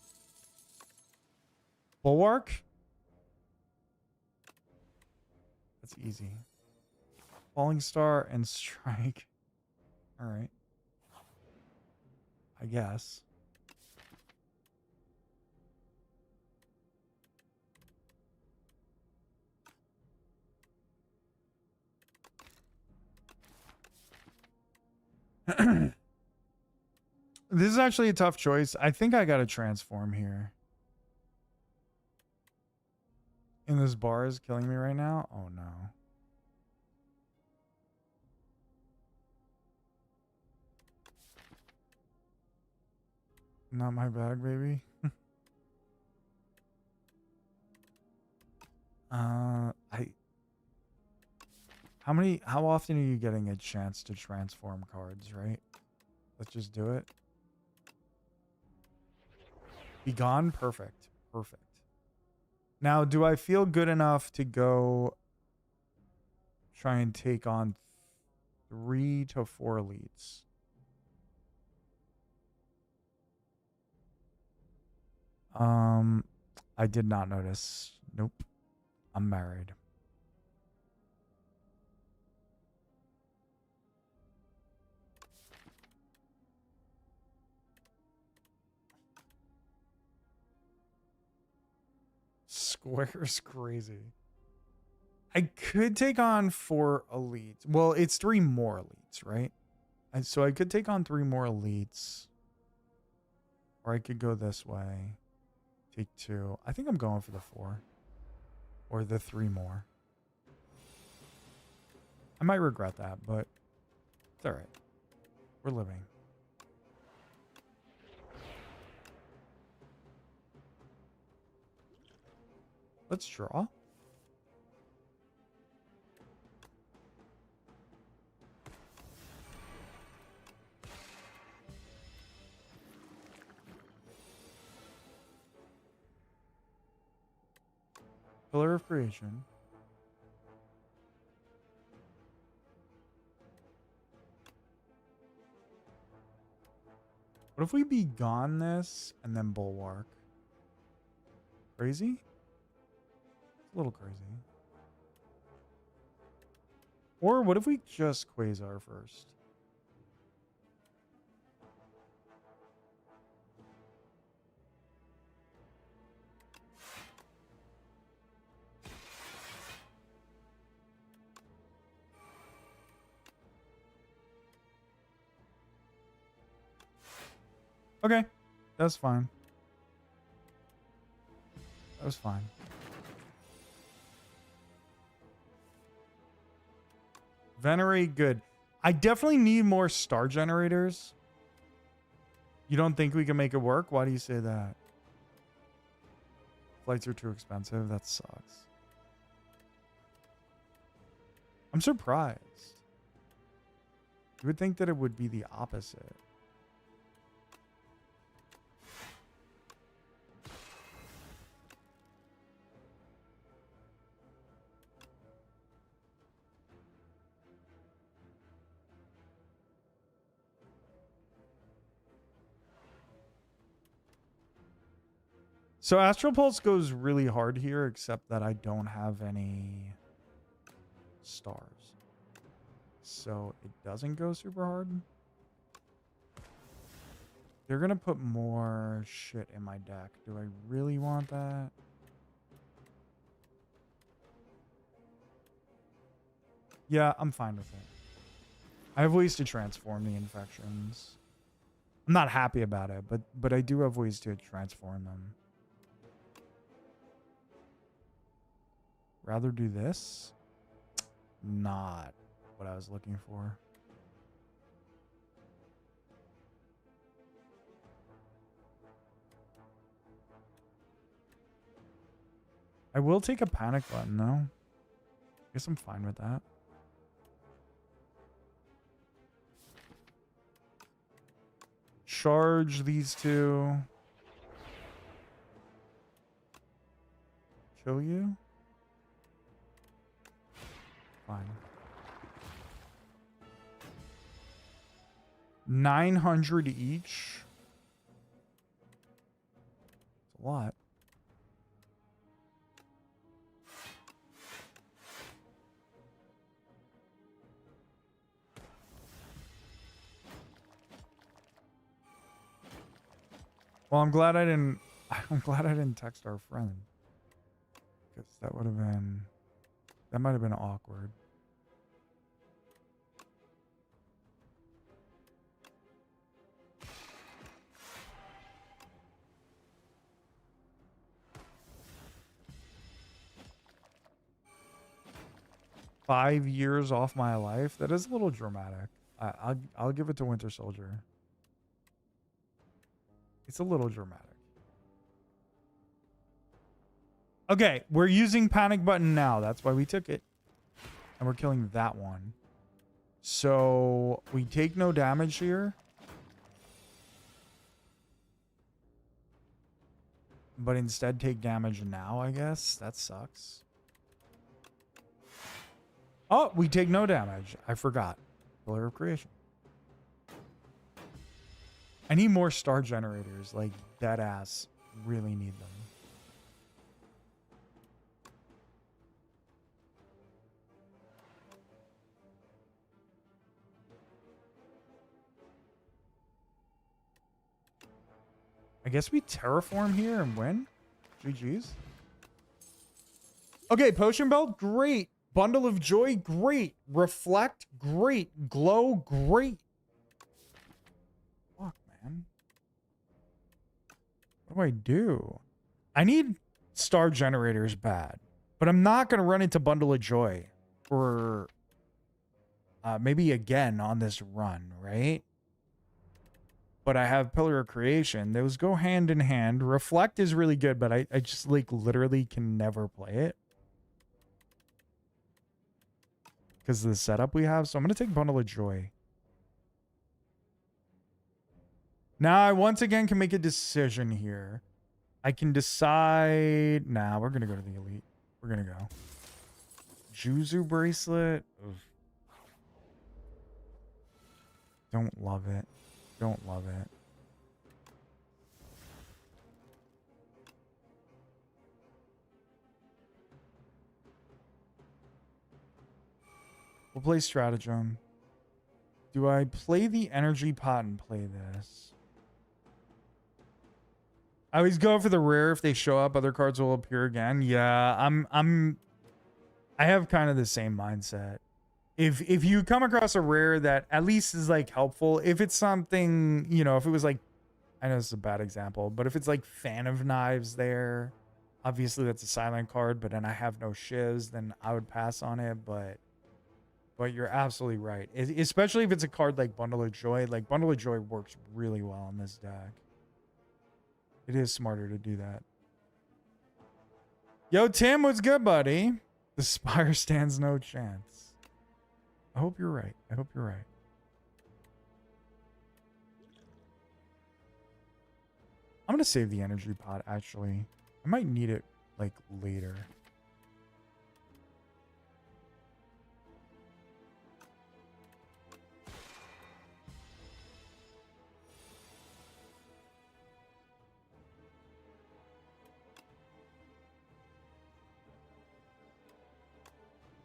Bulwark? That's easy. Falling Star and Strike. All right. I guess. This is actually a tough choice. I think I got to transform here. And this bar is killing me right now. Oh no. Not my bag, baby. How often are you getting a chance to transform cards, right? Let's just do it. Be gone. Perfect. Perfect. Now, do I feel good enough to go try and take on 3 to 4 elites? I did not notice. Nope. I'm married. Square's crazy. I could take on 4 elites. Well, it's 3 more elites, right? So I could take on 3 more elites. Or I could go this way. Take 2. I think I'm going for the 4. Or the 3 more. I might regret that, but it's alright. We're living. Let's draw. Pillar of Creation. What if we be gone this and then Bulwark? Crazy? It's a little crazy. Or what if we just Quasar first? Okay, that's fine. That was fine. Venerate, good. I definitely need more star generators. You don't think we can make it work? Why do you say that? Flights are too expensive. That sucks. I'm surprised. You would think that it would be the opposite. So Astral Pulse goes really hard here, except that I don't have any stars. So it doesn't go super hard. They're going to put more shit in my deck. Do I really want that? Yeah, I'm fine with it. I have ways to transform the infections. I'm not happy about it, but I do have ways to transform them. Rather do this? Not what I was looking for. I will take a panic button though. Guess I'm fine with that. Charge these 2. Kill you? Fine. 900 each. It's a lot. Well, I'm glad I didn't. I'm glad I didn't text our friend, because that would have been. That might have been awkward. "5 years off my life." That is a little dramatic. I'll give it to Winter Soldier. It's a little dramatic. Okay, we're using panic button now. That's why we took it. And we're killing that one. So we take no damage here. But instead take damage now, I guess. That sucks. Oh, we take no damage. I forgot. Pillar of Creation. I need more star generators. Like, dead ass. Really need them. I guess we terraform here and win. GG's. Okay, Potion Belt, great. Bundle of Joy, great. Reflect, great. Glow, great. Fuck, man. What do I do? I need star generators bad, but I'm not going to run into Bundle of Joy for maybe again on this run, right? But I have Pillar of Creation. Those go hand in hand. Reflect is really good, but I just like literally can never play it because of the setup we have. So I'm going to take Bundle of Joy. Now I once again can make a decision here. I can decide. Nah, we're going to go to the Elite. We're going to go. Juzu Bracelet. Ugh. Don't love it. Don't love it. We'll play Stratagem. Do I play the Energy Pot and play this? I always go for the rare. If they show up, other cards will appear again. Yeah, I have kind of the same mindset. If you come across a rare that at least is like helpful, if it's something, you know, if it was like, I know this is a bad example, but if it's like Fan of Knives there, obviously that's a silent card, but then I have no shiz, then I would pass on it. But you're absolutely right. Especially if it's a card like Bundle of Joy. Like Bundle of Joy works really well in this deck. It is smarter to do that. Yo, Tim, what's good, buddy? The Spire stands no chance. I hope you're right. I hope you're right. I'm going to save the Energy Pot, actually. I might need it, like, later.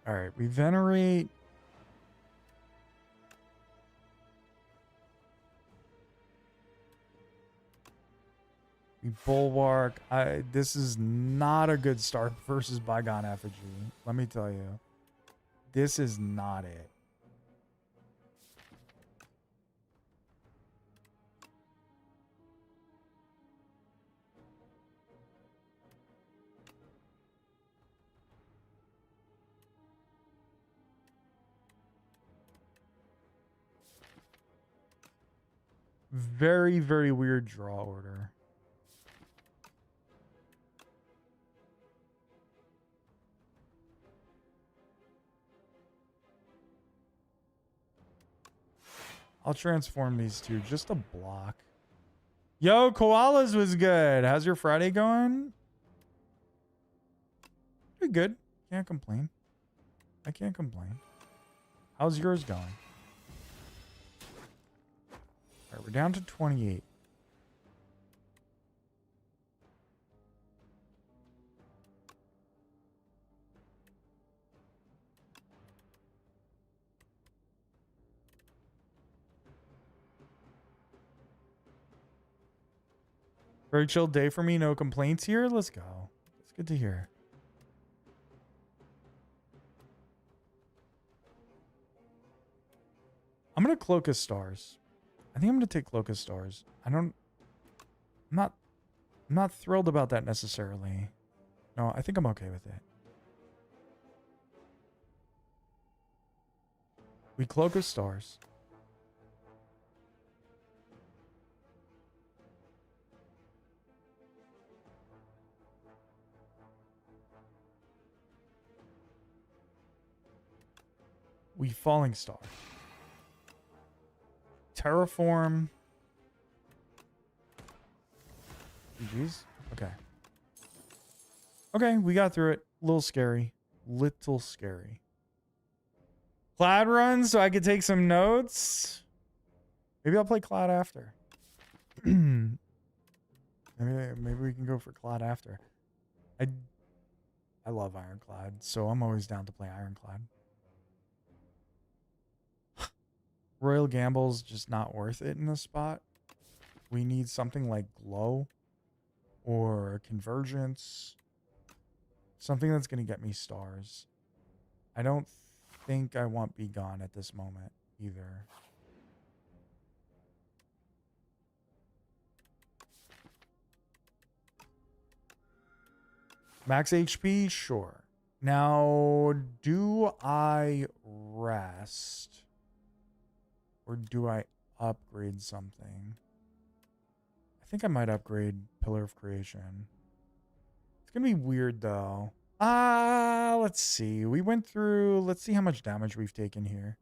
All right, we venerate. We bulwark. This is not a good start versus Bygone Effigy. Let me tell you. This is not it. Very, very weird draw order. I'll transform these two just a block. Yo, Koalas was good. How's your Friday going? Pretty good. Can't complain. I can't complain. How's yours going? All right, we're down to 28. Very chill day for me. No complaints here. Let's go. It's good to hear. I'm going to Cloak of Stars. I think I'm going to take Cloak of Stars. I'm not thrilled about that necessarily. No, I think I'm okay with it. We Cloak of Stars. We Falling Star. Terraform. GG's. Okay. Okay, we got through it. A little scary. Little scary. Cloud run so I could take some notes. Maybe I'll play Cloud after. maybe we can go for Cloud after. I love Ironclad, so I'm always down to play Ironclad. Royal Gamble's just not worth it in this spot. We need something like Glow or Convergence. Something that's going to get me stars. I don't think I want Be Gone at this moment either. Max HP? Sure. Now, do I rest? Or do I upgrade something? I think I might upgrade Pillar of Creation. It's going to be weird, though. Let's see. We went through... Let's see how much damage we've taken here.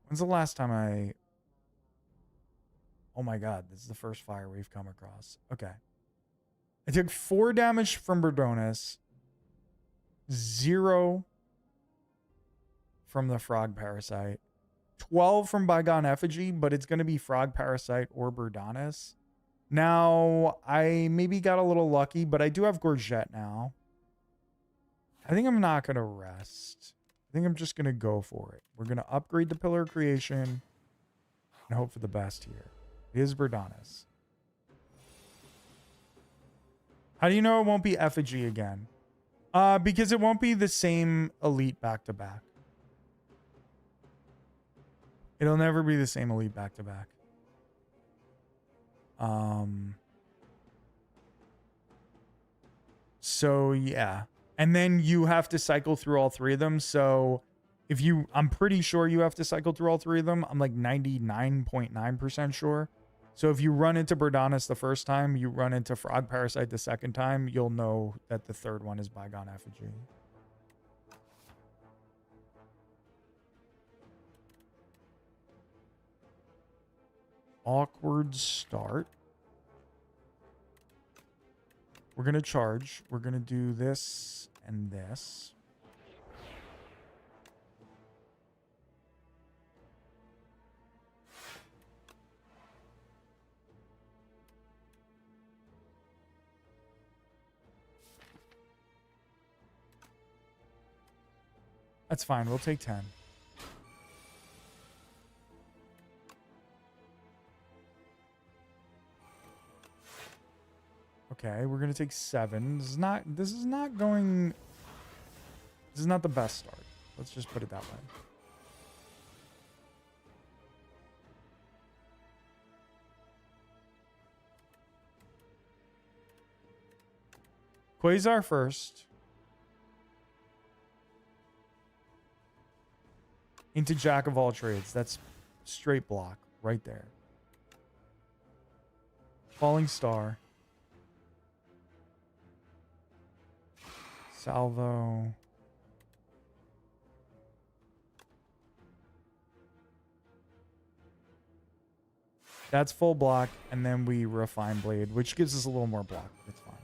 When's the last time I... Oh my god, this is the first fire we've come across. Okay. I took 4 damage from Berdonis. 0 from the Frog Parasite. 12 from Bygone Effigy, but it's going to be Frog Parasite or Berdonis. Now, I maybe got a little lucky, but I do have Gorget now. I think I'm not going to rest. I think I'm just going to go for it. We're going to upgrade the Pillar of Creation and hope for the best here. It is Berdonis. How do you know it won't be Effigy again? Because it won't be the same elite back-to-back. It'll never be the same elite back-to-back. So, yeah. And then you have to cycle through all 3 of them. So, if you... I'm pretty sure you have to cycle through all 3 of them. I'm like 99.9% sure. So, if you run into Berdonis the first time, you run into Frog Parasite the second time, you'll know that the third one is Bygone Effigy. Awkward start. We're going to charge. We're going to do this and this. That's fine. We'll take 10. Okay, we're gonna take 7. This is not the best start. Let's just put it that way. Quasar first. Into Jack of all trades. That's straight block right there. Falling Star. Salvo. That's full block, and then we refine Blade, which gives us a little more block. It's fine.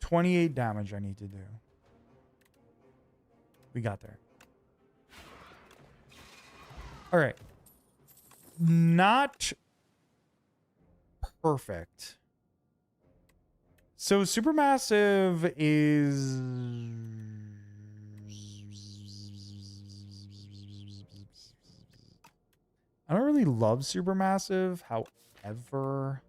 28 damage I need to do. We got there. All right. Not perfect. So Supermassive is... I don't really love Supermassive. However,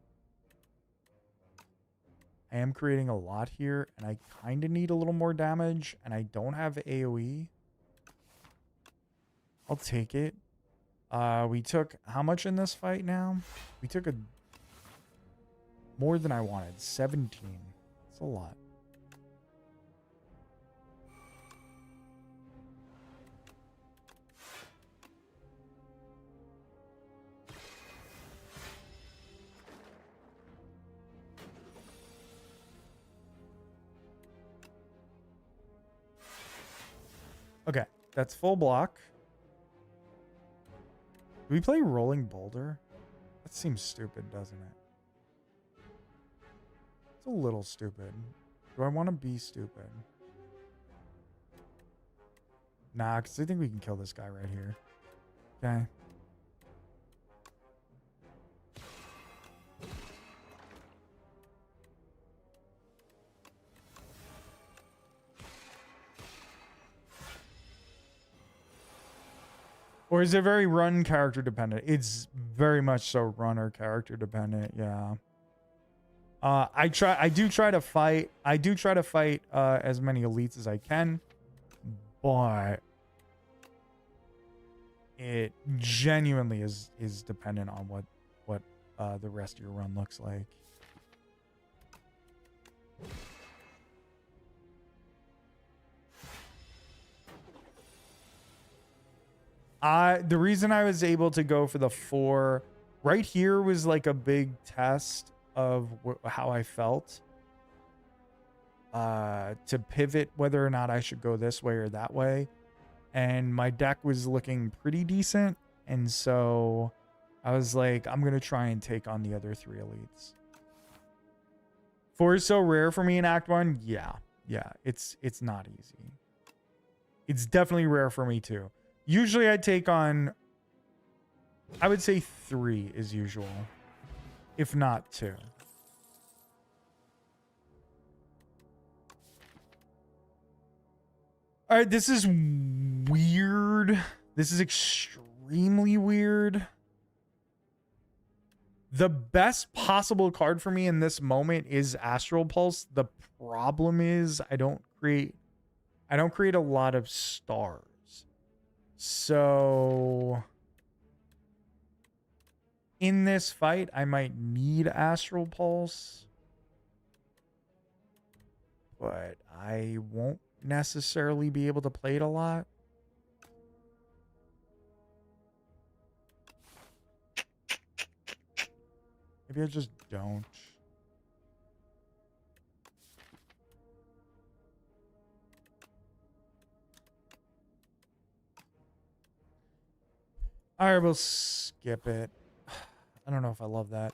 I am creating a lot here, and I kind of need a little more damage, and I don't have AoE. I'll take it. We took how much in this fight now? We took a more than I wanted. 17. That's a lot. Okay, that's full block. Do we play Rolling Boulder? That seems stupid, doesn't it? It's a little stupid. Do I want to be stupid? Nah, because I think we can kill this guy right here. Okay. Or is it very run character dependent? It's very much so run or character dependent, yeah. I do try to fight as many elites as I can, but it genuinely is dependent on what the rest of your run looks like. The reason I was able to go for the 4 right here was like a big test of how I felt. To pivot whether or not I should go this way or that way. And my deck was looking pretty decent. And so I was like, I'm going to try and take on the other 3 elites. 4 is so rare for me in Act 1. Yeah. It's not easy. It's definitely rare for me too. Usually I take on, I would say 3 is usual, if not 2. All right, this is weird. This is extremely weird. The best possible card for me in this moment is Astral Pulse. The problem is I don't create a lot of stars. So in this fight, I might need Astral Pulse, but I won't necessarily be able to play it a lot. Maybe I just don't. All right, we'll skip it. I don't know if I love that.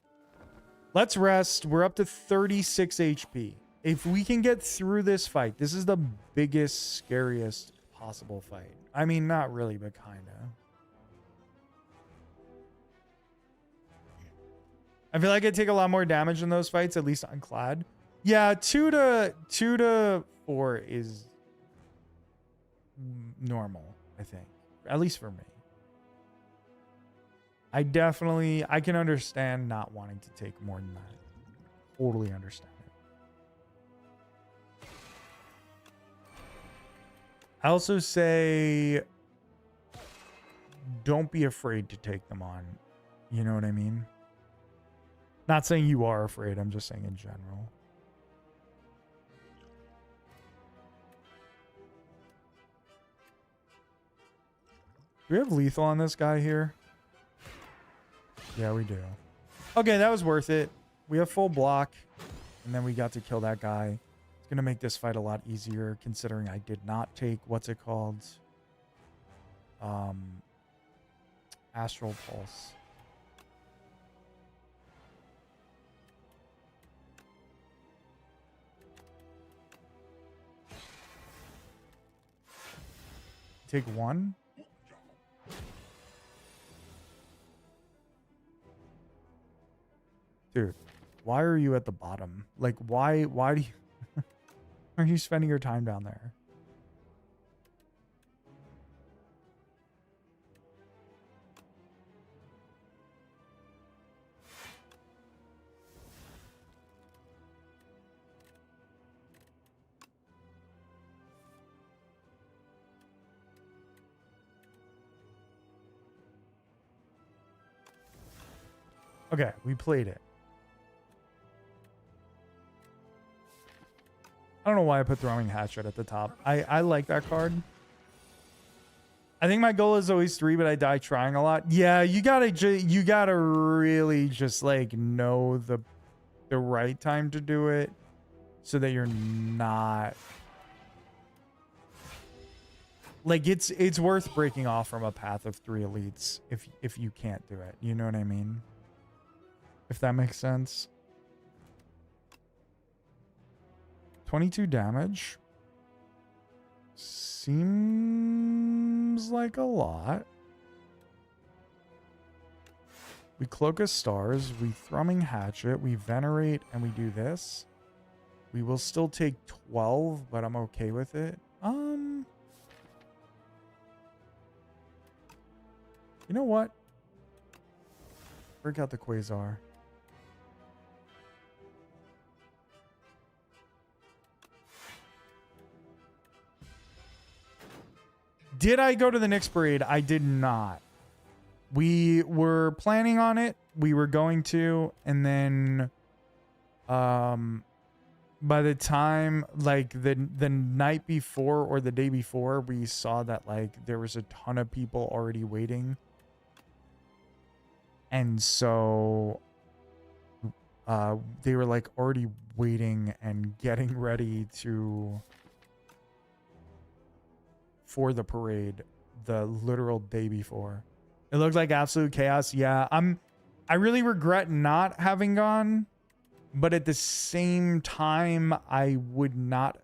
Let's rest. We're up to 36 HP. If we can get through this fight, this is the biggest, scariest possible fight. I mean, not really, but kind of. I feel like I take a lot more damage in those fights, at least on Clad. Yeah, 2 to 4 is normal, I think. At least for me. I can understand not wanting to take more than that. Totally understand it. I also say, don't be afraid to take them on. You know what I mean? Not saying you are afraid. I'm just saying in general. Do we have lethal on this guy here? Yeah, we do. Okay, that was worth it. We have full block, and then we got to kill that guy. It's going to make this fight a lot easier, considering I did not take, what's it called? Astral Pulse. Take 1? Dude, why are you at the bottom? Like, why do you... are you spending your time down there? Okay, we played it. I don't know why I put Throwing Hatchet at the top. I like that card. I think my goal is always 3, but I die trying a lot. Yeah, you gotta really just like know the right time to do it so that you're not like it's worth breaking off from a path of 3 elites if you can't do it. You know what I mean? If that makes sense. 22 damage. Seems like a lot. We Cloak of Stars, we Thrumming Hatchet, we Venerate, and we do this. We will still take 12, but I'm okay with it. You know what? Break out the Quasar. Did I go to the Knicks parade? I did not. We were planning on it. We were going to, and then by the time like the night before or the day before, we saw that like there was a ton of people already waiting. And so they were like already waiting and getting ready for the parade the literal day before. It looked like absolute chaos. Yeah, I really regret not having gone, but at the same time, I would not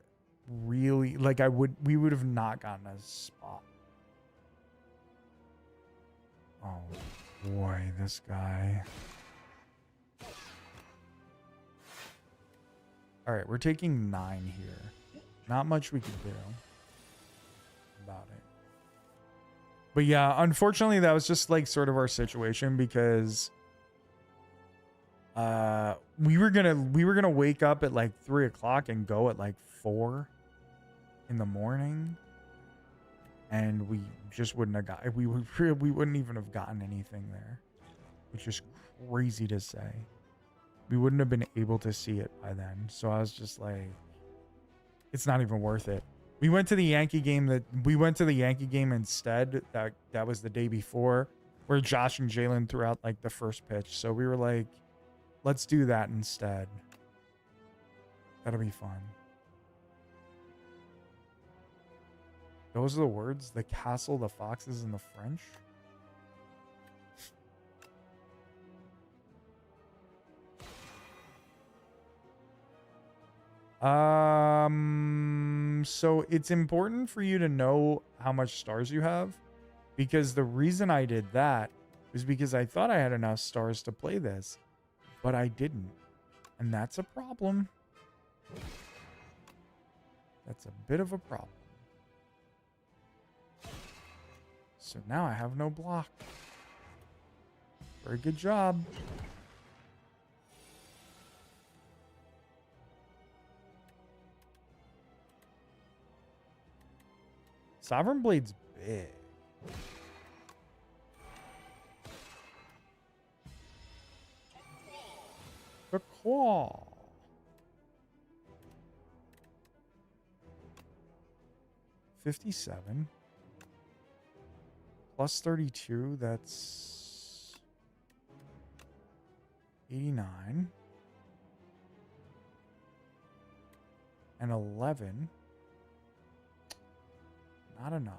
really like we would have not gotten a spot. Oh boy, this guy. All right, we're taking 9 here. Not much we could do about it. But yeah, unfortunately, that was just like sort of our situation because we were gonna wake up at like 3 o'clock and go at like 4 in the morning, and we just wouldn't have got we wouldn't even have gotten anything there, which is crazy to say. We wouldn't have been able to see it by then. So I was just like, it's not even worth it. We went to the Yankee game instead. That was the day before, where Josh and Jalen threw out like the first pitch. So we were like, let's do that instead. That'll be fun. Those are the words. The castle, the foxes, and the French. So it's important for you to know how much stars you have, because the reason I did that is because I thought I had enough stars to play this, but I didn't. And that's a problem. That's a bit of a problem. So now I have no block. Very good job. Sovereign Blade's big. The claw. 57. Plus 32, that's 89. And 11. Not enough.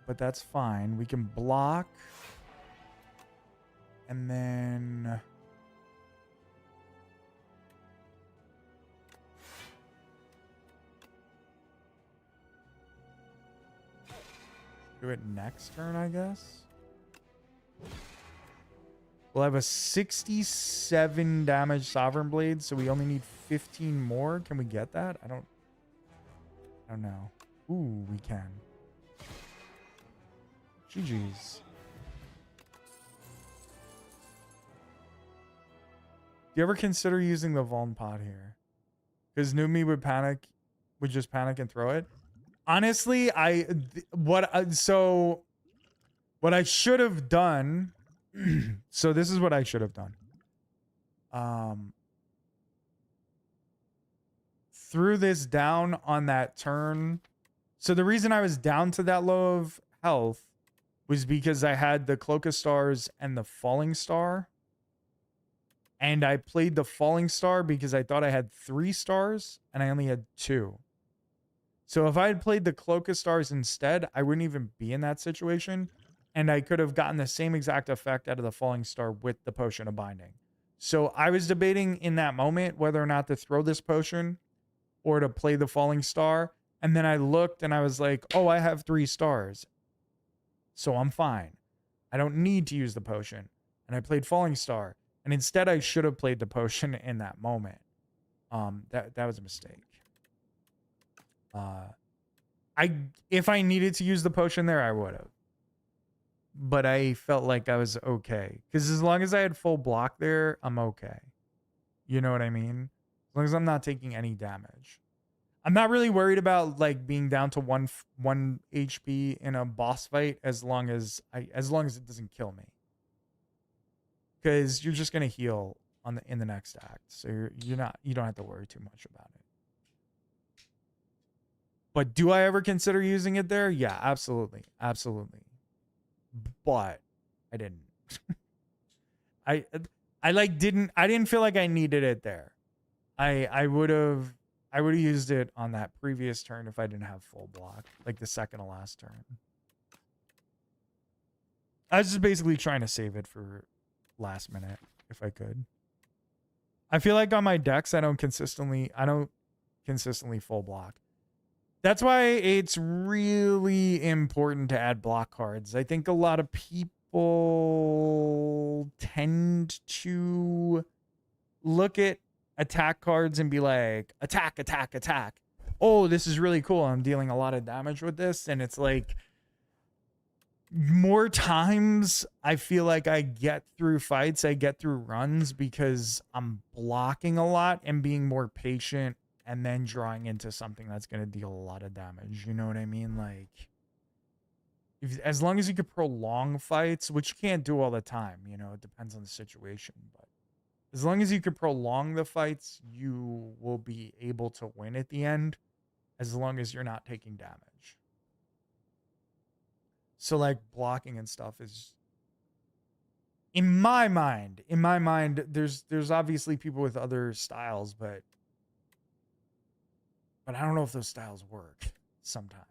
But that's fine. We can block. And then do it next turn, I guess. We'll have a 67 damage Sovereign Blade, so we only need 15 more. Can we get that? I don't know. Ooh, we can. GG's. Do you ever consider using the Vuln Pod here? Because Numi would panic would just panic and throw it. Honestly, what I should have done. So this is what I should have done. Threw this down on that turn. So the reason I was down to that low of health was because I had the Cloak of Stars and the Falling Star. And I played the Falling Star because I thought I had 3 stars and I only had 2. So if I had played the Cloak of Stars instead, I wouldn't even be in that situation. And I could have gotten the same exact effect out of the Falling Star with the Potion of Binding. So I was debating in that moment whether or not to throw this potion or to play the Falling Star. And then I looked and I was like, oh, I have 3 stars. So I'm fine. I don't need to use the potion. And I played Falling Star. And instead, I should have played the potion in that moment. That was a mistake. If I needed to use the potion there, I would have. But I felt like I was okay. Because as long as I had full block there, I'm okay. You know what I mean? As long as I'm not taking any damage. I'm not really worried about like being down to one HP in a boss fight as long as it doesn't kill me. Because you're just gonna heal in the next act, so you don't have to worry too much about it. But do I ever consider using it there? Yeah, absolutely, but I didn't. I didn't feel like I needed it there. I would have used it on that previous turn if I didn't have full block, like the second to last turn. I was just basically trying to save it for last minute if I could. I feel like on my decks I don't consistently full block. That's why it's really important to add block cards. I think a lot of people tend to look at attack cards and be like, attack, attack, attack. Oh, this is really cool. I'm dealing a lot of damage with this. And it's like, more times I feel like I get through fights, I get through runs because I'm blocking a lot and being more patient and then drawing into something that's going to deal a lot of damage. You know what I mean? Like, as long as you could prolong fights, which you can't do all the time, you know, it depends on the situation, but as long as you can prolong the fights, you will be able to win at the end as long as you're not taking damage. So like blocking and stuff is, in my mind, there's obviously people with other styles, but I don't know if those styles work sometimes.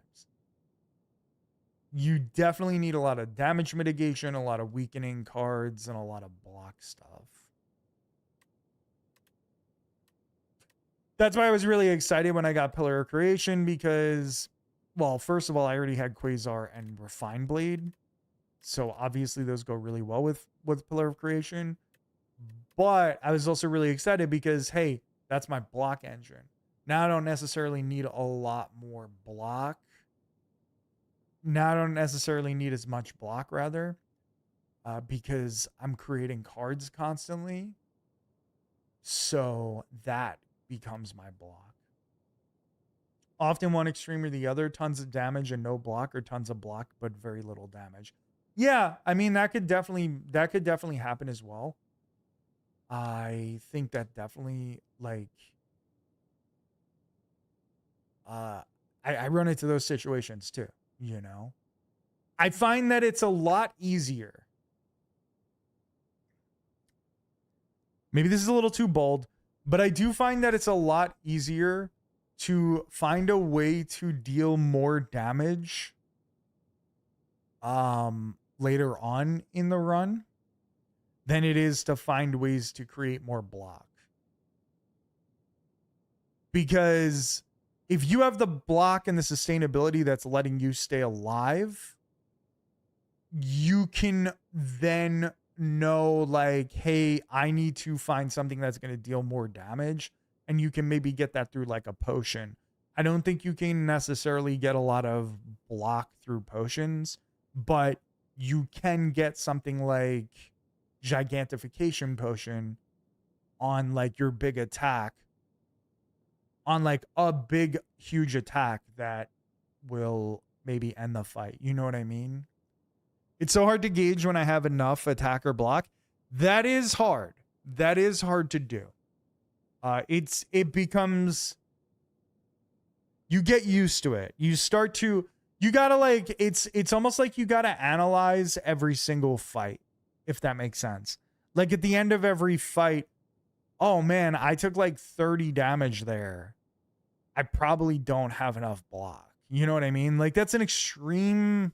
You definitely need a lot of damage mitigation, a lot of weakening cards, and a lot of block stuff. That's why I was really excited when I got Pillar of Creation because, well, first of all, I already had Quasar and Refined Blade. So obviously those go really well with Pillar of Creation. But I was also really excited because, hey, that's my block engine. Now I don't necessarily need a lot more block. Now I don't necessarily need as much block, rather, because I'm creating cards constantly. So that becomes my block. Often one extreme or the other, tons of damage and no block, or tons of block but very little damage. Yeah, I mean that could definitely happen as well. I think that definitely, like, I run into those situations too, you know. I find that it's a lot easier. Maybe this is a little too bold, but I do find that it's a lot easier to find a way to deal more damage later on in the run than it is to find ways to create more block. Because if you have the block and the sustainability that's letting you stay alive, you can then know, like, hey, I need to find something that's going to deal more damage. And you can maybe get that through like a potion. I don't think you can necessarily get a lot of block through potions, but you can get something like Gigantification Potion on like your big attack on like a big, huge attack that will maybe end the fight. You know what I mean? It's so hard to gauge when I have enough attack or block. That is hard. That is hard to do. It becomes, you get used to it. You gotta like, it's almost like you gotta analyze every single fight, if that makes sense. Like at the end of every fight, oh man, I took like 30 damage there. I probably don't have enough block. You know what I mean? Like that's an extreme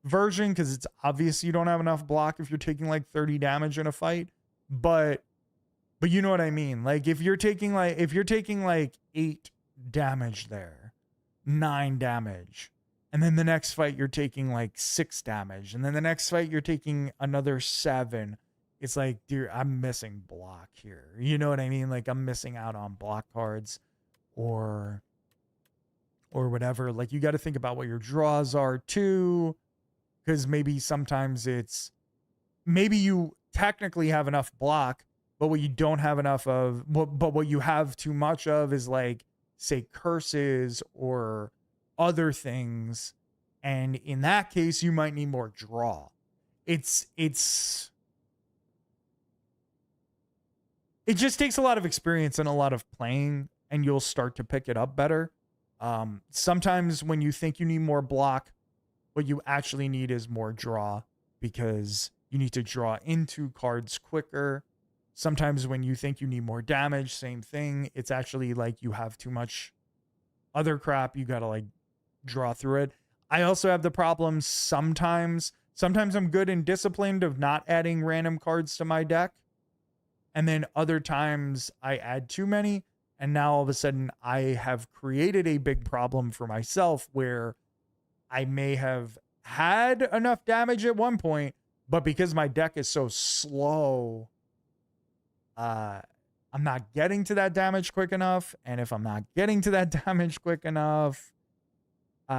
version because it's obvious you don't have enough block if you're taking like 30 damage in a fight. But you know what I mean? Like if you're taking like 8 damage there, 9 damage, and then the next fight you're taking like 6 damage, and then the next fight you're taking another 7. It's like, dude, I'm missing block here. You know what I mean? Like I'm missing out on block cards or whatever. Like you got to think about what your draws are too. Because maybe sometimes maybe you technically have enough block, but what you don't have enough of, but what you have too much of is like, say, curses or other things. And in that case, you might need more draw. It just takes a lot of experience and a lot of playing, and you'll start to pick it up better. Sometimes when you think you need more block, what you actually need is more draw because you need to draw into cards quicker. Sometimes when you think you need more damage, same thing. It's actually like you have too much other crap. You got to like draw through it. I also have the problem sometimes I'm good and disciplined of not adding random cards to my deck. And then other times I add too many. And now all of a sudden I have created a big problem for myself where I may have had enough damage at one point, but because my deck is so slow, I'm not getting to that damage quick enough. And if I'm not getting to that damage quick enough, then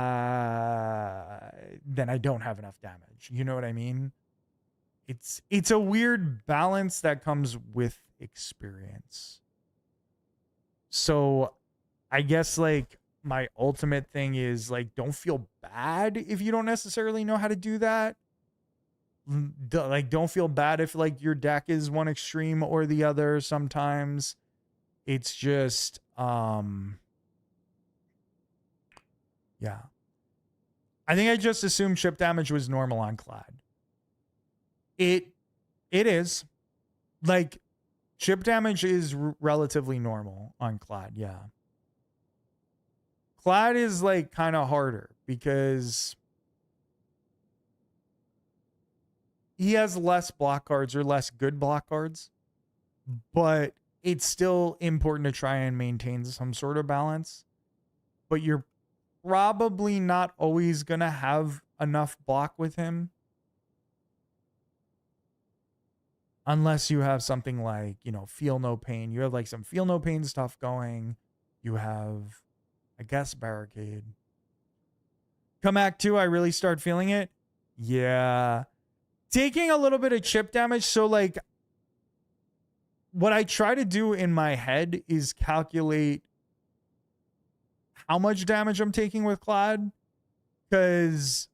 I don't have enough damage. You know what I mean? It's a weird balance that comes with experience. So I guess like my ultimate thing is like, don't feel bad if you don't necessarily know how to do that. Like, don't feel bad if like your deck is one extreme or the other. Sometimes it's just, yeah. I think I just assumed chip damage was normal on Clad. It is like chip damage is relatively normal on Clad. Yeah. Clad is like kind of harder because he has less block cards or less good block cards, but it's still important to try and maintain some sort of balance. But you're probably not always going to have enough block with him. Unless you have something like, Feel No Pain. You have like some Feel No Pain stuff going. You have, I guess, Barricade. Come Act 2, I really start feeling it. Yeah. Taking a little bit of chip damage. So like what I try to do in my head is calculate how much damage I'm taking with Clad. Because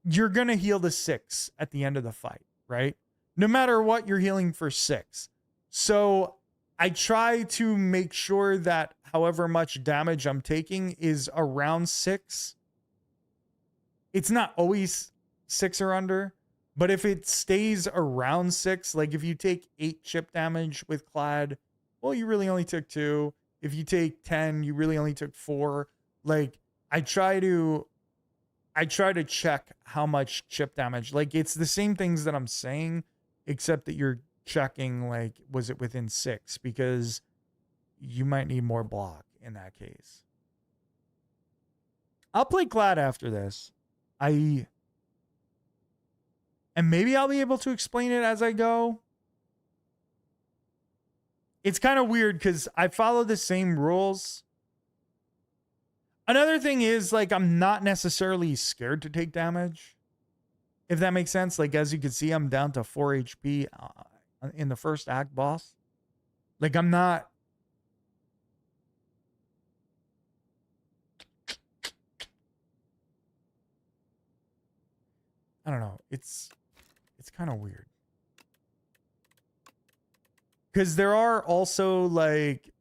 you're going to heal the 6 at the end of the fight, right? No matter what, you're healing for 6. So I try to make sure that however much damage I'm taking is around 6. It's not always 6 or under, but if it stays around 6, like if you take 8 chip damage with Clad, well, you really only took 2. If you take 10, you really only took 4. Like I try to check how much chip damage. Like it's the same things that I'm saying, except that you're checking like, was it within 6? Because you might need more block in that case. I'll play Clad after this. And maybe I'll be able to explain it as I go. It's kind of weird because I follow the same rules. Another thing is like, I'm not necessarily scared to take damage. if that makes sense. Like, as you can see, I'm down to 4 HP in the first act boss. Like, I'm not... I don't know. It's kind of weird. Because there are also, like...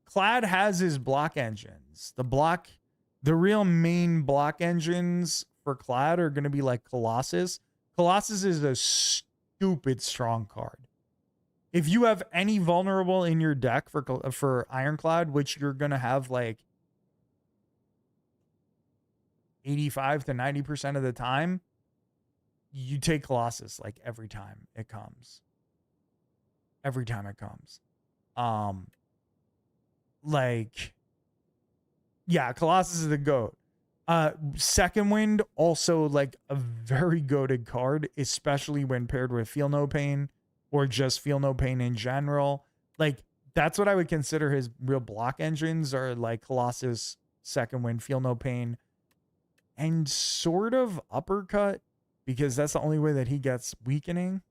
Clad has his block engines. The real main block engines for Clad are going to be like Colossus. Colossus is a stupid strong card. If you have any vulnerable in your deck for Ironclad, which you're going to have like 85 to 90% of the time, you take Colossus like every time it comes. Every time it comes. Like, yeah, Colossus is the GOAT. Second Wind, also like a very goated card, especially when paired with Feel No Pain or just Feel No Pain in general. Like, that's what I would consider his real block engines, are like Colossus, Second Wind, Feel No Pain, and sort of Uppercut, because that's the only way that he gets weakening.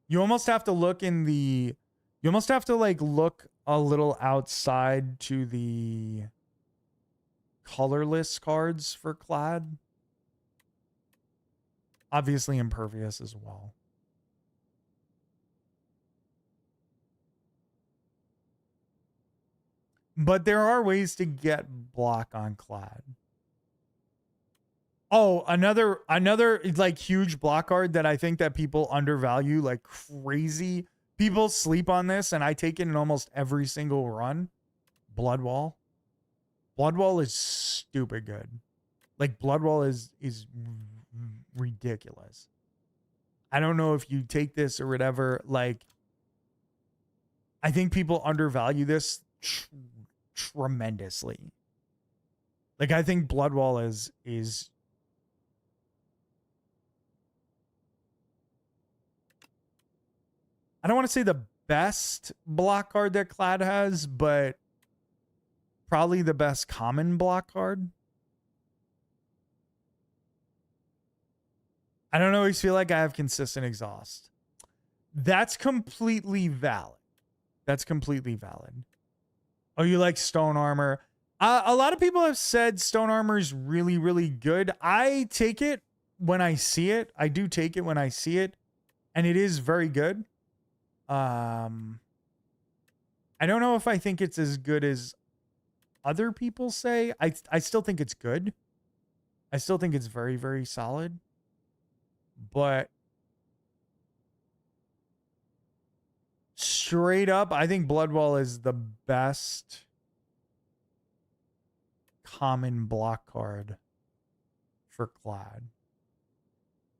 You almost have to look look a little outside to the colorless cards for Clad. Obviously Impervious as well. But there are ways to get block on Clad. Oh, another like huge block card that I think that people undervalue like crazy. People sleep on this, and I take it in almost every single run. Bloodwall. Bloodwall is stupid good. Like, Bloodwall is ridiculous. I don't know if you take this or whatever. Like, I think people undervalue this tremendously. Like, I think Bloodwall is I don't want to say the best block card that Clad has, but probably the best common block card. I don't always feel like I have consistent exhaust. That's completely valid. That's completely valid. Oh, you like Stone Armor? A lot of people have said Stone Armor is really, really good. I take it when I see it. I do take it when I see it, and it is very good. I don't know if I think it's as good as other people say. I still think it's good. I still think it's very, very solid. But straight up, I think Bloodwall is the best common block card for Clad.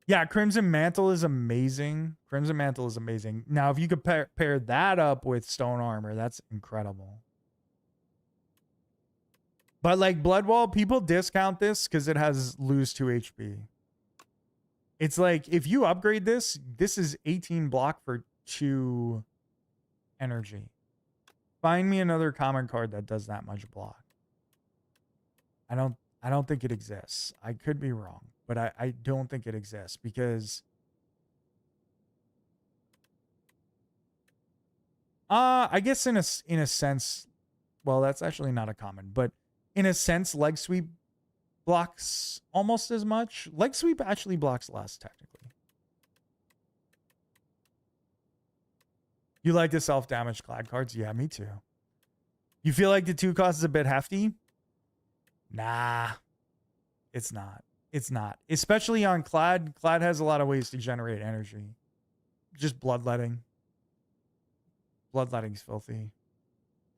Yeah, Crimson Mantle is amazing. Crimson Mantle is amazing. Now, if you could pair that up with Stone Armor, that's incredible. But like Bloodwall, people discount this because it has lose 2 HP. It's like, if you upgrade this, this is 18 block for 2 energy. Find me another common card that does that much block. I don't think it exists. I could be wrong, but I don't think it exists, because I guess in a sense, well, that's actually not a common, but in a sense, Leg Sweep blocks almost as much. Leg Sweep actually blocks less, technically. You like the self-damage Clad cards? Yeah, me too. You feel like the 2 cost is a bit hefty? Nah, it's not. It's not. Especially on Clad. Clad has a lot of ways to generate energy. Just bloodletting. Bloodletting's filthy.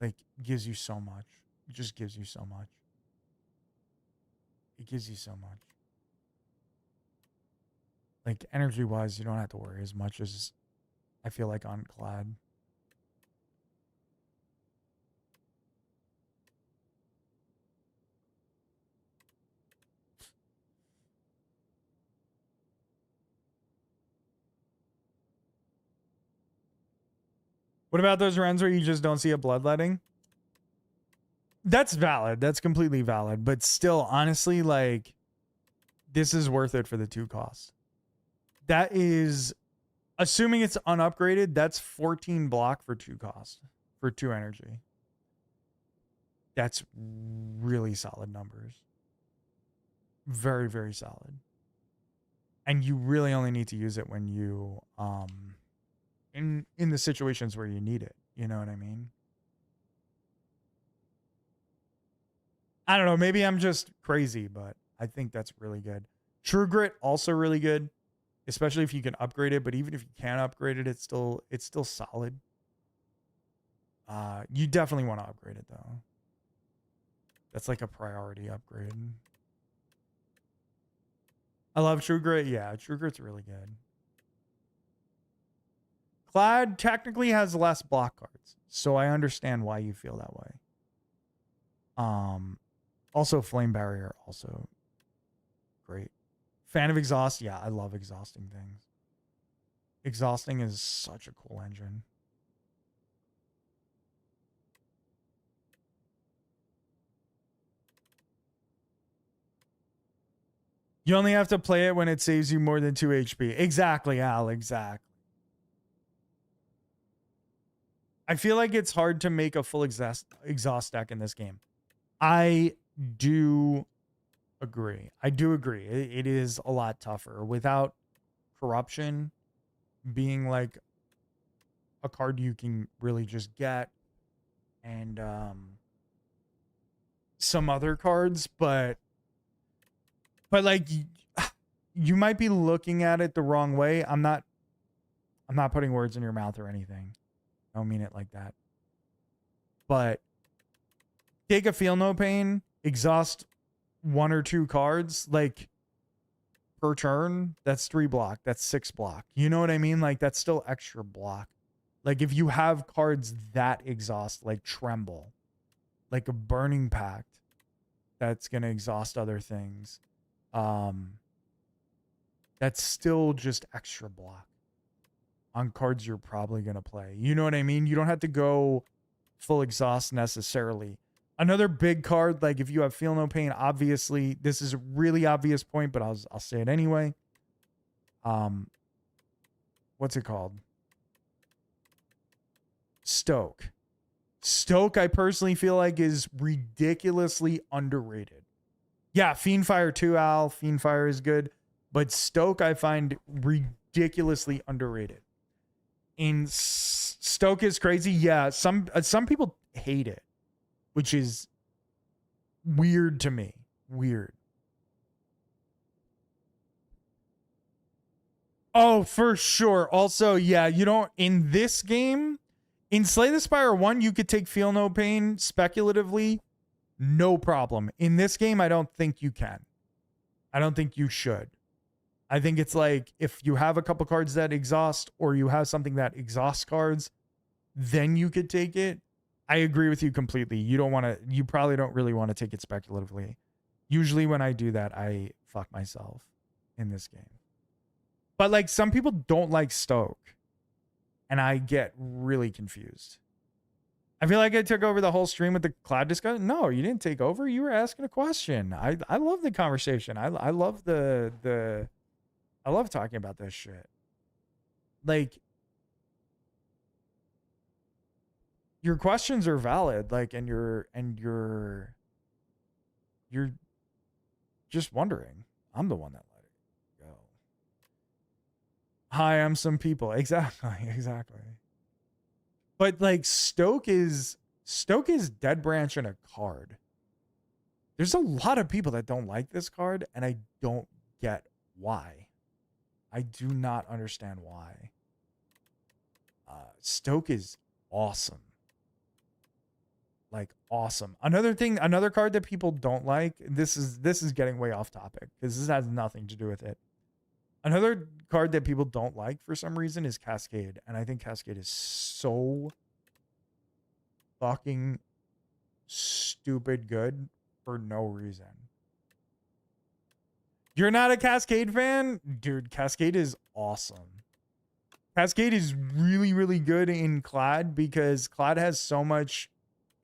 Like, gives you so much. It just gives you so much. It gives you so much. Like, energy-wise, you don't have to worry as much as I feel like on Clad. What about those runs where you just don't see a bloodletting? That's valid. That's completely valid. But still, honestly, like, this is worth it for the 2 costs. That is, assuming it's unupgraded, that's 14 block for 2 cost, for 2 energy. That's really solid numbers. Very, very solid. And you really only need to use it when you, in the situations where you need it. You know what I mean? I don't know. Maybe I'm just crazy, but I think that's really good. True Grit, also really good, especially if you can upgrade it. But even if you can't upgrade it, it's still solid. You definitely want to upgrade it though. That's like a priority upgrade. I love True Grit. Yeah, True Grit's really good. Clad technically has less block cards, so I understand why you feel that way. Also Flame Barrier, also great. Fan of Exhaust, yeah, I love exhausting things. Exhausting is such a cool engine. You only have to play it when it saves you more than 2 HP. Exactly, Al, exactly. I feel like it's hard to make a full exhaust deck in this game. I do agree. It is a lot tougher. Without Corruption being like a card you can really just get, and some other cards, but like you might be looking at it the wrong way. I'm not putting words in your mouth or anything. I don't mean it like that. But take a Feel No Pain, exhaust 1 or 2 cards, like per turn. That's 3 block. That's 6 block. You know what I mean? Like that's still extra block. Like if you have cards that exhaust, like Tremble, like a Burning Pact, that's gonna exhaust other things. That's still just extra block on cards you're probably going to play. You know what I mean? You don't have to go full exhaust necessarily. Another big card, like if you have Feel No Pain, obviously, this is a really obvious point, but I'll say it anyway. What's it called? Stoke. Stoke, I personally feel like, is ridiculously underrated. Yeah, Fiendfire too, Al. Fiendfire is good. But Stoke, I find ridiculously underrated. And Stoke is crazy. Yeah, some people hate it, which is weird to me. Weird. Oh, for sure. Also, yeah, you don't, in this game, in Slay the Spire 1, you could take Feel No Pain speculatively. No problem. In this game, I don't think you can. I don't think you should. I think it's like if you have a couple cards that exhaust or you have something that exhausts cards, then you could take it. I agree with you completely. You probably don't really want to take it speculatively. Usually when I do that, I fuck myself in this game. But like some people don't like Stoke, and I get really confused. I feel like I took over the whole stream with the cloud discussion. No, you didn't take over. You were asking a question. I love the conversation. I love I love talking about this shit. Like, your questions are valid. Like, and you're just wondering. I'm the one that let it go. Hi, I'm some people. Exactly. But like Stoke is Dead Branch in a card. There's a lot of people that don't like this card, and I don't get why. I do not understand why. Stoke is awesome. Like awesome. Another card that people don't like, this is getting way off topic because this has nothing to do with it. Another card that people don't like for some reason is Cascade, and I think Cascade is so fucking stupid good for no reason. You're not a Cascade fan? Dude, Cascade is awesome. Cascade is really, really good in Clad because Clad has so much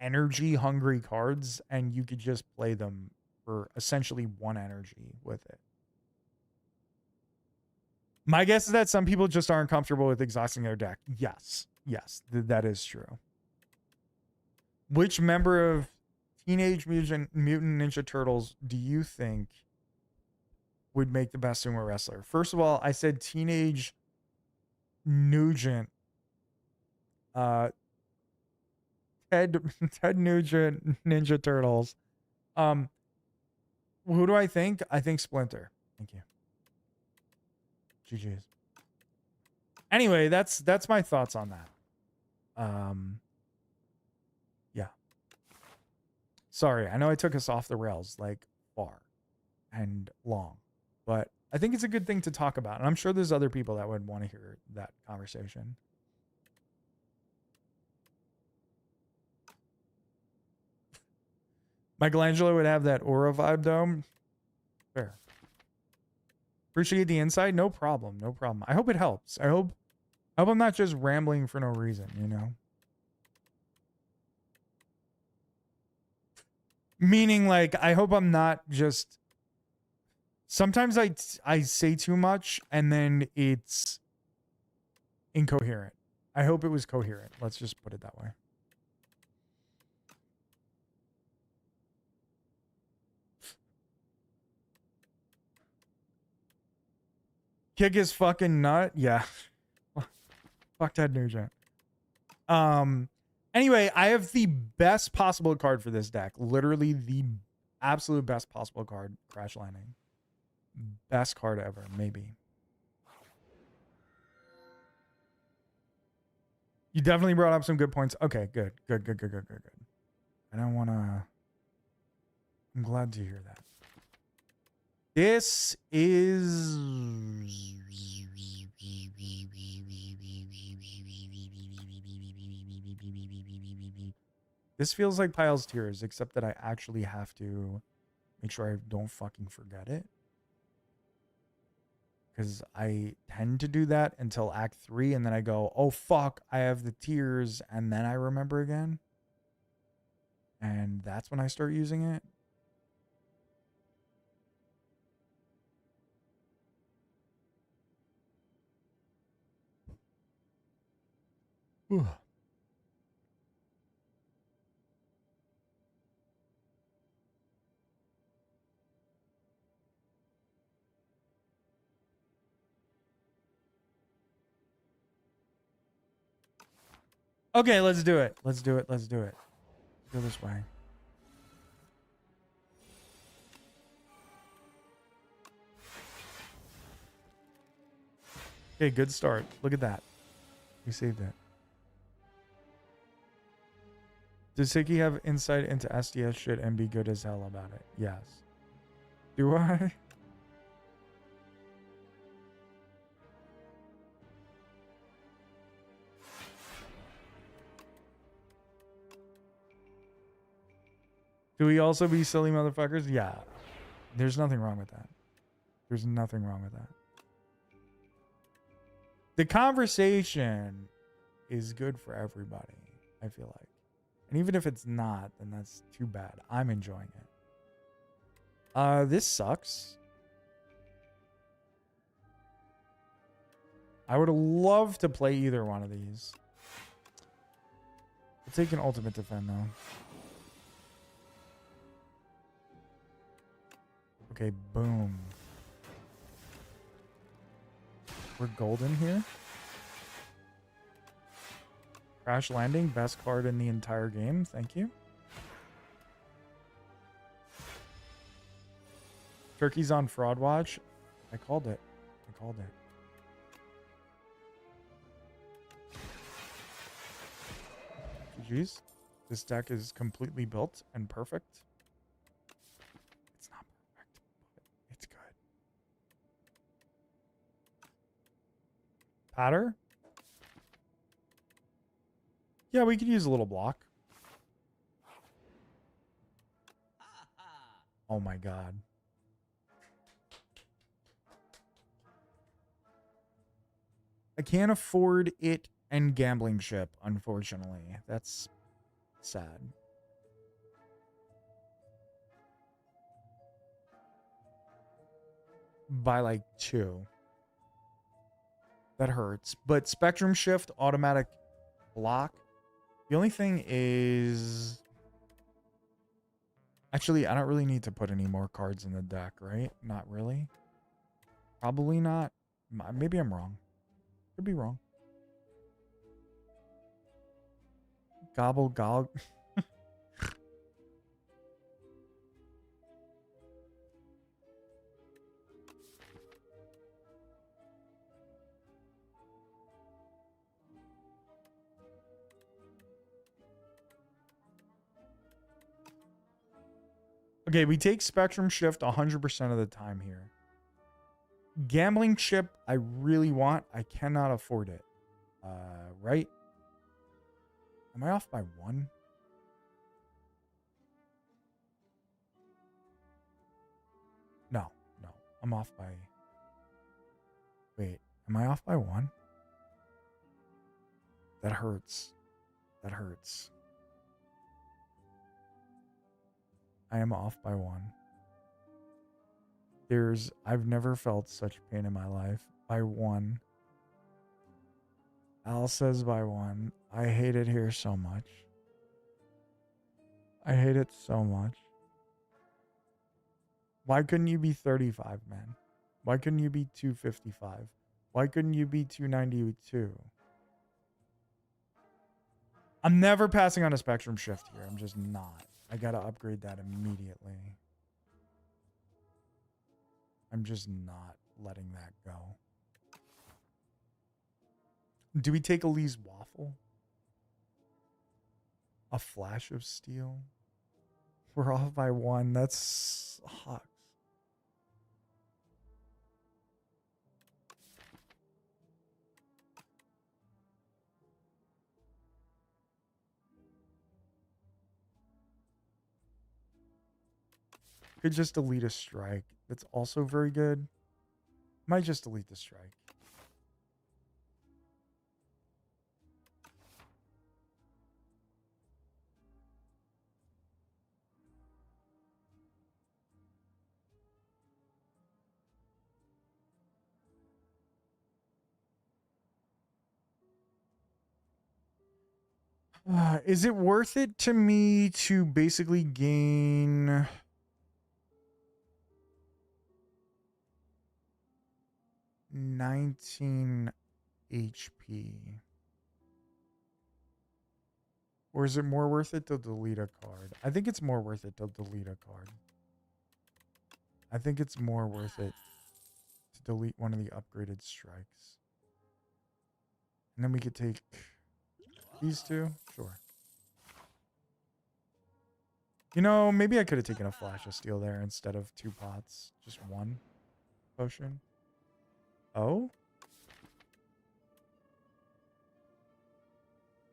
energy-hungry cards, and you could just play them for essentially 1 energy with it. My guess is that some people just aren't comfortable with exhausting their deck. Yes. Yes, that is true. Which member of Teenage Mutant Ninja Turtles do you think would make the best sumo wrestler? First of all, I said Teenage Nugent. Ted Nugent Ninja Turtles. Who do I think? I think Splinter. Thank you. GG's. Anyway, that's my thoughts on that. Yeah. Sorry, I know I took us off the rails like far and long, but I think it's a good thing to talk about, and I'm sure there's other people that would want to hear that conversation. Michelangelo would have that aura vibe, though. Fair. Appreciate the insight. No problem. No problem. I hope it helps. I hope I'm not just rambling for no reason, you know? Meaning, like, I hope I'm not just... Sometimes I say too much, and then it's incoherent. I hope it was coherent. Let's just put it that way. Kick his fucking nut. Yeah. Fuck Ted Nugent. Anyway, I have the best possible card for this deck. Literally the absolute best possible card. Crash Landing. Best card ever, maybe. You definitely brought up some good points. Okay, good. I don't want to... I'm glad to hear that. This is... This feels like Pyle's Tears, except that I actually have to make sure I don't fucking forget it. Because I tend to do that until Act 3, and then I go, oh fuck, I have the tears, and then I remember again. And that's when I start using it. Whew. Okay, let's do it. Let's do it. Go this way. Okay, good start. Look at that. We saved it. Does Hickey have insight into SDS shit and be good as hell about it? Yes. Do I? Do we also be silly motherfuckers? Yeah. There's nothing wrong with that. There's nothing wrong with that. The conversation is good for everybody, I feel like. And even if it's not, then that's too bad. I'm enjoying it. This sucks. I would love to play either one of these. I'll take an ultimate defend, though. Okay, boom. We're golden here. Crash Landing, best card in the entire game. Thank you. Turkey's on Fraud Watch. I called it. GG's. This deck is completely built and perfect. It's not perfect, but it's good. Patter? Yeah, we could use a little block. Oh my god. I can't afford it and Gambling Ship, unfortunately. That's sad. By like 2. That hurts. But Spectrum Shift, automatic block. The only thing is... Actually, I don't really need to put any more cards in the deck, right? Not really. Probably not. Maybe I'm wrong. Could be wrong. Gobble gog. Okay, we take Spectrum Shift 100% of the time here. Gambling Chip, I really want. I cannot afford it. Right? Am I off by 1? No. I'm off by... Wait, am I off by 1? That hurts. That hurts. I am off by 1. I've never felt such pain in my life. By 1. Al says by 1. I hate it here so much. I hate it so much. Why couldn't you be 35, man? Why couldn't you be 255? Why couldn't you be 292? I'm never passing on a Spectrum Shift here. I'm just not. I gotta upgrade that immediately. I'm just not letting that go. Do we take Elise Waffle? A Flash of Steel? We're off by 1. That sucks. Could just delete a strike. That's also very good. Might just delete the strike. Is it worth it to me to basically gain... $19 HP? Or is it more worth it to delete a card? I think it's more worth it to delete a card. I think it's more worth it to delete one of the upgraded strikes. And then we could take these two. Sure. You know, maybe I could have taken a Flash of Steel there instead of 2 pots. Just 1 potion. Oh?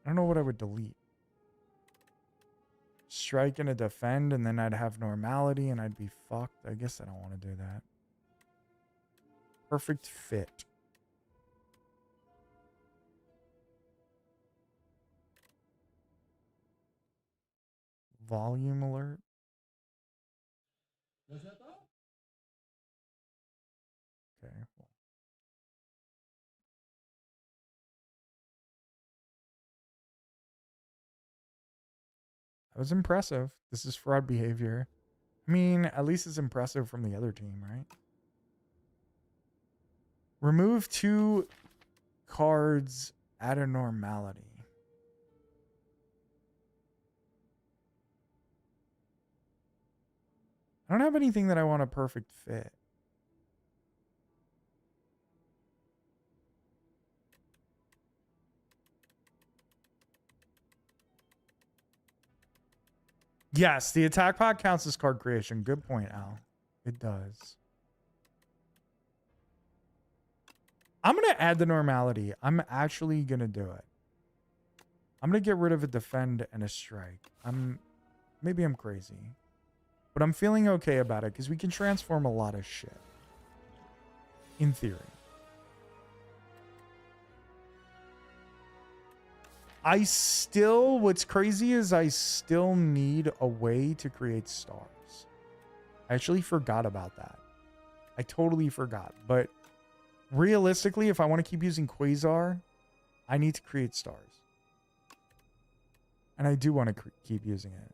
I don't know what I would delete. Strike and a defend, and then I'd have normality, and I'd be fucked. I guess I don't want to do that. Perfect fit. Volume alert. Okay. Well. That was impressive. This is fraud behavior. I mean, at least it's impressive from the other team, right? Remove 2 cards at a normality. I don't have anything that I want a perfect fit. Yes, the attack pod counts as card creation. Good point, Al. It does. I'm going to add the normality. I'm actually going to do it. I'm going to get rid of a defend and a strike. Maybe I'm crazy. But I'm feeling okay about it because we can transform a lot of shit. In theory. What's crazy is I still need a way to create stars. I actually forgot about that. I totally forgot. But realistically, if I want to keep using Quasar, I need to create stars. And I do want to keep using it.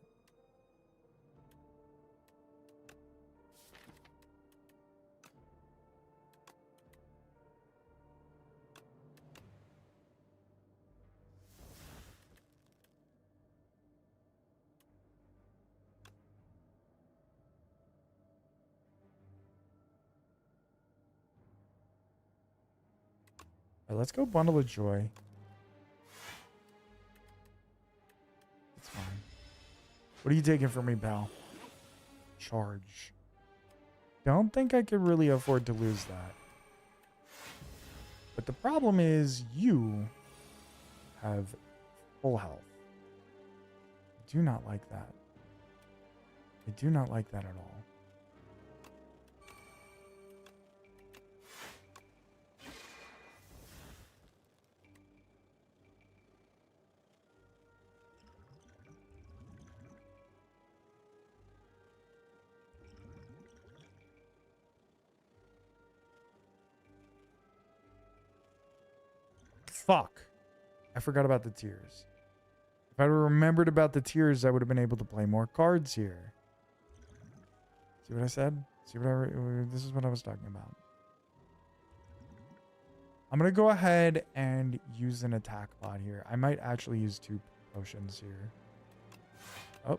All right, let's go Bundle of Joy. That's fine. What are you taking from me, pal? Charge. Don't think I could really afford to lose that. But the problem is you have full health. I do not like that. I do not like that at all. Fuck. I forgot about the tiers. If I remembered about the tiers, I would have been able to play more cards here. See what I said? See what this is what I was talking about. I'm going to go ahead and use an attack bot here. I might actually use 2 potions here. Oh.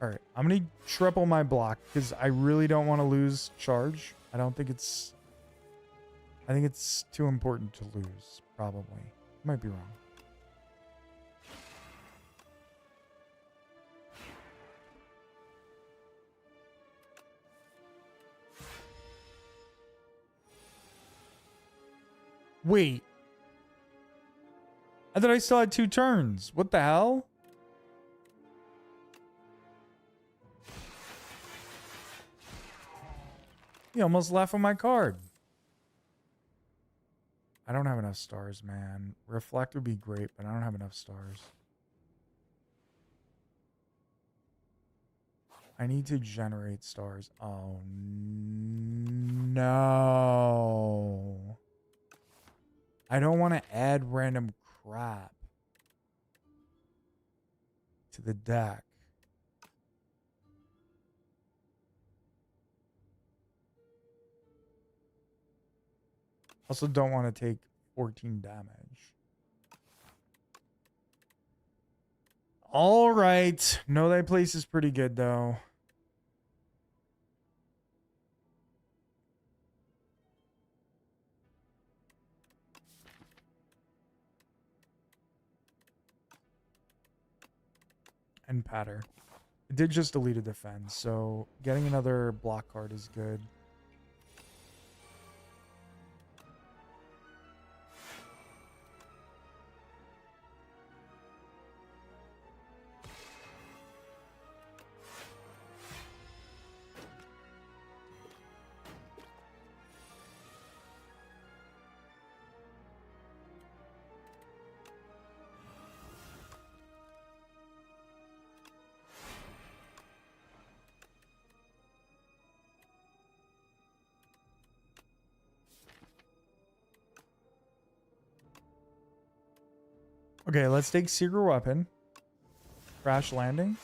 All right, I'm going to triple my block because I really don't want to lose charge. I don't think it's... I think it's too important to lose, probably. Might be wrong. Wait. I thought I still had 2 turns. What the hell? He almost left with my card. I don't have enough stars, man. Reflect would be great, but I don't have enough stars. I need to generate stars. Oh, no. I don't want to add random crap to the deck. Also don't want to take 14 damage. All right. Know Thy Place is pretty good, though. And Patter. It did just delete a defense, so getting another block card is good. Okay, let's take Secret Weapon. Crash Landing.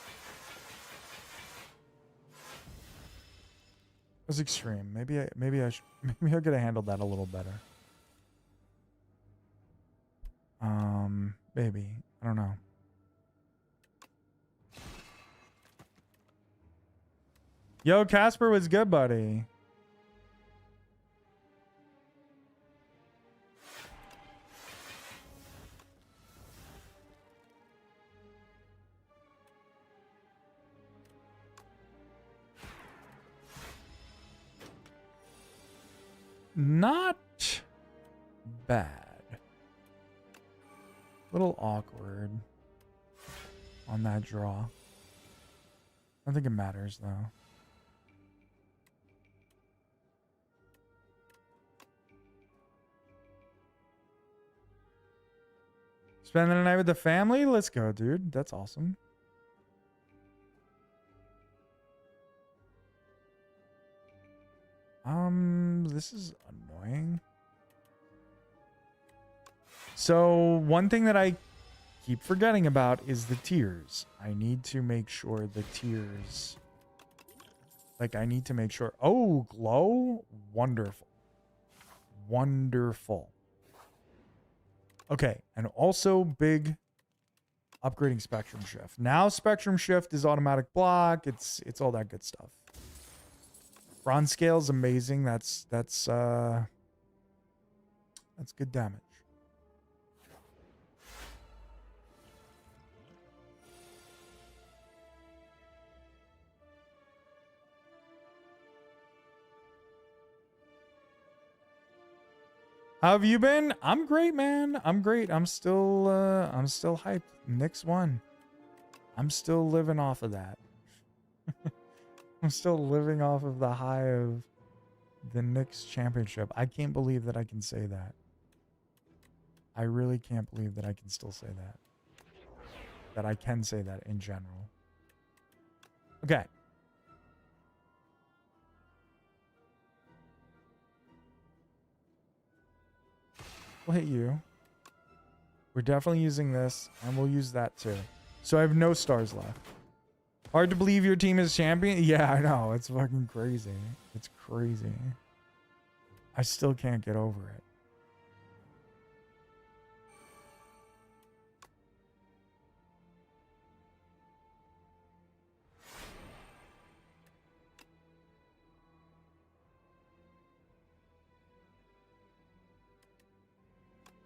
It was extreme. Maybe I could have handled that a little better. Maybe. I don't know. Yo, Casper was good, buddy. Not bad. Little awkward on that draw. I don't think it matters though. Spending the night with the family? Let's go, dude. That's awesome. This is annoying. So one thing that I keep forgetting about is the tiers. I need to make sure the tiers, like I need to make sure. Oh, glow. Wonderful. Wonderful. Okay. And also big upgrading spectrum shift. Now spectrum shift is automatic block. It's all that good stuff. Bronze scale is amazing. That's good damage. How have you been? I'm great, man. I'm great. I'm still hyped. Knicks won. I'm still living off of that. I'm still living off of the high of the Knicks championship. I can't believe that I can say that. I really can't believe that I can still say that. That I can say that in general. Okay. We'll hit you. We're definitely using this, and we'll use that too. So I have no stars left. Hard to believe your team is champion? Yeah, I know. It's fucking crazy. It's crazy. I still can't get over it.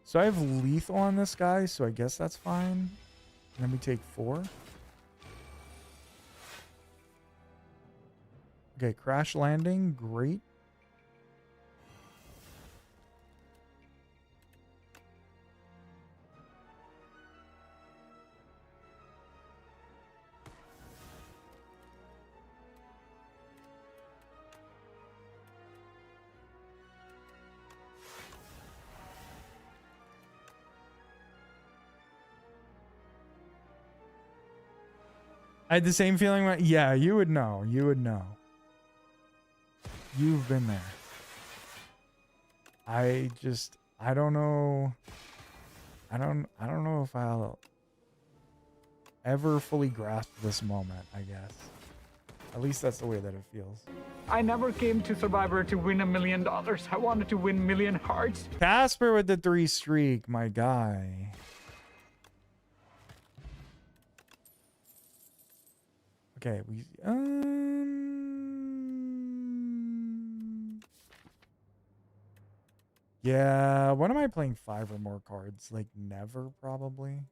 So I have lethal on this guy, so I guess that's fine. And then we take 4. Okay, crash landing, great. I had the same feeling when, yeah, you would know. You would know. You've been there. I don't know. I don't know if I'll ever fully grasp this moment, I guess. At least that's the way that it feels. I never came to Survivor to win $1 million. I wanted to win million hearts. Casper with the 3 streak, my guy. Okay, we yeah, when am I playing 5 or more cards? Like never, probably.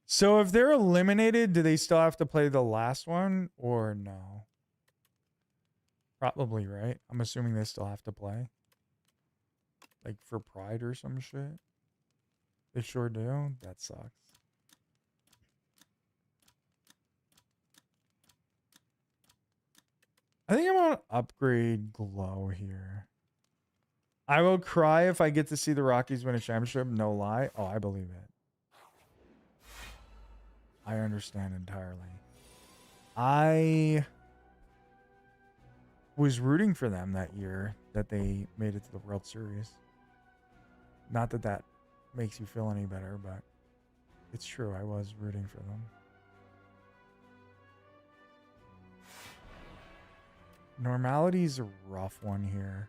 So if they're eliminated, do they still have to play the last one or no? Probably, right? I'm assuming they still have to play. Like for pride or some shit. They sure do. That sucks. I think I'm gonna upgrade glow here. I will cry if I get to see the Rockies win a championship. No lie. Oh, I believe it. I understand entirely. I was rooting for them that year that they made it to the World Series. Not that that makes you feel any better, but it's true. I was rooting for them. Normality's a rough one here.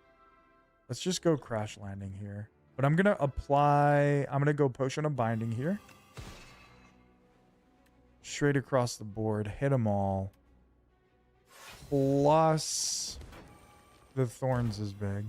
Let's just go crash landing here. But I'm going to go potion of binding here. Straight across the board. Hit them all. Plus the thorns is big.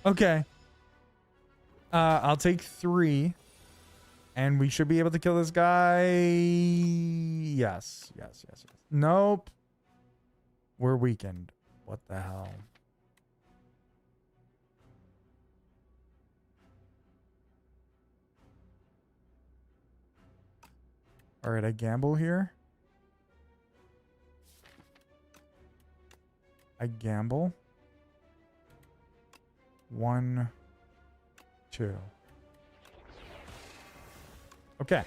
Okay. I'll take 3. And we should be able to kill this guy. Yes. Nope. We're weakened. What the hell? All right, I gamble here. I gamble. 1, 2. Okay.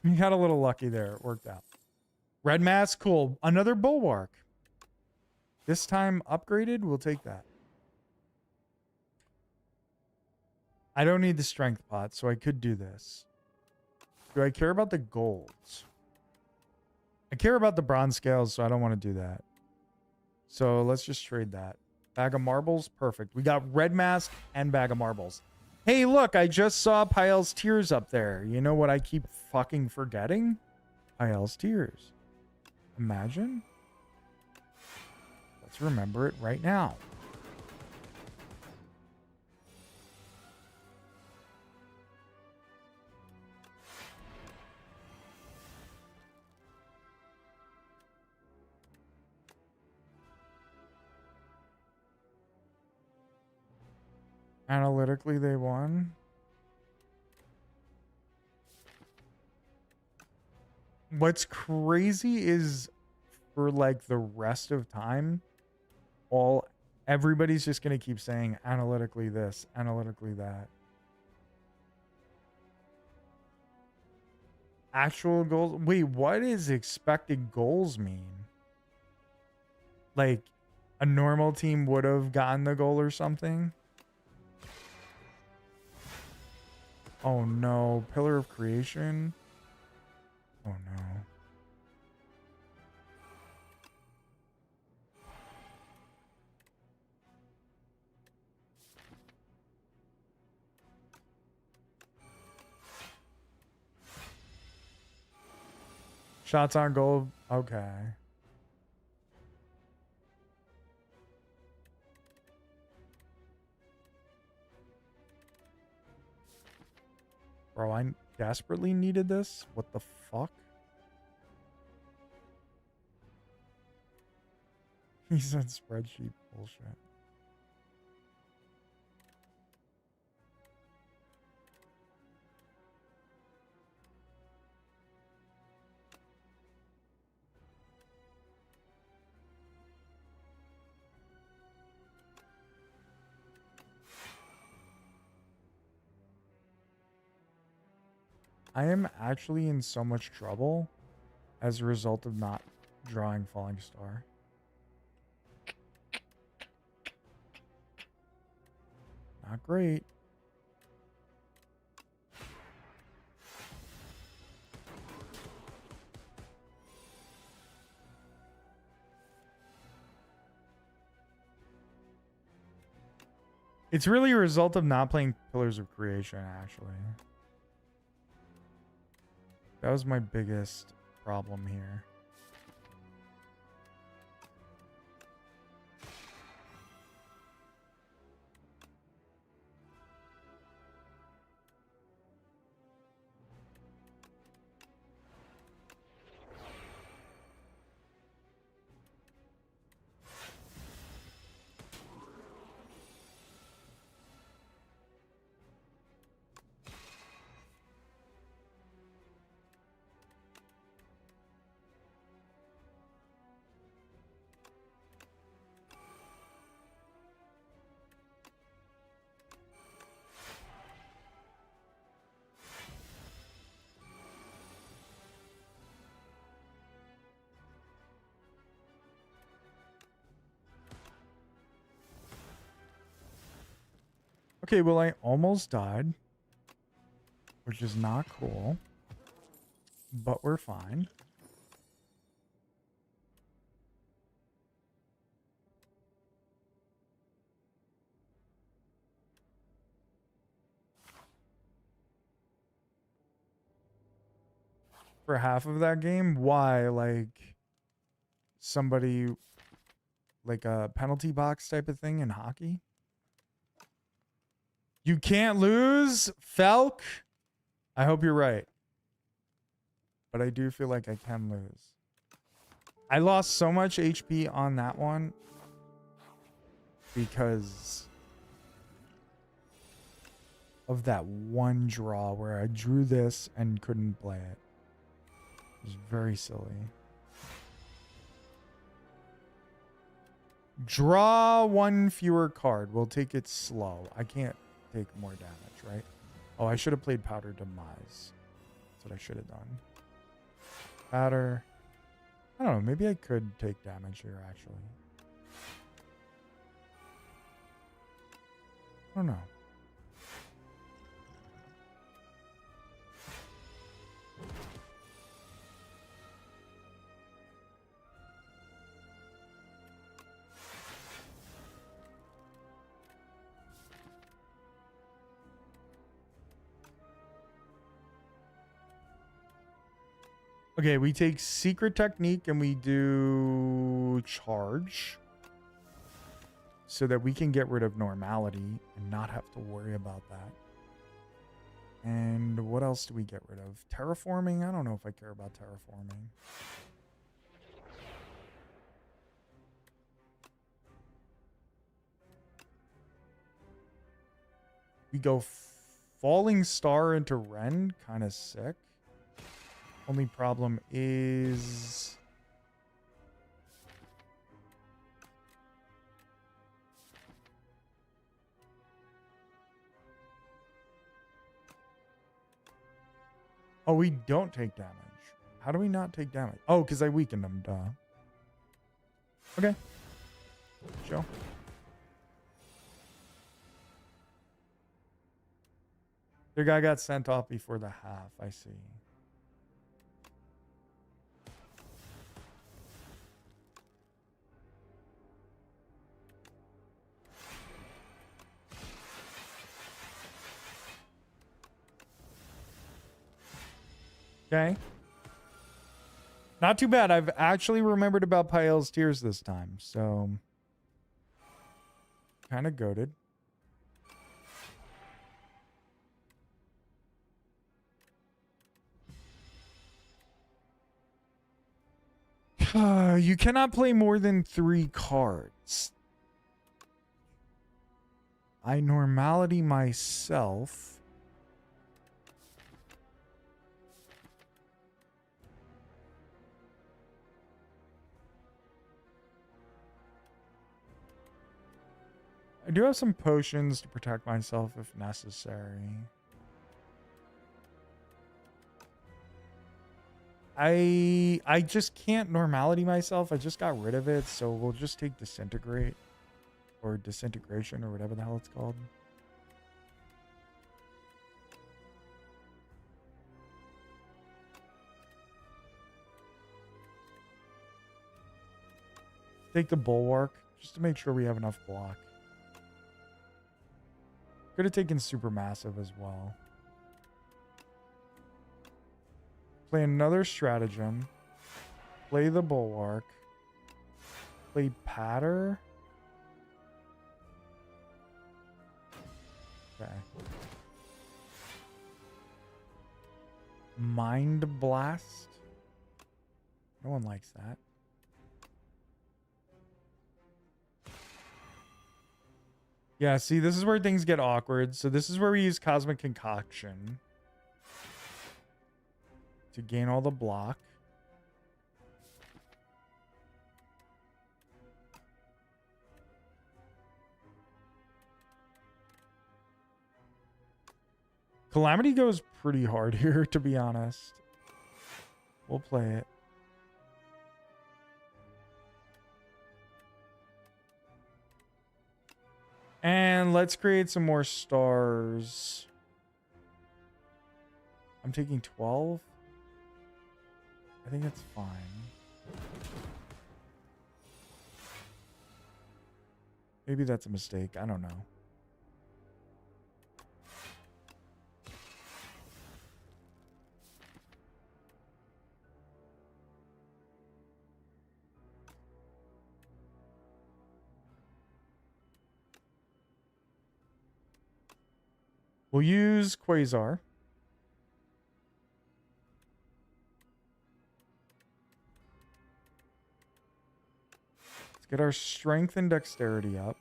You got a little lucky there. It worked out. Red mask, cool. Another bulwark. This time upgraded. We'll take that. I don't need the strength pot, so I could do this. Do I care about the golds? I care about the bronze scales, so I don't want to do that. So let's just trade that. Bag of marbles. Perfect. We got red mask and bag of marbles. Hey, look, I just saw Pyle's Tears up there. You know what I keep fucking forgetting? Pyle's Tears. Imagine. Let's remember it right now. Analytically, they won. What's crazy is for like the rest of time, everybody's just going to keep saying analytically this, analytically that. Actual goals. Wait, what does expected goals mean? Like a normal team would have gotten the goal or something? Oh no, Pillar of Creation. Oh no. Shots on goal. Okay. Bro, I desperately needed this. What the fuck? He said spreadsheet bullshit. I am actually in so much trouble as a result of not drawing Falling Star. Not great. It's really a result of not playing Pillars of Creation, actually. That was my biggest problem here. Okay, well, I almost died, which is not cool, but we're fine. For half of that game, why? Like, somebody like a penalty box type of thing in hockey. You can't lose, Felk. I hope you're right. But I do feel like I can lose. I lost so much HP on that one because of that one draw where I drew this and couldn't play it. It was very silly. Draw one fewer card. We'll take it slow. I can't take more damage, right? Oh, I should have played Powder Demise. That's what I should have done. Powder. I don't know. Maybe I could take damage here, actually. I don't know. Okay, we take Secret Technique and we do Charge so that we can get rid of Normality and not have to worry about that. And what else do we get rid of? Terraforming? I don't know if I care about Terraforming. We go Falling Star into Ren. Kind of sick. Only problem is... Oh, we don't take damage. How do we not take damage? Oh, because I weakened them, duh. Okay. Chill. Their guy got sent off before the half, I see. Okay. Not too bad. I've actually remembered about Pael's Tears this time, so kind of goated. You cannot play more than 3 cards. I normality myself. I do have some potions to protect myself if necessary. I just can't normality myself. I just got rid of it, so we'll just take Disintegrate or Disintegration or whatever the hell it's called. Take the Bulwark just to make sure we have enough block. Could have taken Supermassive as well. Play another Stratagem. Play the Bulwark. Play Patter. Okay. Mind Blast. No one likes that. Yeah, see, this is where things get awkward. So this is where we use Cosmic Concoction to gain all the block. Calamity goes pretty hard here, to be honest. We'll play it. And let's create some more stars. I'm taking 12. I think that's fine. Maybe that's a mistake. I don't know. We'll use Quasar. Let's get our strength and dexterity up.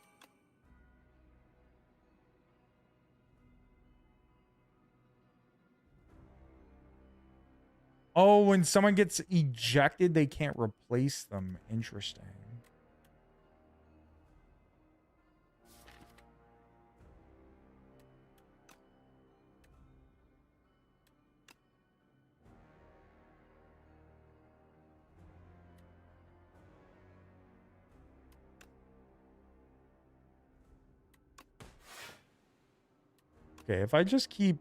Oh, when someone gets ejected, they can't replace them. Interesting. Okay, if I just keep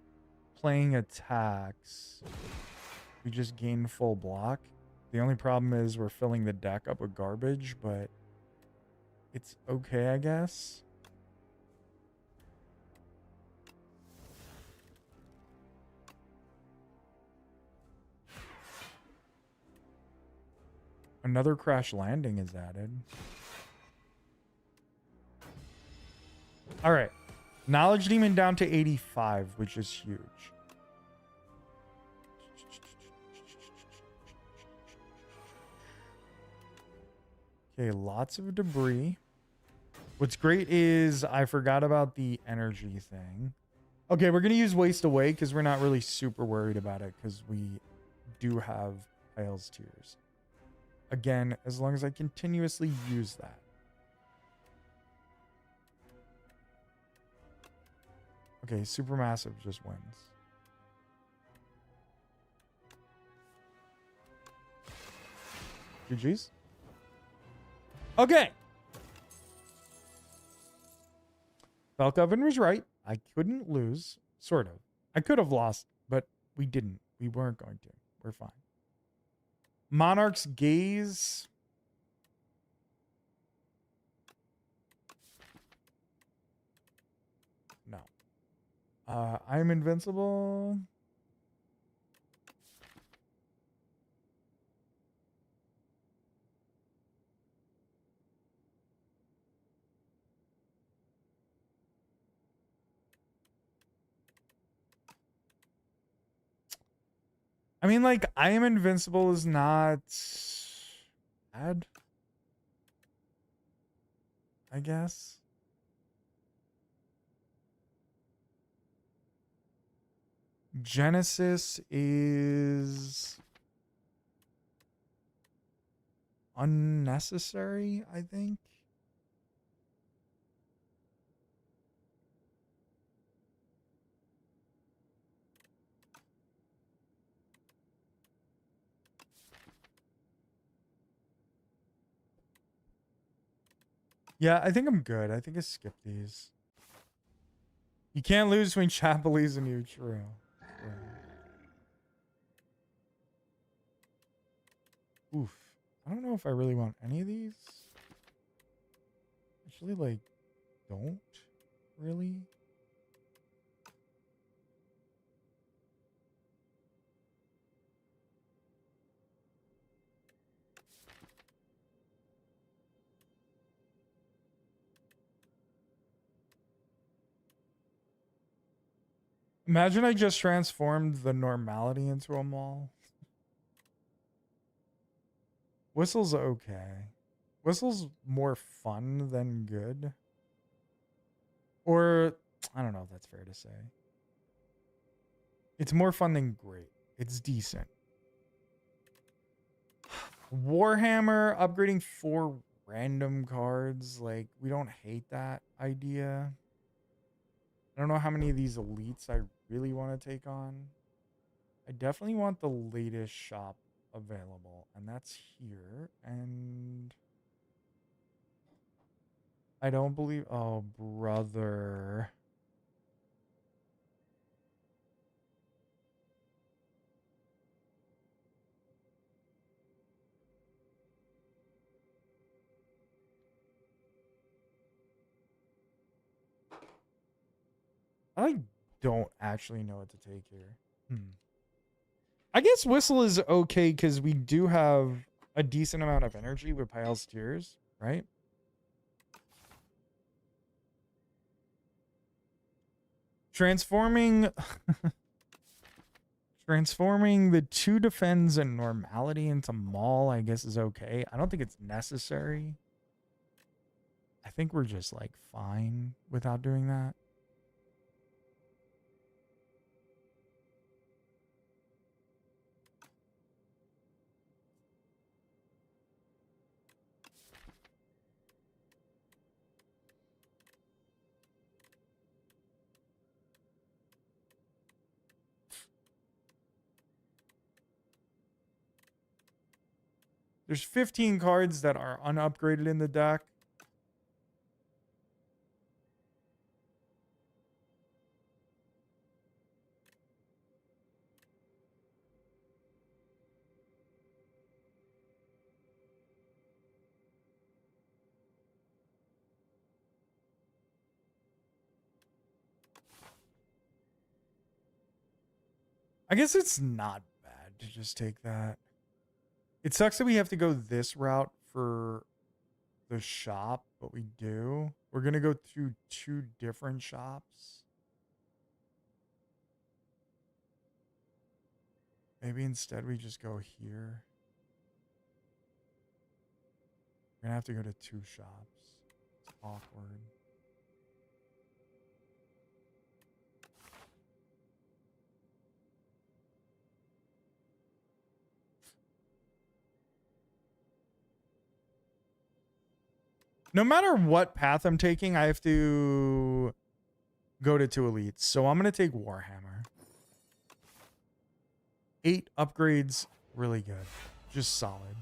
playing attacks, we just gain full block. The only problem is we're filling the deck up with garbage, but it's okay, I guess. Another crash landing is added. All right. Knowledge Demon down to 85, which is huge. Okay, lots of debris. What's great is I forgot about the energy thing. Okay, we're going to use Waste Away because we're not really super worried about it because we do have Pile's Tears. Again, as long as I continuously use that. Okay, Supermassive just wins. GG's. Okay. Falcoven was right. I couldn't lose. Sort of. I could have lost, but we didn't. We weren't going to. We're fine. Monarch's Gaze. No. I'm invincible. I mean, like, I am invincible is not bad, I guess. Genesis is unnecessary, I think. Yeah, I think I'm good. I think I skipped these. You can't lose between Chapelese and you. True. Oof. I don't know if I really want any of these. Actually, like, don't really. Imagine I just transformed the normality into a mall. Whistle's okay. Whistle's more fun than good. Or, I don't know if that's fair to say. It's more fun than great. It's decent. Warhammer, upgrading 4 random cards. Like, we don't hate that idea. I don't know how many of these elites I really want to take on. I definitely want the latest shop available, and that's here. And I don't believe... Oh, brother. I don't actually know what to take here. I guess Whistle is okay because we do have a decent amount of energy with Pile's Tears, right? Transforming transforming the 2 defends and normality into maul, I guess, is okay. I don't think it's necessary. I think we're just like fine without doing that. There's 15 cards that are unupgraded in the deck. I guess it's not bad to just take that. It sucks that we have to go this route for the shop, but we do. We're going to go through 2 different shops. Maybe instead we just go here. We're going to have to go to 2 shops. It's awkward. No matter what path I'm taking, I have to go to 2 elites. So I'm going to take Warhammer. 8 upgrades, really good. Just solid.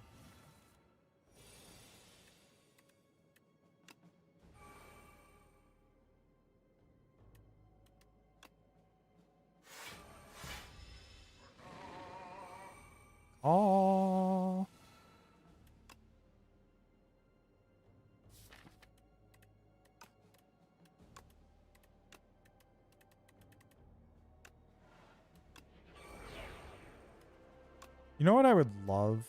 Oh. You know what I would love?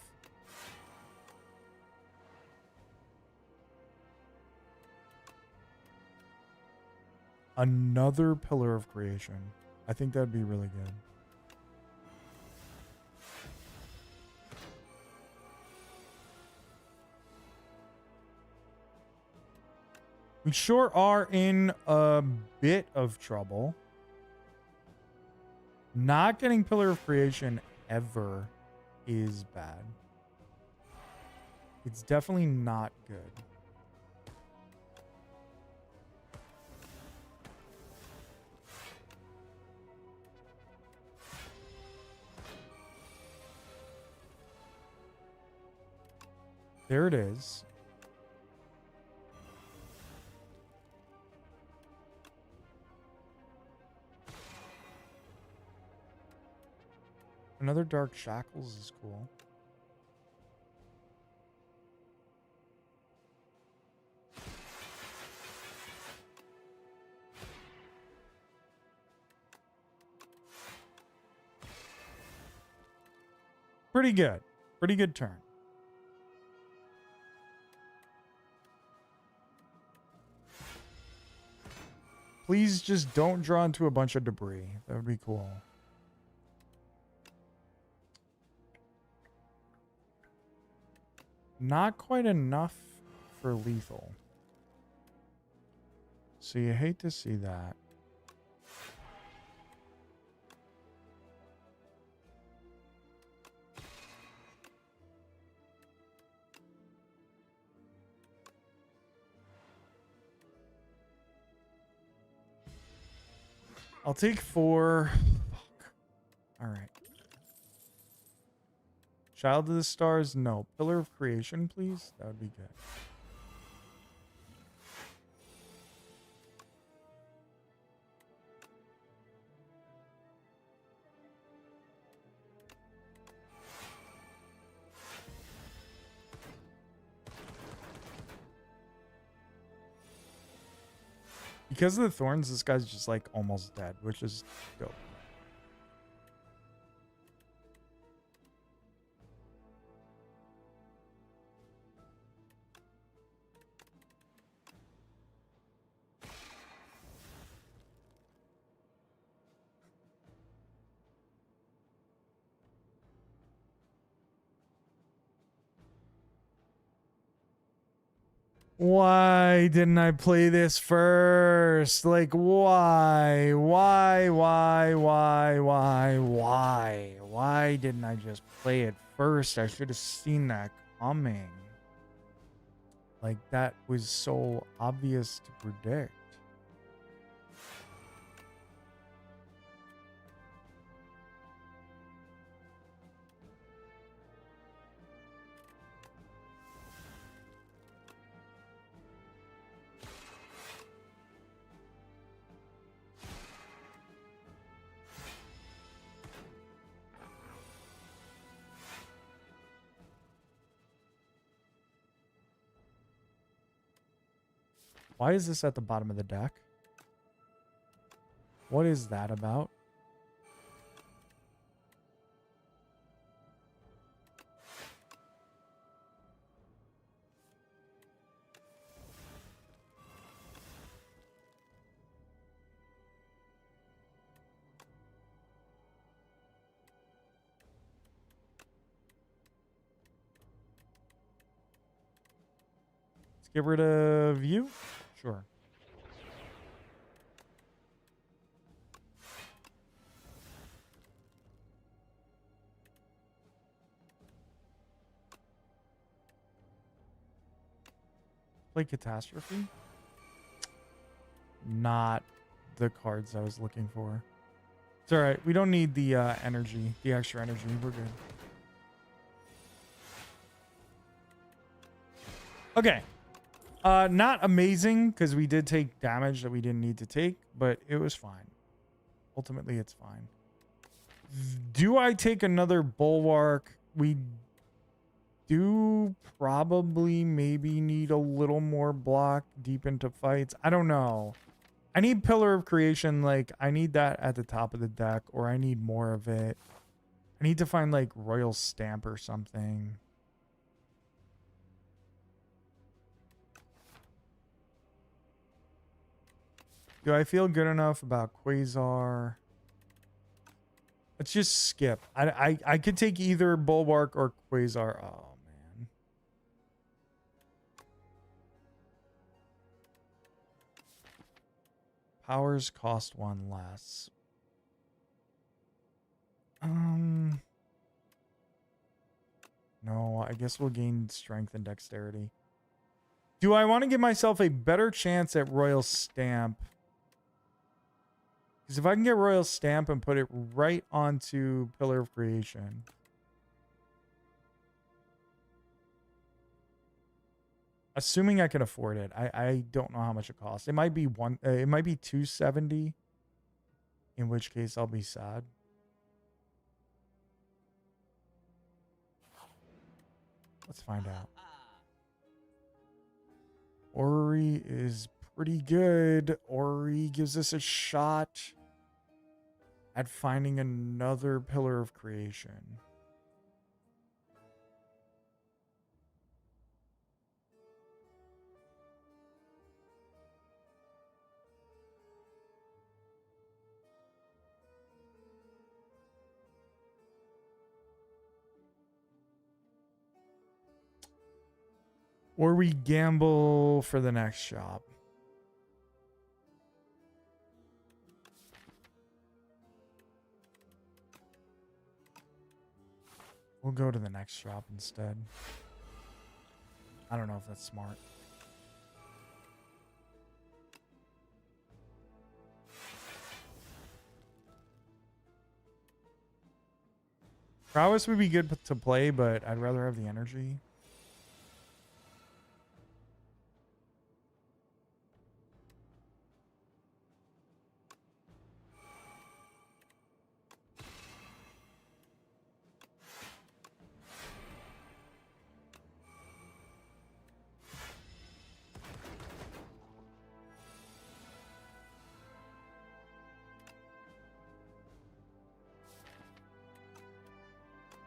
Another Pillar of Creation. I think that'd be really good. We sure are in a bit of trouble. Not getting Pillar of Creation ever is bad. It's definitely not good. There it is. Another Dark Shackles is cool. Pretty good. Pretty good turn. Please just don't draw into a bunch of debris. That would be cool. Not quite enough for lethal. So you hate to see that. I'll take 4. Fuck. All right. Child of the Stars, no. Pillar of Creation, please. That would be good. Because of the thorns, this guy's just like almost dead, which is dope. Why didn't I play this first? Like, why? Why didn't I just play it first? I should have seen that coming. Like, that was so obvious to predict. Why is this at the bottom of the deck? What is that about? Let's get rid of you. Sure. Play Catastrophe? Not the cards I was looking for. It's alright. We don't need the energy, the extra energy. We're good. Okay. Not amazing, because we did take damage that we didn't need to take, but it was fine. Ultimately, it's fine. Do I take another Bulwark? We do probably maybe need a little more block deep into fights. I don't know. I need Pillar of Creation. Like, I need that at the top of the deck, or I need more of it. I need to find, like, Royal Stamp or something. Do I feel good enough about Quasar? Let's just skip. I could take either Bulwark or Quasar. Oh, man. Powers cost one less. No, I guess we'll gain strength and dexterity. Do I want to give myself a better chance at Royal Stamp? Because if I can get Royal Stamp and put it right onto Pillar of Creation. Assuming I can afford it. I don't know how much it costs. It might be it might be 270. In which case I'll be sad. Let's find out. Ori is pretty good. Ori gives us a shot at finding another Pillar of Creation. Or we gamble for the next shop. We'll go to the next shop instead. I don't know if that's smart. Prowess would be good to play, but I'd rather have the energy.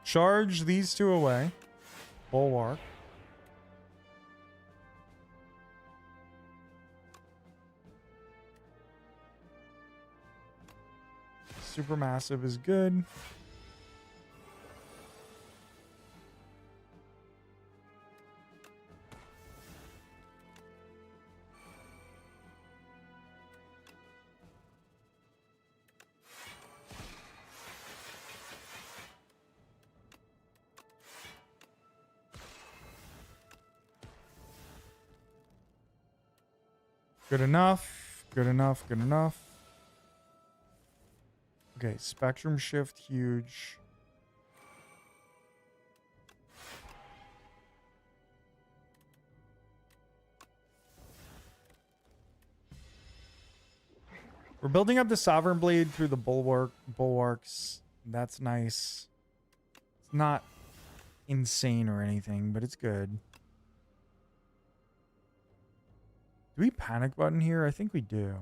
Charge these two away. Bulwark. Supermassive is good. Good enough. Good enough. Good enough. Okay, spectrum shift, huge. We're building up the Sovereign Blade through the bulwarks. That's nice. It's not insane or anything, but it's good. Do we panic button here? I think we do.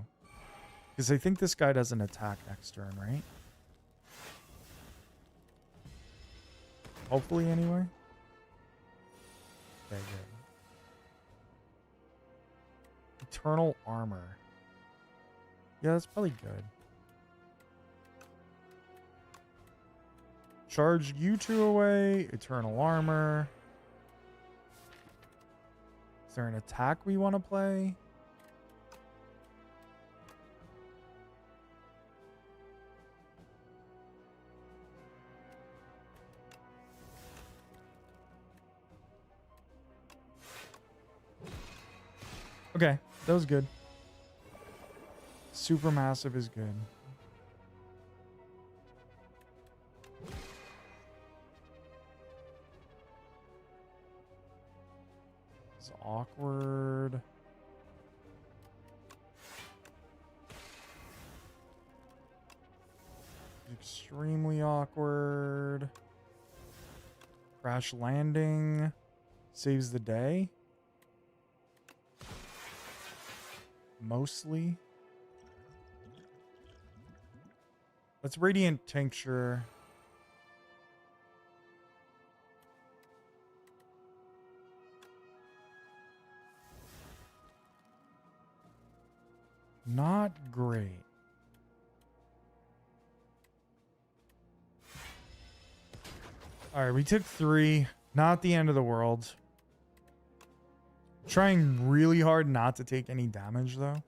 Because I think this guy doesn't attack next turn, right? Hopefully, anyway. Okay, good. Eternal armor. Yeah, that's probably good. Charge you two away. Eternal armor. Is there an attack we want to play? Okay, that was good. Supermassive is good. It's awkward. Extremely awkward. Crash landing saves the day. Mostly. Let's Radiant Tincture. Not great. All right, we took 3. Not the end of the world. Trying really hard not to take any damage, though.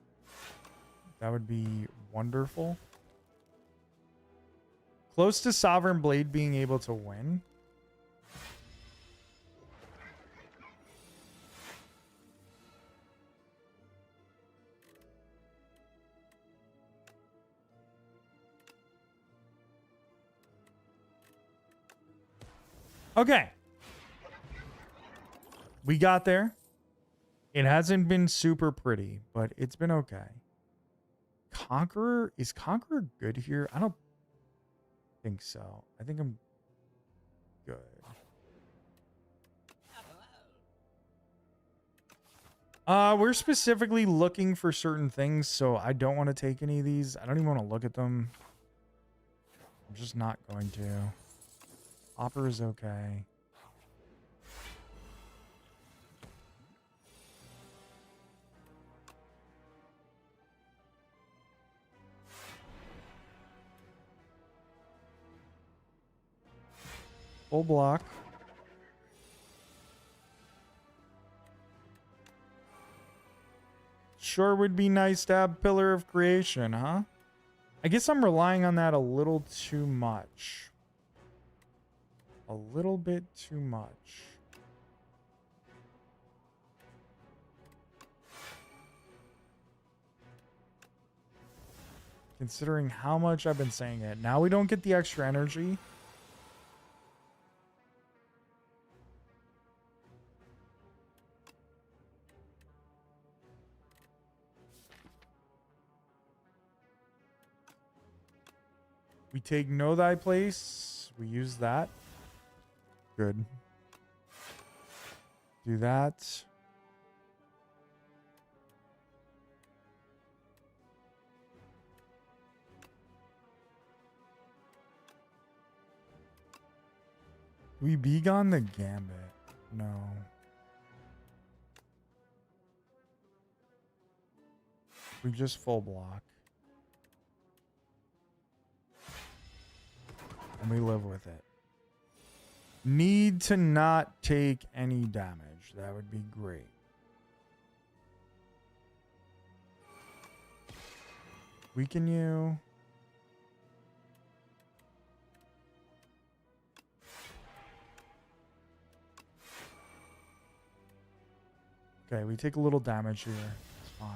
That would be wonderful. Close to Sovereign Blade being able to win. Okay. We got there. It hasn't been super pretty, but it's been okay. Conqueror? Is Conqueror good here? I don't think so. I think I'm good. We're specifically looking for certain things, so I don't want to take any of these. I don't even want to look at them. I'm just not going to. Hopper is okay. Full block. Sure would be nice to have Pillar of Creation, huh? I guess I'm relying on that a little too much. A little bit too much. Considering how much I've been saying it. Now we don't get the extra energy. We take Know Thy Place. We use that. Good. Do that. We Begone the Gambit. No. We just full block. And we live with it. Need to not take any damage. That would be great. Weaken you. Okay, we take a little damage here. It's fine.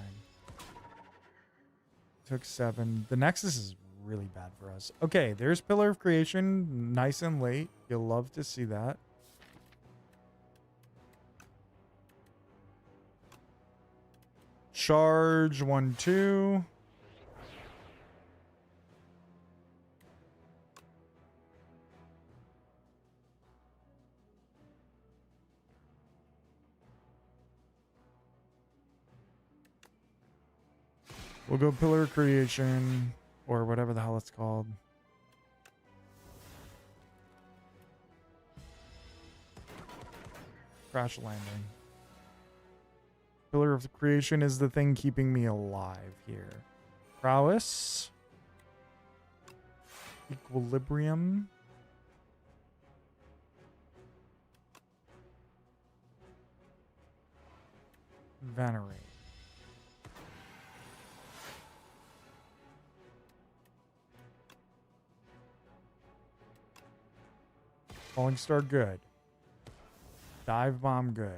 took 7. The Nexus is really bad for us. Okay, there's Pillar of Creation. Nice and late. You'll love to see that. Charge 1, 2. We'll go Pillar of Creation or whatever the hell it's called. Crash Landing. Pillar of Creation is the thing keeping me alive here. Prowess. Equilibrium. Venerate. Falling Star, good. Dive Bomb, good.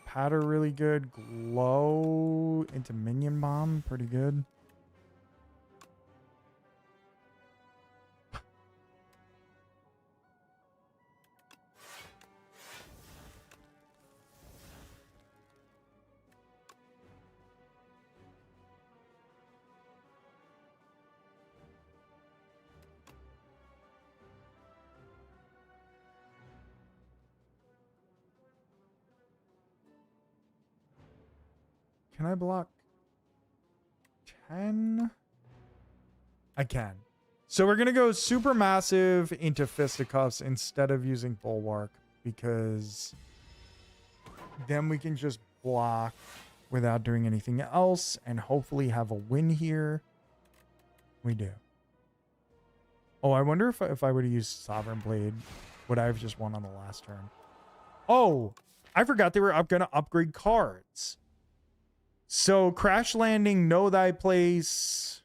Patter, really good. Glow into Minion Bomb, pretty good. Can I block 10? I can. So we're going to go super massive into Fisticuffs instead of using Bulwark, because then we can just block without doing anything else and hopefully have a win here. We do. Oh, I wonder if I would have used Sovereign Blade, would I have just won on the last turn? Oh, I forgot they were going to upgrade cards. So Crash Landing, Know Thy Place,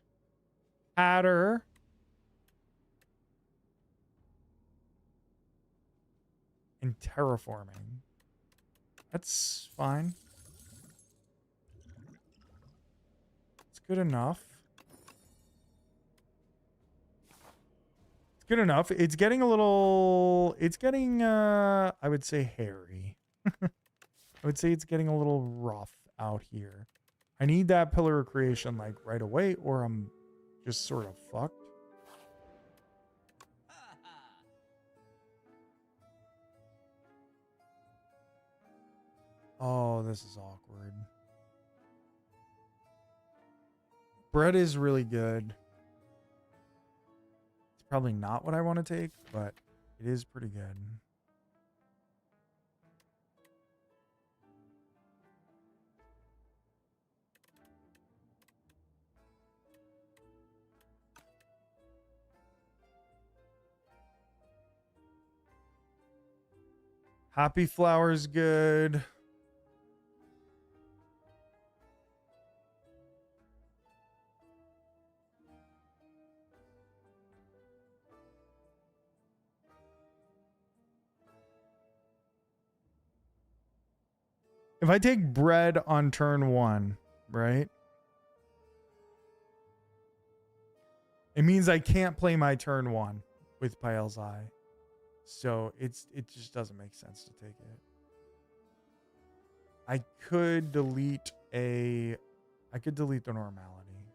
Adder, and Terraforming. That's fine. It's good enough. It's good enough. It's getting a little, it's getting, I would say hairy. I would say it's getting a little rough out here. I need that Pillar of Creation like right away, or I'm just sort of fucked. Oh, this is awkward. Bread is really good. It's probably not what I want to take, but it is pretty good. Happy Flower's good. If I take bread on turn 1, right? It means I can't play my turn 1 with Pael's Eye. So it just doesn't make sense to take it. I could delete the normality.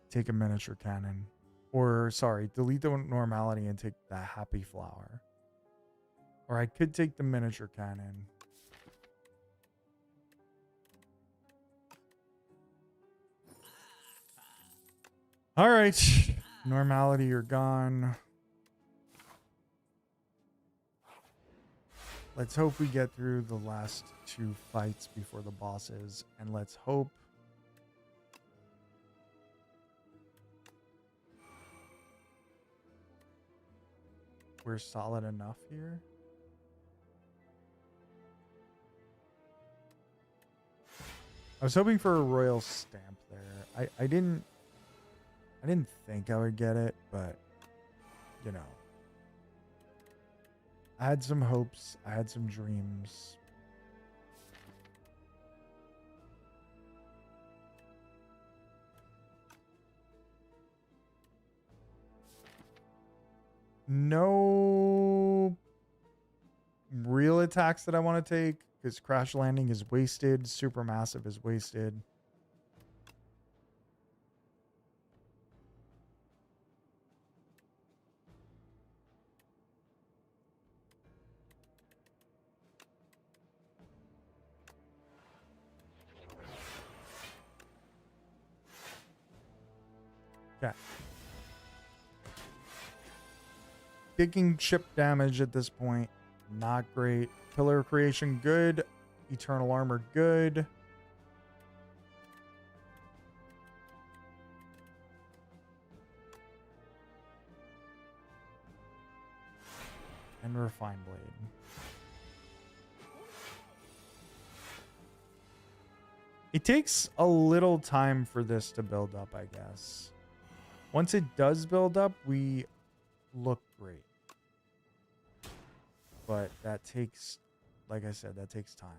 Take a miniature cannon. Or sorry, delete the normality and take the Happy Flower. Or I could take the miniature cannon. All right. Normality, you're gone. Let's hope we get through the last 2 fights before the bosses. And let's hope we're solid enough here. I was hoping for a royal stamp there. I didn't think I would get it, but you know. I had some hopes. I had some dreams. No real attacks that I want to take because crash landing is wasted. Supermassive is wasted. Okay. Taking chip damage at this point, not great. Pillar of Creation, good. Eternal Armor, good. And Refined Blade. It takes a little time for this to build up, I guess. Once it does build up, we look great. But that takes, like I said, that takes time.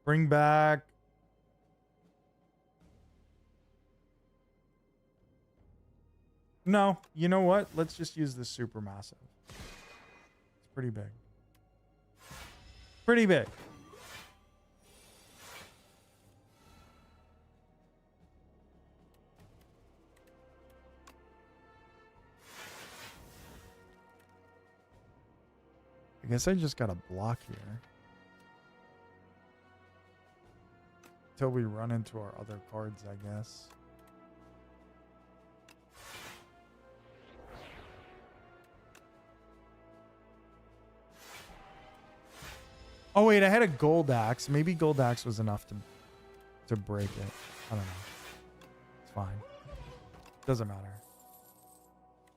Bring back. No, you know what? Let's just use this supermassive. It's pretty big. Pretty big. I guess I just got to block here. Until we run into our other cards, I guess. Oh wait, I had a gold axe. Maybe gold axe was enough to break it. I don't know. It's fine. Doesn't matter.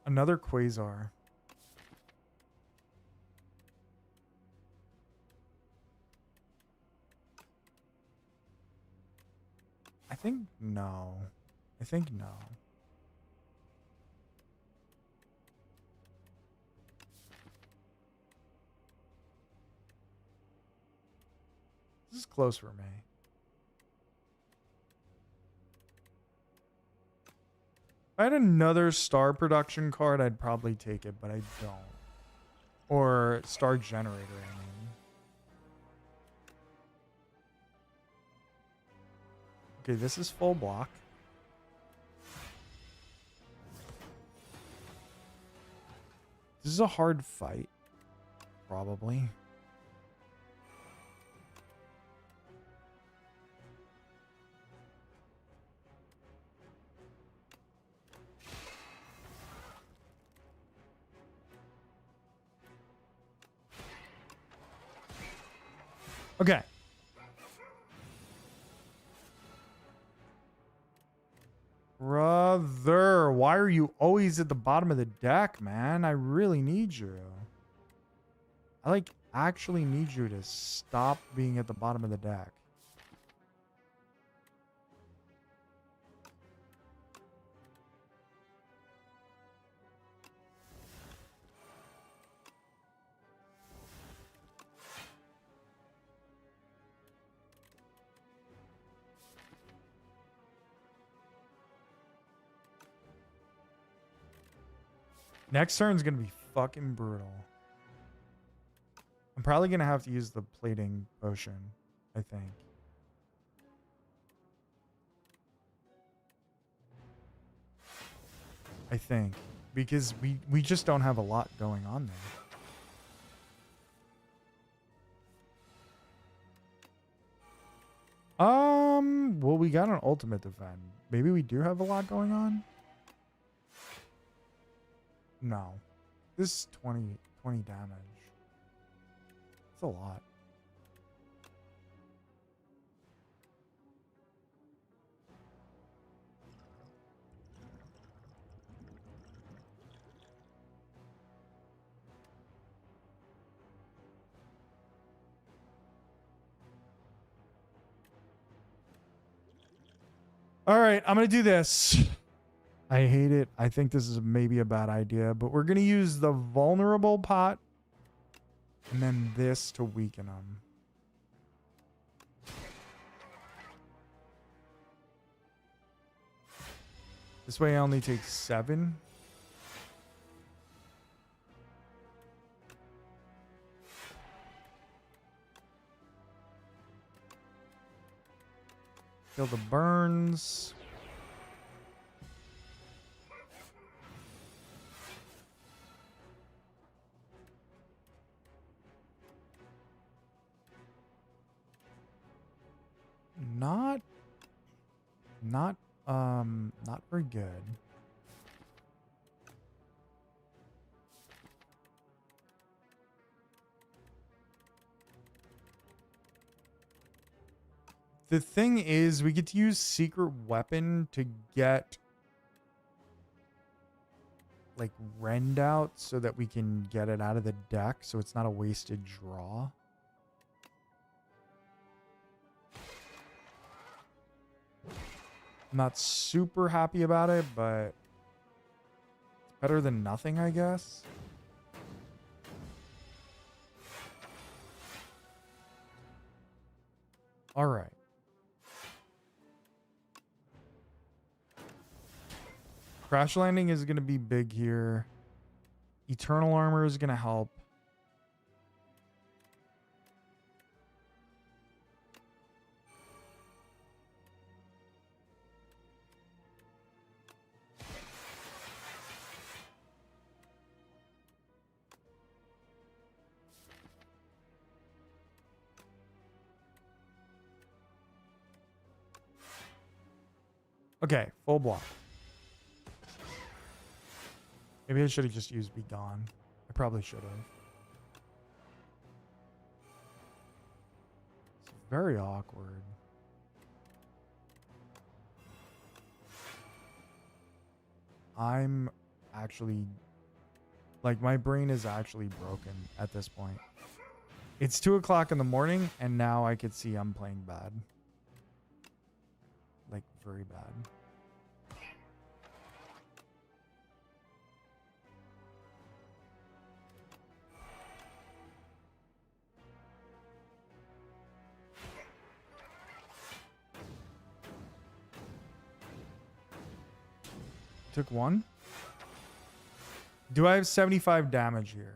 Another Quasar. I think no. I think no. This is close for me. If I had another star production card, I'd probably take it, but I don't. Or star generator, I mean. Okay, this is full block. This is a hard fight. Probably. Okay. Brother, why are you always at the bottom of the deck, man? I really need you. I, like, actually need you to stop being at the bottom of the deck. Next turn's gonna be fucking brutal. I'm probably gonna have to use the plating potion, I think. Because we just don't have a lot going on there. Well, we got an ultimate defend. Maybe we do have a lot going on. No. This is 20 damage. It's a lot. All right, I'm going to do this. I hate it. I think this is maybe a bad idea, but we're going to use the vulnerable pot and then this to weaken them. This way I only take 7. Kill the burns. Not very good. The thing is, we get to use secret weapon to get like rend out so that we can get it out of the deck so it's not a wasted draw. I'm not super happy about it, but it's better than nothing, I guess. All right. Crash landing is going to be big here. Eternal armor is going to help. Okay, full block. Maybe I should have just used Be Gone. I probably should have. It's very awkward. I'm actually... Like, my brain is actually broken at this point. It's 2 o'clock in the morning, and now I could see I'm playing bad. Like, very bad. Took 1. Do I have 75 damage here?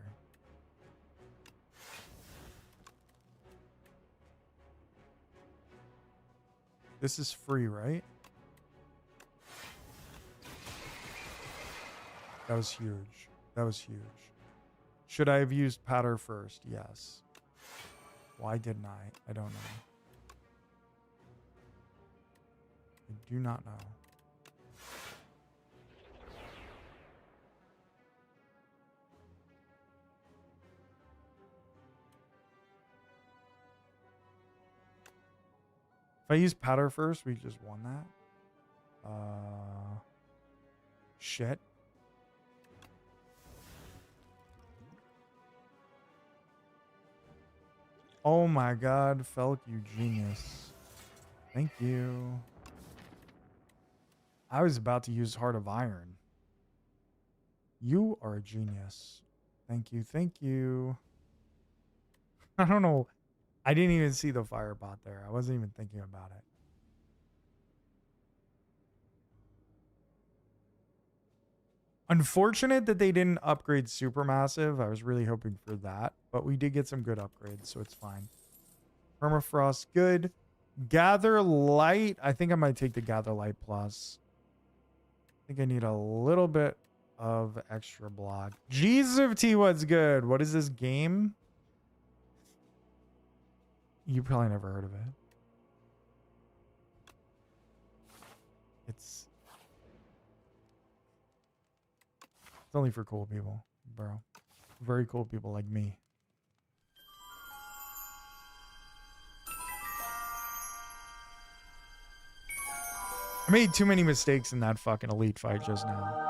This is free, right? That was huge. That was huge. Should I have used Patter first? Yes. Why didn't I? I don't know. I do not know. If I use Patter first, we just won that. Shit. Oh my god, Felk, you genius. Thank you. I was about to use Heart of Iron. You are a genius. Thank you, thank you. I don't know. I didn't even see the firebot there. I wasn't even thinking about it. Unfortunate that they didn't upgrade Supermassive. I was really hoping for that. But we did get some good upgrades, so it's fine. Permafrost, good. Gather Light. I think I might take the Gather Light Plus. I think I need a little bit of extra block. Jesus of T, what's good? What is this game? You probably never heard of it. It's only for cool people, bro. Very cool people like me. I made too many mistakes in that fucking elite fight just now.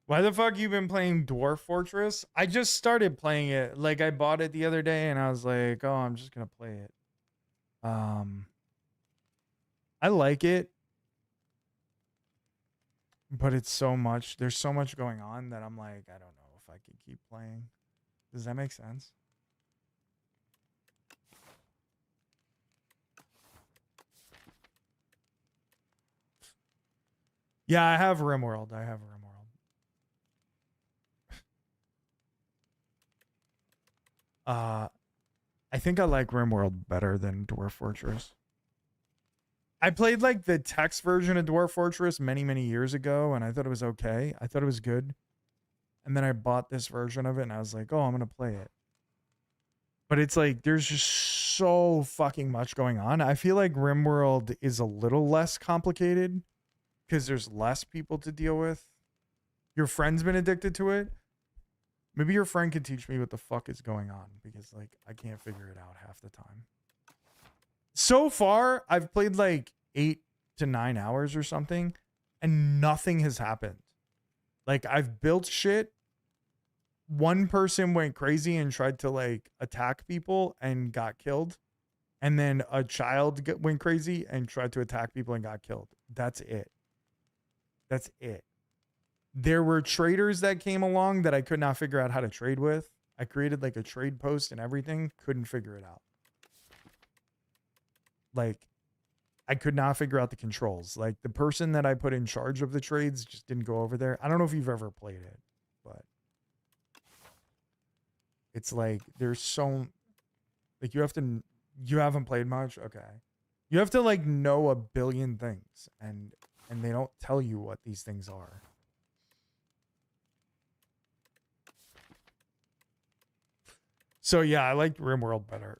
Why the fuck you been playing Dwarf Fortress? I just started playing it. Like I bought it the other day and I was like, oh, I'm just gonna play it. I like it, but it's so much. There's so much going on that I'm like, I don't know if I can keep playing. Does that make sense? Yeah, I have RimWorld. I have RimWorld. I think I like RimWorld better than Dwarf Fortress. I played like the text version of Dwarf Fortress many, many years ago, and I thought it was okay. I thought it was good. And then I bought this version of it, and I was like, oh, I'm going to play it. But it's like, there's just so fucking much going on. I feel like RimWorld is a little less complicated because there's less people to deal with. Your friend's been addicted to it. Maybe your friend can teach me what the fuck is going on because like I can't figure it out half the time. So far, I've played like 8 to 9 hours or something and nothing has happened. Like I've built shit. One person went crazy and tried to like attack people and got killed. And then a child went crazy and tried to attack people and got killed. That's it. That's it. There were traders that came along that I could not figure out how to trade with. I created like a trade post and everything. Couldn't figure it out. Like, I could not figure out the controls. Like, the person that I put in charge of the trades just didn't go over there. I don't know if you've ever played it, but it's like, there's so... Like, you haven't played much? Okay. You have to, like, know a billion things, and they don't tell you what these things are. So yeah, I like RimWorld better,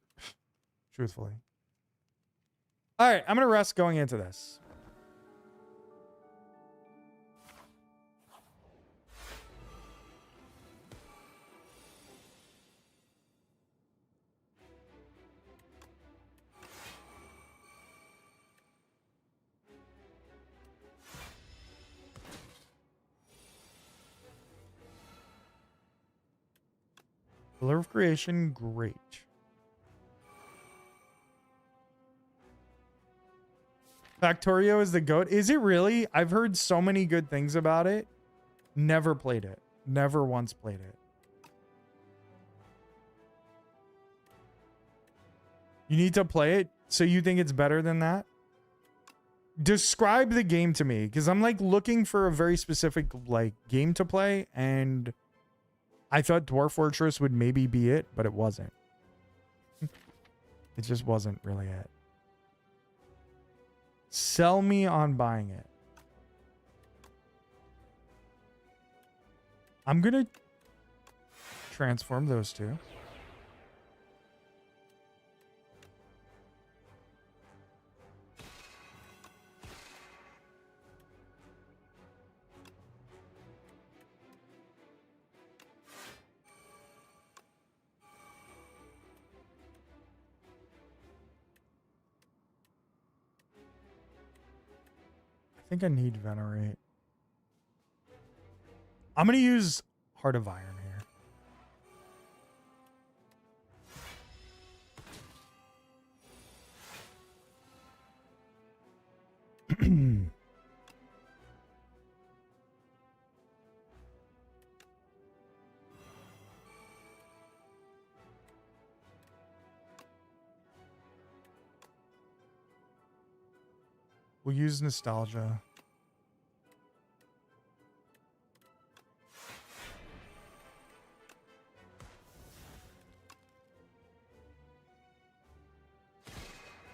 truthfully. All right, I'm gonna rest going into this. Pillar of Creation, great. Factorio is the GOAT. Is it really? I've heard so many good things about it. Never played it. Never once played it. You need to play it? So you think it's better than that? Describe the game to me, because I'm like looking for a very specific like game to play, and I thought Dwarf Fortress would maybe be it, but it wasn't. It just wasn't really it. Sell me on buying it. I'm going to transform those two. I think I need Venerate. I'm going to use Heart of Iron here. We'll use Nostalgia.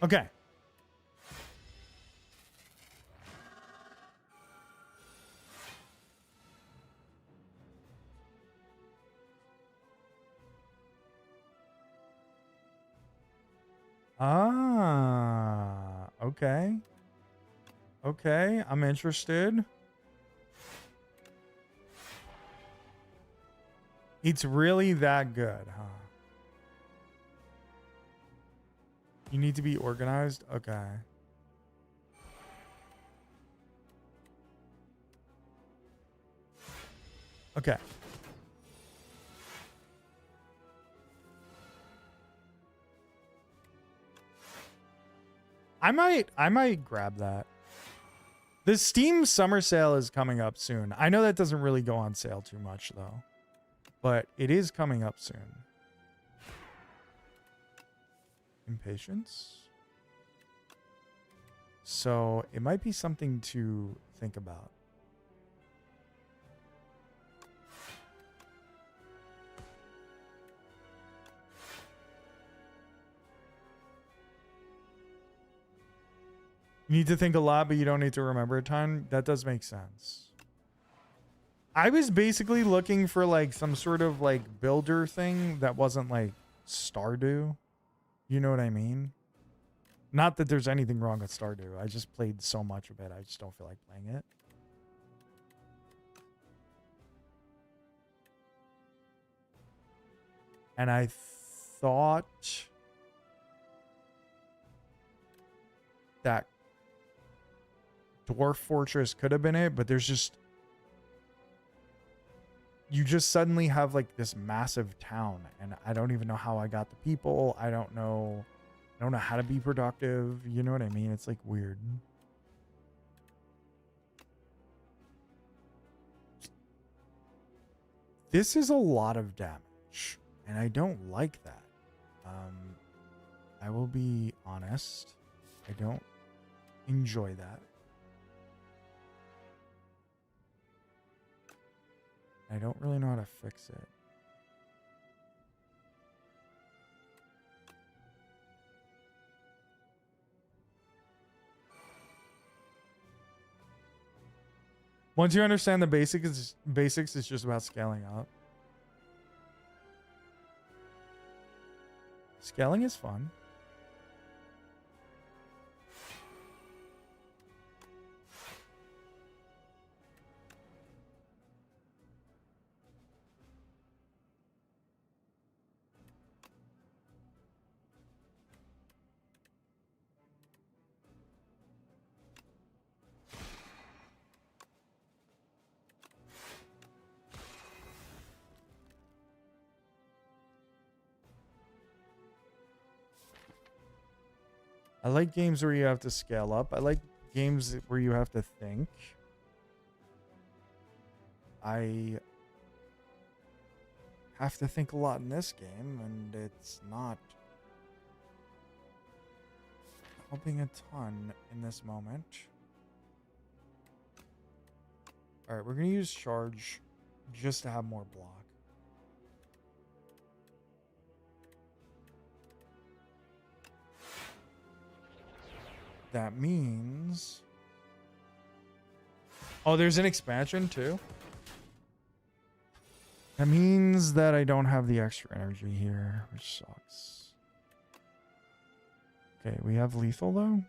Okay. Ah, okay. Okay, I'm interested. It's really that good, huh? You need to be organized? Okay. Okay. I might grab that. The Steam summer sale is coming up soon. I know that doesn't really go on sale too much though, but it is coming up soon. Impatience. So it might be something to think about. You need to think a lot, but you don't need to remember a ton. That does make sense. I was basically looking for like some sort of like builder thing that wasn't like Stardew. You know what I mean? Not that there's anything wrong with Stardew. I just played so much of it. I just don't feel like playing it. And I thought that Dwarf Fortress could have been it, but there's just, you just suddenly have like this massive town, and I don't even know how I got the people. I don't know how to be productive. You know what I mean? It's like weird. This is a lot of damage, and I don't like that. I will be honest. I don't enjoy that. I don't really know how to fix it. Once you understand the basics, it's just about scaling up. Scaling is fun. I like games where you have to scale up. I like games where you have to think. I have to think a lot in this game, and it's not helping a ton in this moment. All right, we're going to use charge just to have more block. That means... Oh, there's an expansion too? That means that I don't have the extra energy here, which sucks. Okay, we have lethal though?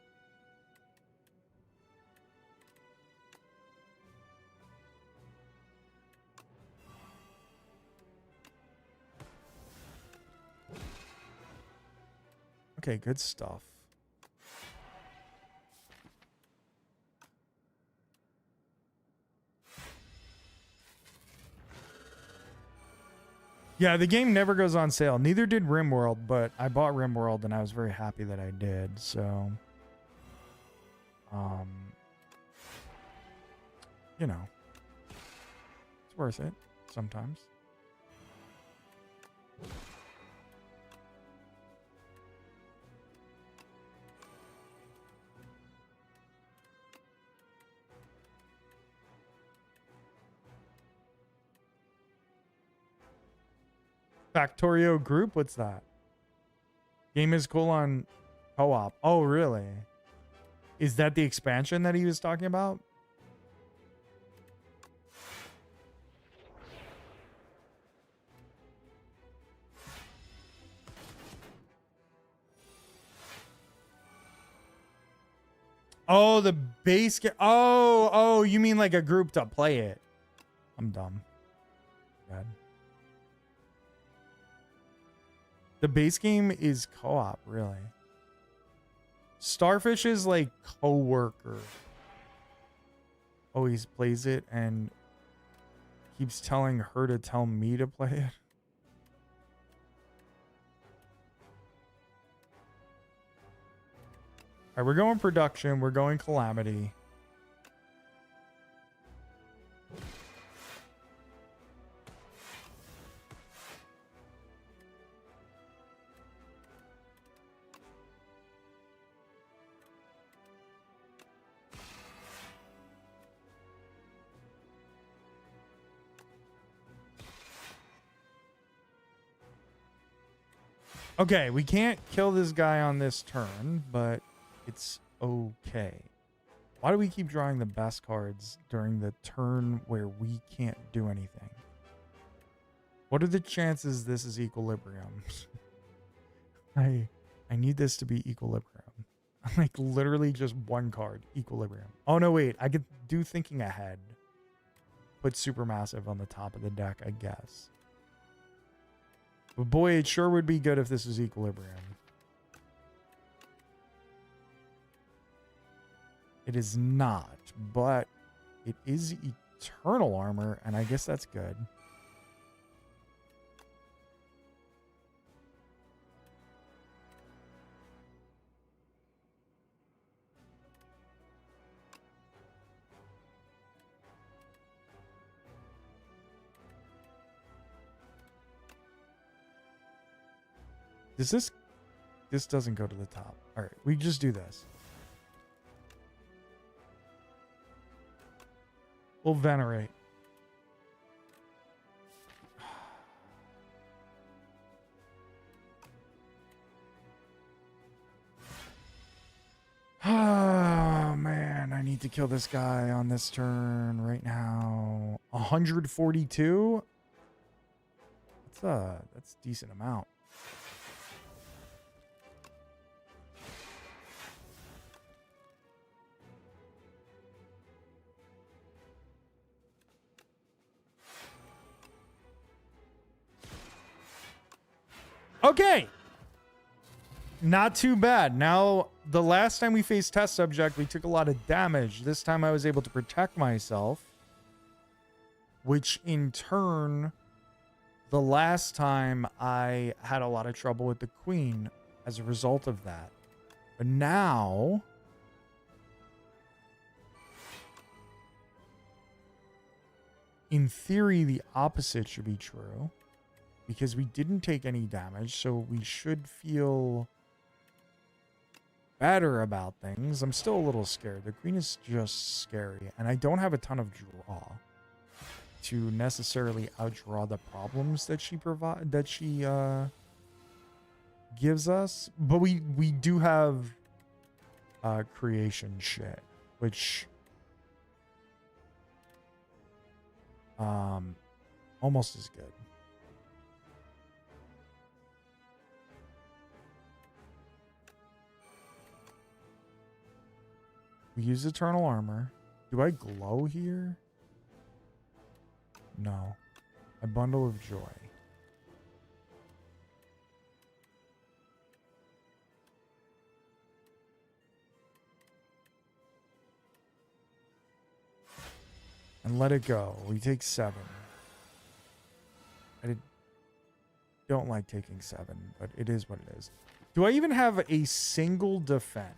Okay, good stuff. Yeah, the game never goes on sale. Neither did RimWorld, but I bought RimWorld and I was very happy that I did. So, you know, it's worth it sometimes. Factorio Group? What's that? Game is cool on co-op. Oh, really? Is that the expansion that he was talking about? Oh, the base game. Oh, you mean like a group to play it? I'm dumb. God. The base game is co-op, really. Starfish is like co-worker. Always plays it and Keeps telling her to tell me to play it. All right, we're going production. We're going calamity. Okay, we can't kill this guy on this turn, but it's okay. Why do we keep drawing the best cards during the turn where we can't do anything? What are the chances this is equilibrium? I need this to be equilibrium. I'm like literally just one card, equilibrium. Oh no, wait, I could do thinking ahead. Put supermassive on the top of the deck, I guess. But boy, it sure would be good if this was equilibrium. It is not, but it is eternal armor, and I guess that's good. This doesn't go to the top. All right, we just do this. We'll venerate. Oh man, I need to kill this guy on this turn right now. 142? That's a decent amount. Okay. Not too bad. Now, the last time we faced test subject, we took a lot of damage. This time I was able to protect myself, which in turn, the last time I had a lot of trouble with the queen as a result of that. But now, in theory, the opposite should be true. Because we didn't take any damage, so we should feel better about things. I'm still a little scared. The queen is just scary, and I don't have a ton of draw to necessarily outdraw the problems that she gives us. But we do have creation shit, which almost as good. We use eternal armor. Do I glow here? No. A bundle of joy. And let it go. We take 7. I don't like taking 7, but it is what it is. Do I even have a single defend?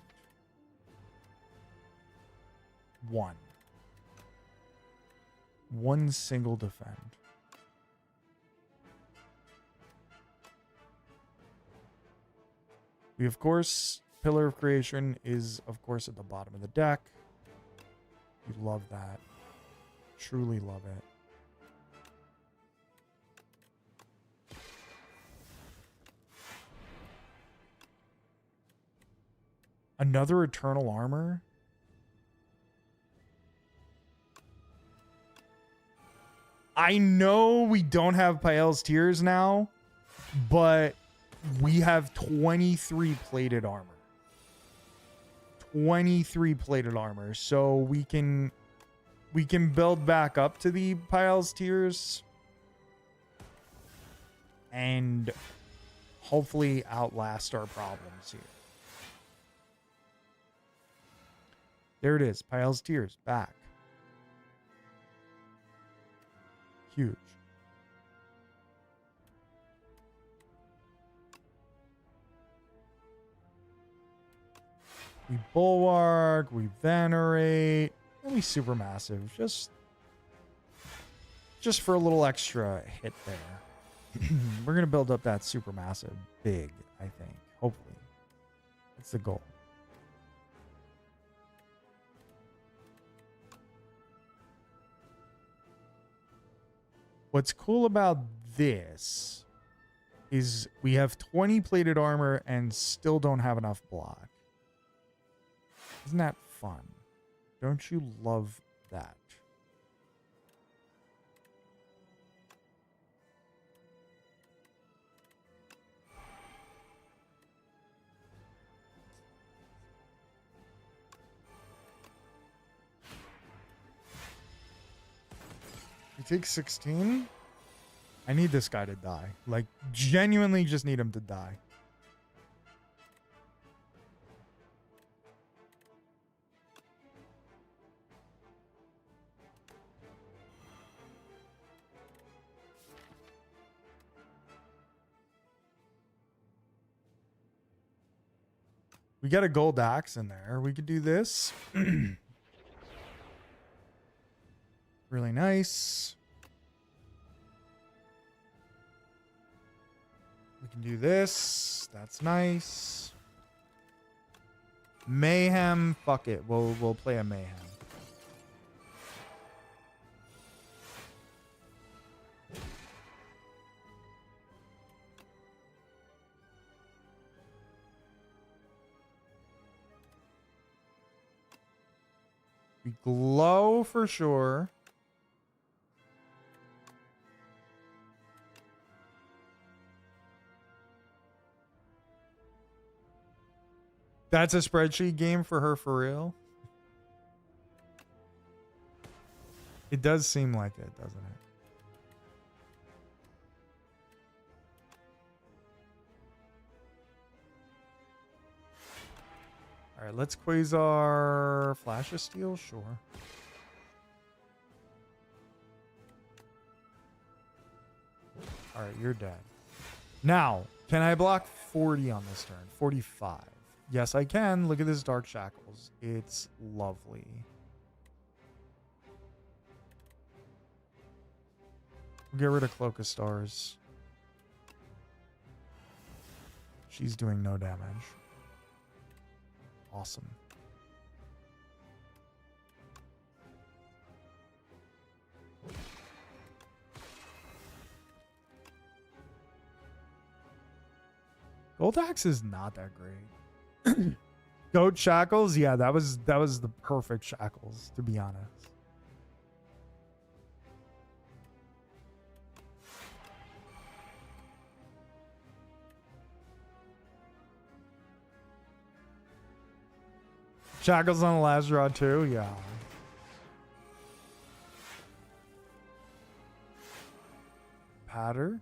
1 single defend. We, of course, Pillar of Creation is, of course, at the bottom of the deck. We love that. Truly love it. Another Eternal Armor? I know we don't have Pael's Tears now, but we have 23 plated armor. 23 plated armor. So we can build back up to the Pael's Tears and hopefully outlast our problems here. There it is. Pael's Tears back. Huge. We bulwark, we venerate, and we supermassive. Just for a little extra hit there. We're gonna build up that supermassive big, I think. Hopefully. That's the goal. What's cool about this is we have 20 plated armor and still don't have enough block. Isn't that fun? Don't you love that? You take 16? I need this guy to die. Like, genuinely just need him to die. We got a gold axe in there. We could do this. Really nice. We can do this. That's nice. Mayhem. Fuck it. We'll play a mayhem. We glow for sure. That's a spreadsheet game for her for real. It does seem like it, doesn't it? All right, let's Quasar Flash of Steel, sure. All right, you're dead. Now, can I block 40 on this turn? 45. Yes, I can. Look at this Dark Shackles. It's lovely. Get rid of Cloak of Stars. She's doing no damage. Awesome. Gold Axe is not that great. Goat Shackles, yeah, that was the perfect shackles, to be honest. Shackles on the last draw too, yeah. Patter.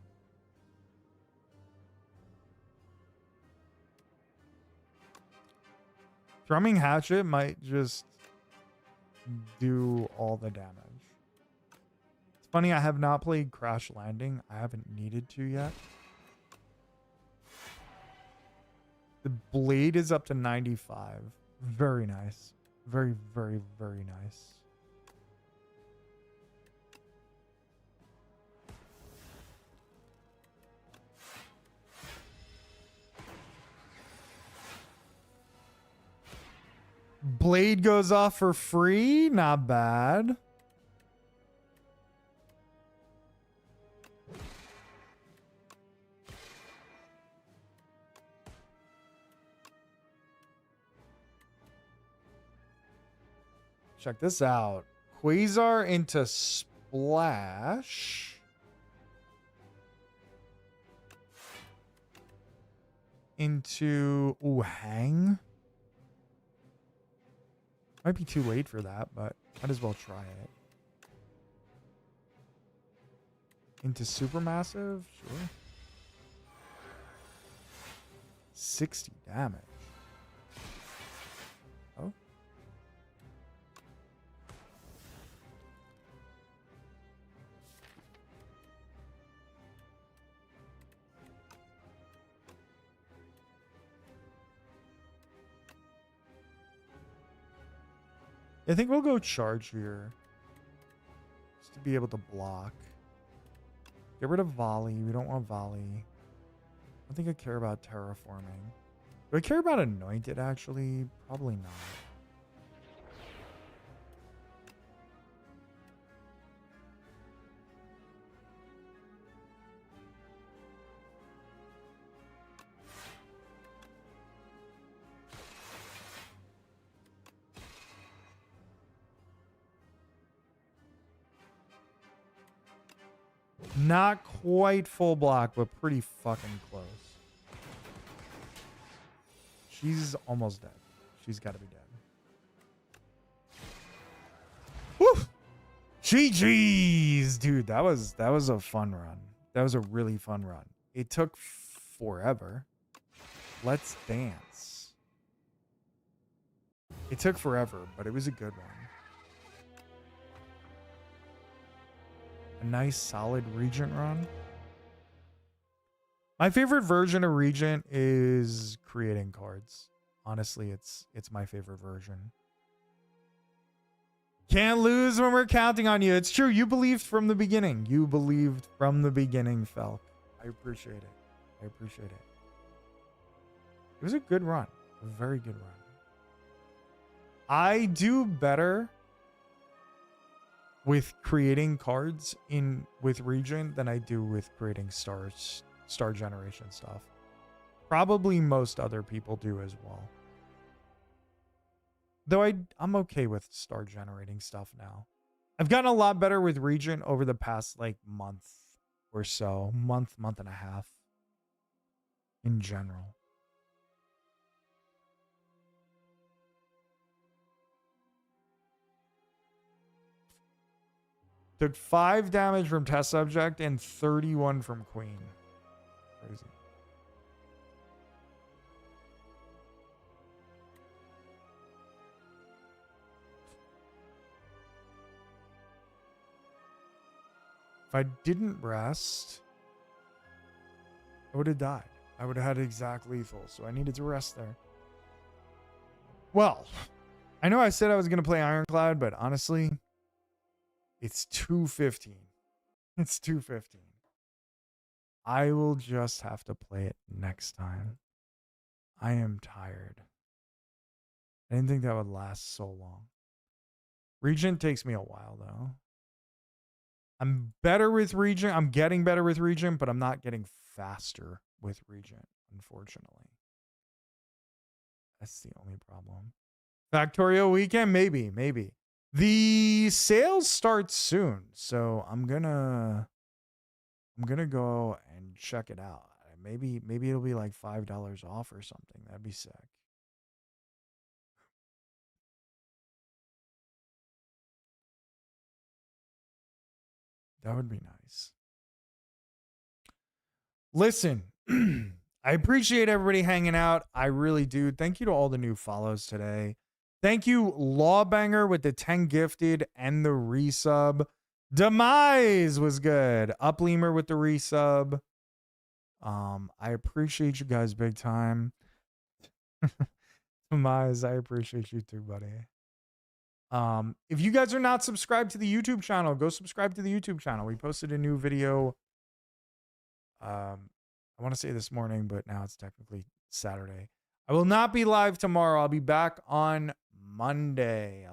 Thrumming Hatchet might just do all the damage. It's funny, I have not played Crash Landing. I haven't needed to yet. The blade is up to 95. Very nice. Very, very, very nice. Blade goes off for free. Not bad. Check this out. Quasar into Splash. Into Hang. Might be too late for that, but might as well try it. Into Supermassive? Sure. 60 damage. Oh. I think we'll go charge here. Just to be able to block. Get rid of volley. We don't want volley. I don't think I care about terraforming. Do I care about anointed, actually? Probably not. Not quite full block, but pretty fucking close. She's almost dead. She's got to be dead. Woo! GG's, dude. That was a fun run. That was a really fun run. It took forever. Let's dance. It took forever, but it was a good one. A nice solid Regent run. My favorite version of Regent is creating cards. Honestly, it's my favorite version. Can't lose when we're counting on you. It's true. You believed from the beginning. You believed from the beginning, Felk. I appreciate it. I appreciate it. It was a good run. A very good run. I do better with creating cards with Regent than I do with creating star generation stuff. Probably most other people do as well. Though I'm okay with star generating stuff now. I've gotten a lot better with Regent over the past like month or so. Month and a half. In general. Took 5 damage from test subject and 31 from queen. Crazy. If I didn't rest, I would have died. I would have had exact lethal, so I needed to rest there. Well, I know I said I was going to play Ironclad, but honestly, it's 2:15. It's 2:15. I will just have to play it next time. I am tired. I didn't think that would last so long. Regent takes me a while, though. I'm better with Regent. I'm getting better with Regent, but I'm not getting faster with Regent, unfortunately. That's the only problem. Factorio weekend? Maybe. The sales start soon, so I'm gonna go and check it out. Maybe it'll be like $5 off or something. That'd be sick. That would be nice. Listen, I appreciate everybody hanging out. I really do. Thank you to all the new follows today. Thank you, Lawbanger, with the 10 gifted and the resub. Demise was good. Upleamer with the resub. I appreciate you guys big time. Demise, I appreciate you too, buddy. If you guys are not subscribed to the YouTube channel, go subscribe to the YouTube channel. We posted a new video. I want to say this morning, but now it's technically Saturday. I will not be live tomorrow. I'll be back on Monday.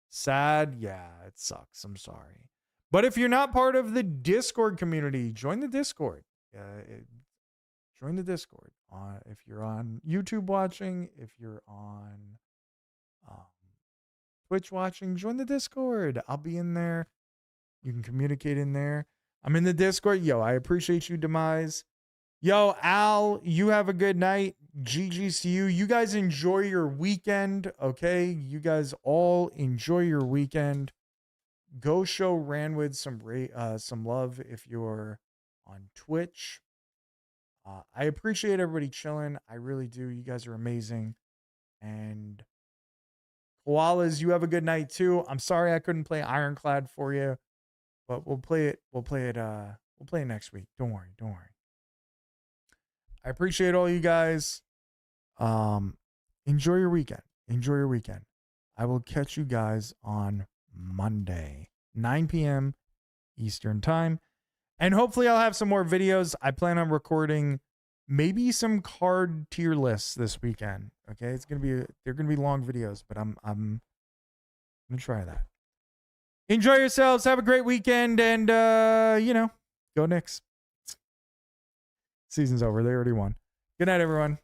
Sad? Yeah, it sucks. I'm sorry. But if you're not part of the Discord community, join the Discord. Join the Discord. If you're on YouTube watching, if you're on Twitch watching, join the Discord. I'll be in there. You can communicate in there. I'm in the Discord. Yo, I appreciate you, Demise. Yo, Al, you have a good night. GG's to you. You guys enjoy your weekend, okay? You guys all enjoy your weekend. Go show Ranwood some love if you're on Twitch. I appreciate everybody chilling. I really do. You guys are amazing. And Koalas, you have a good night too. I'm sorry I couldn't play Ironclad for you, but we'll play it next week. Don't worry. I appreciate all you guys. Enjoy your weekend. I will catch you guys on Monday, 9 p.m. Eastern time. And hopefully I'll have some more videos. I plan on recording maybe some card tier lists this weekend. Okay, they're gonna be long videos, but I'm gonna try that. Enjoy yourselves. Have a great weekend, and go Knicks. Season's over. They already won. Good night, everyone.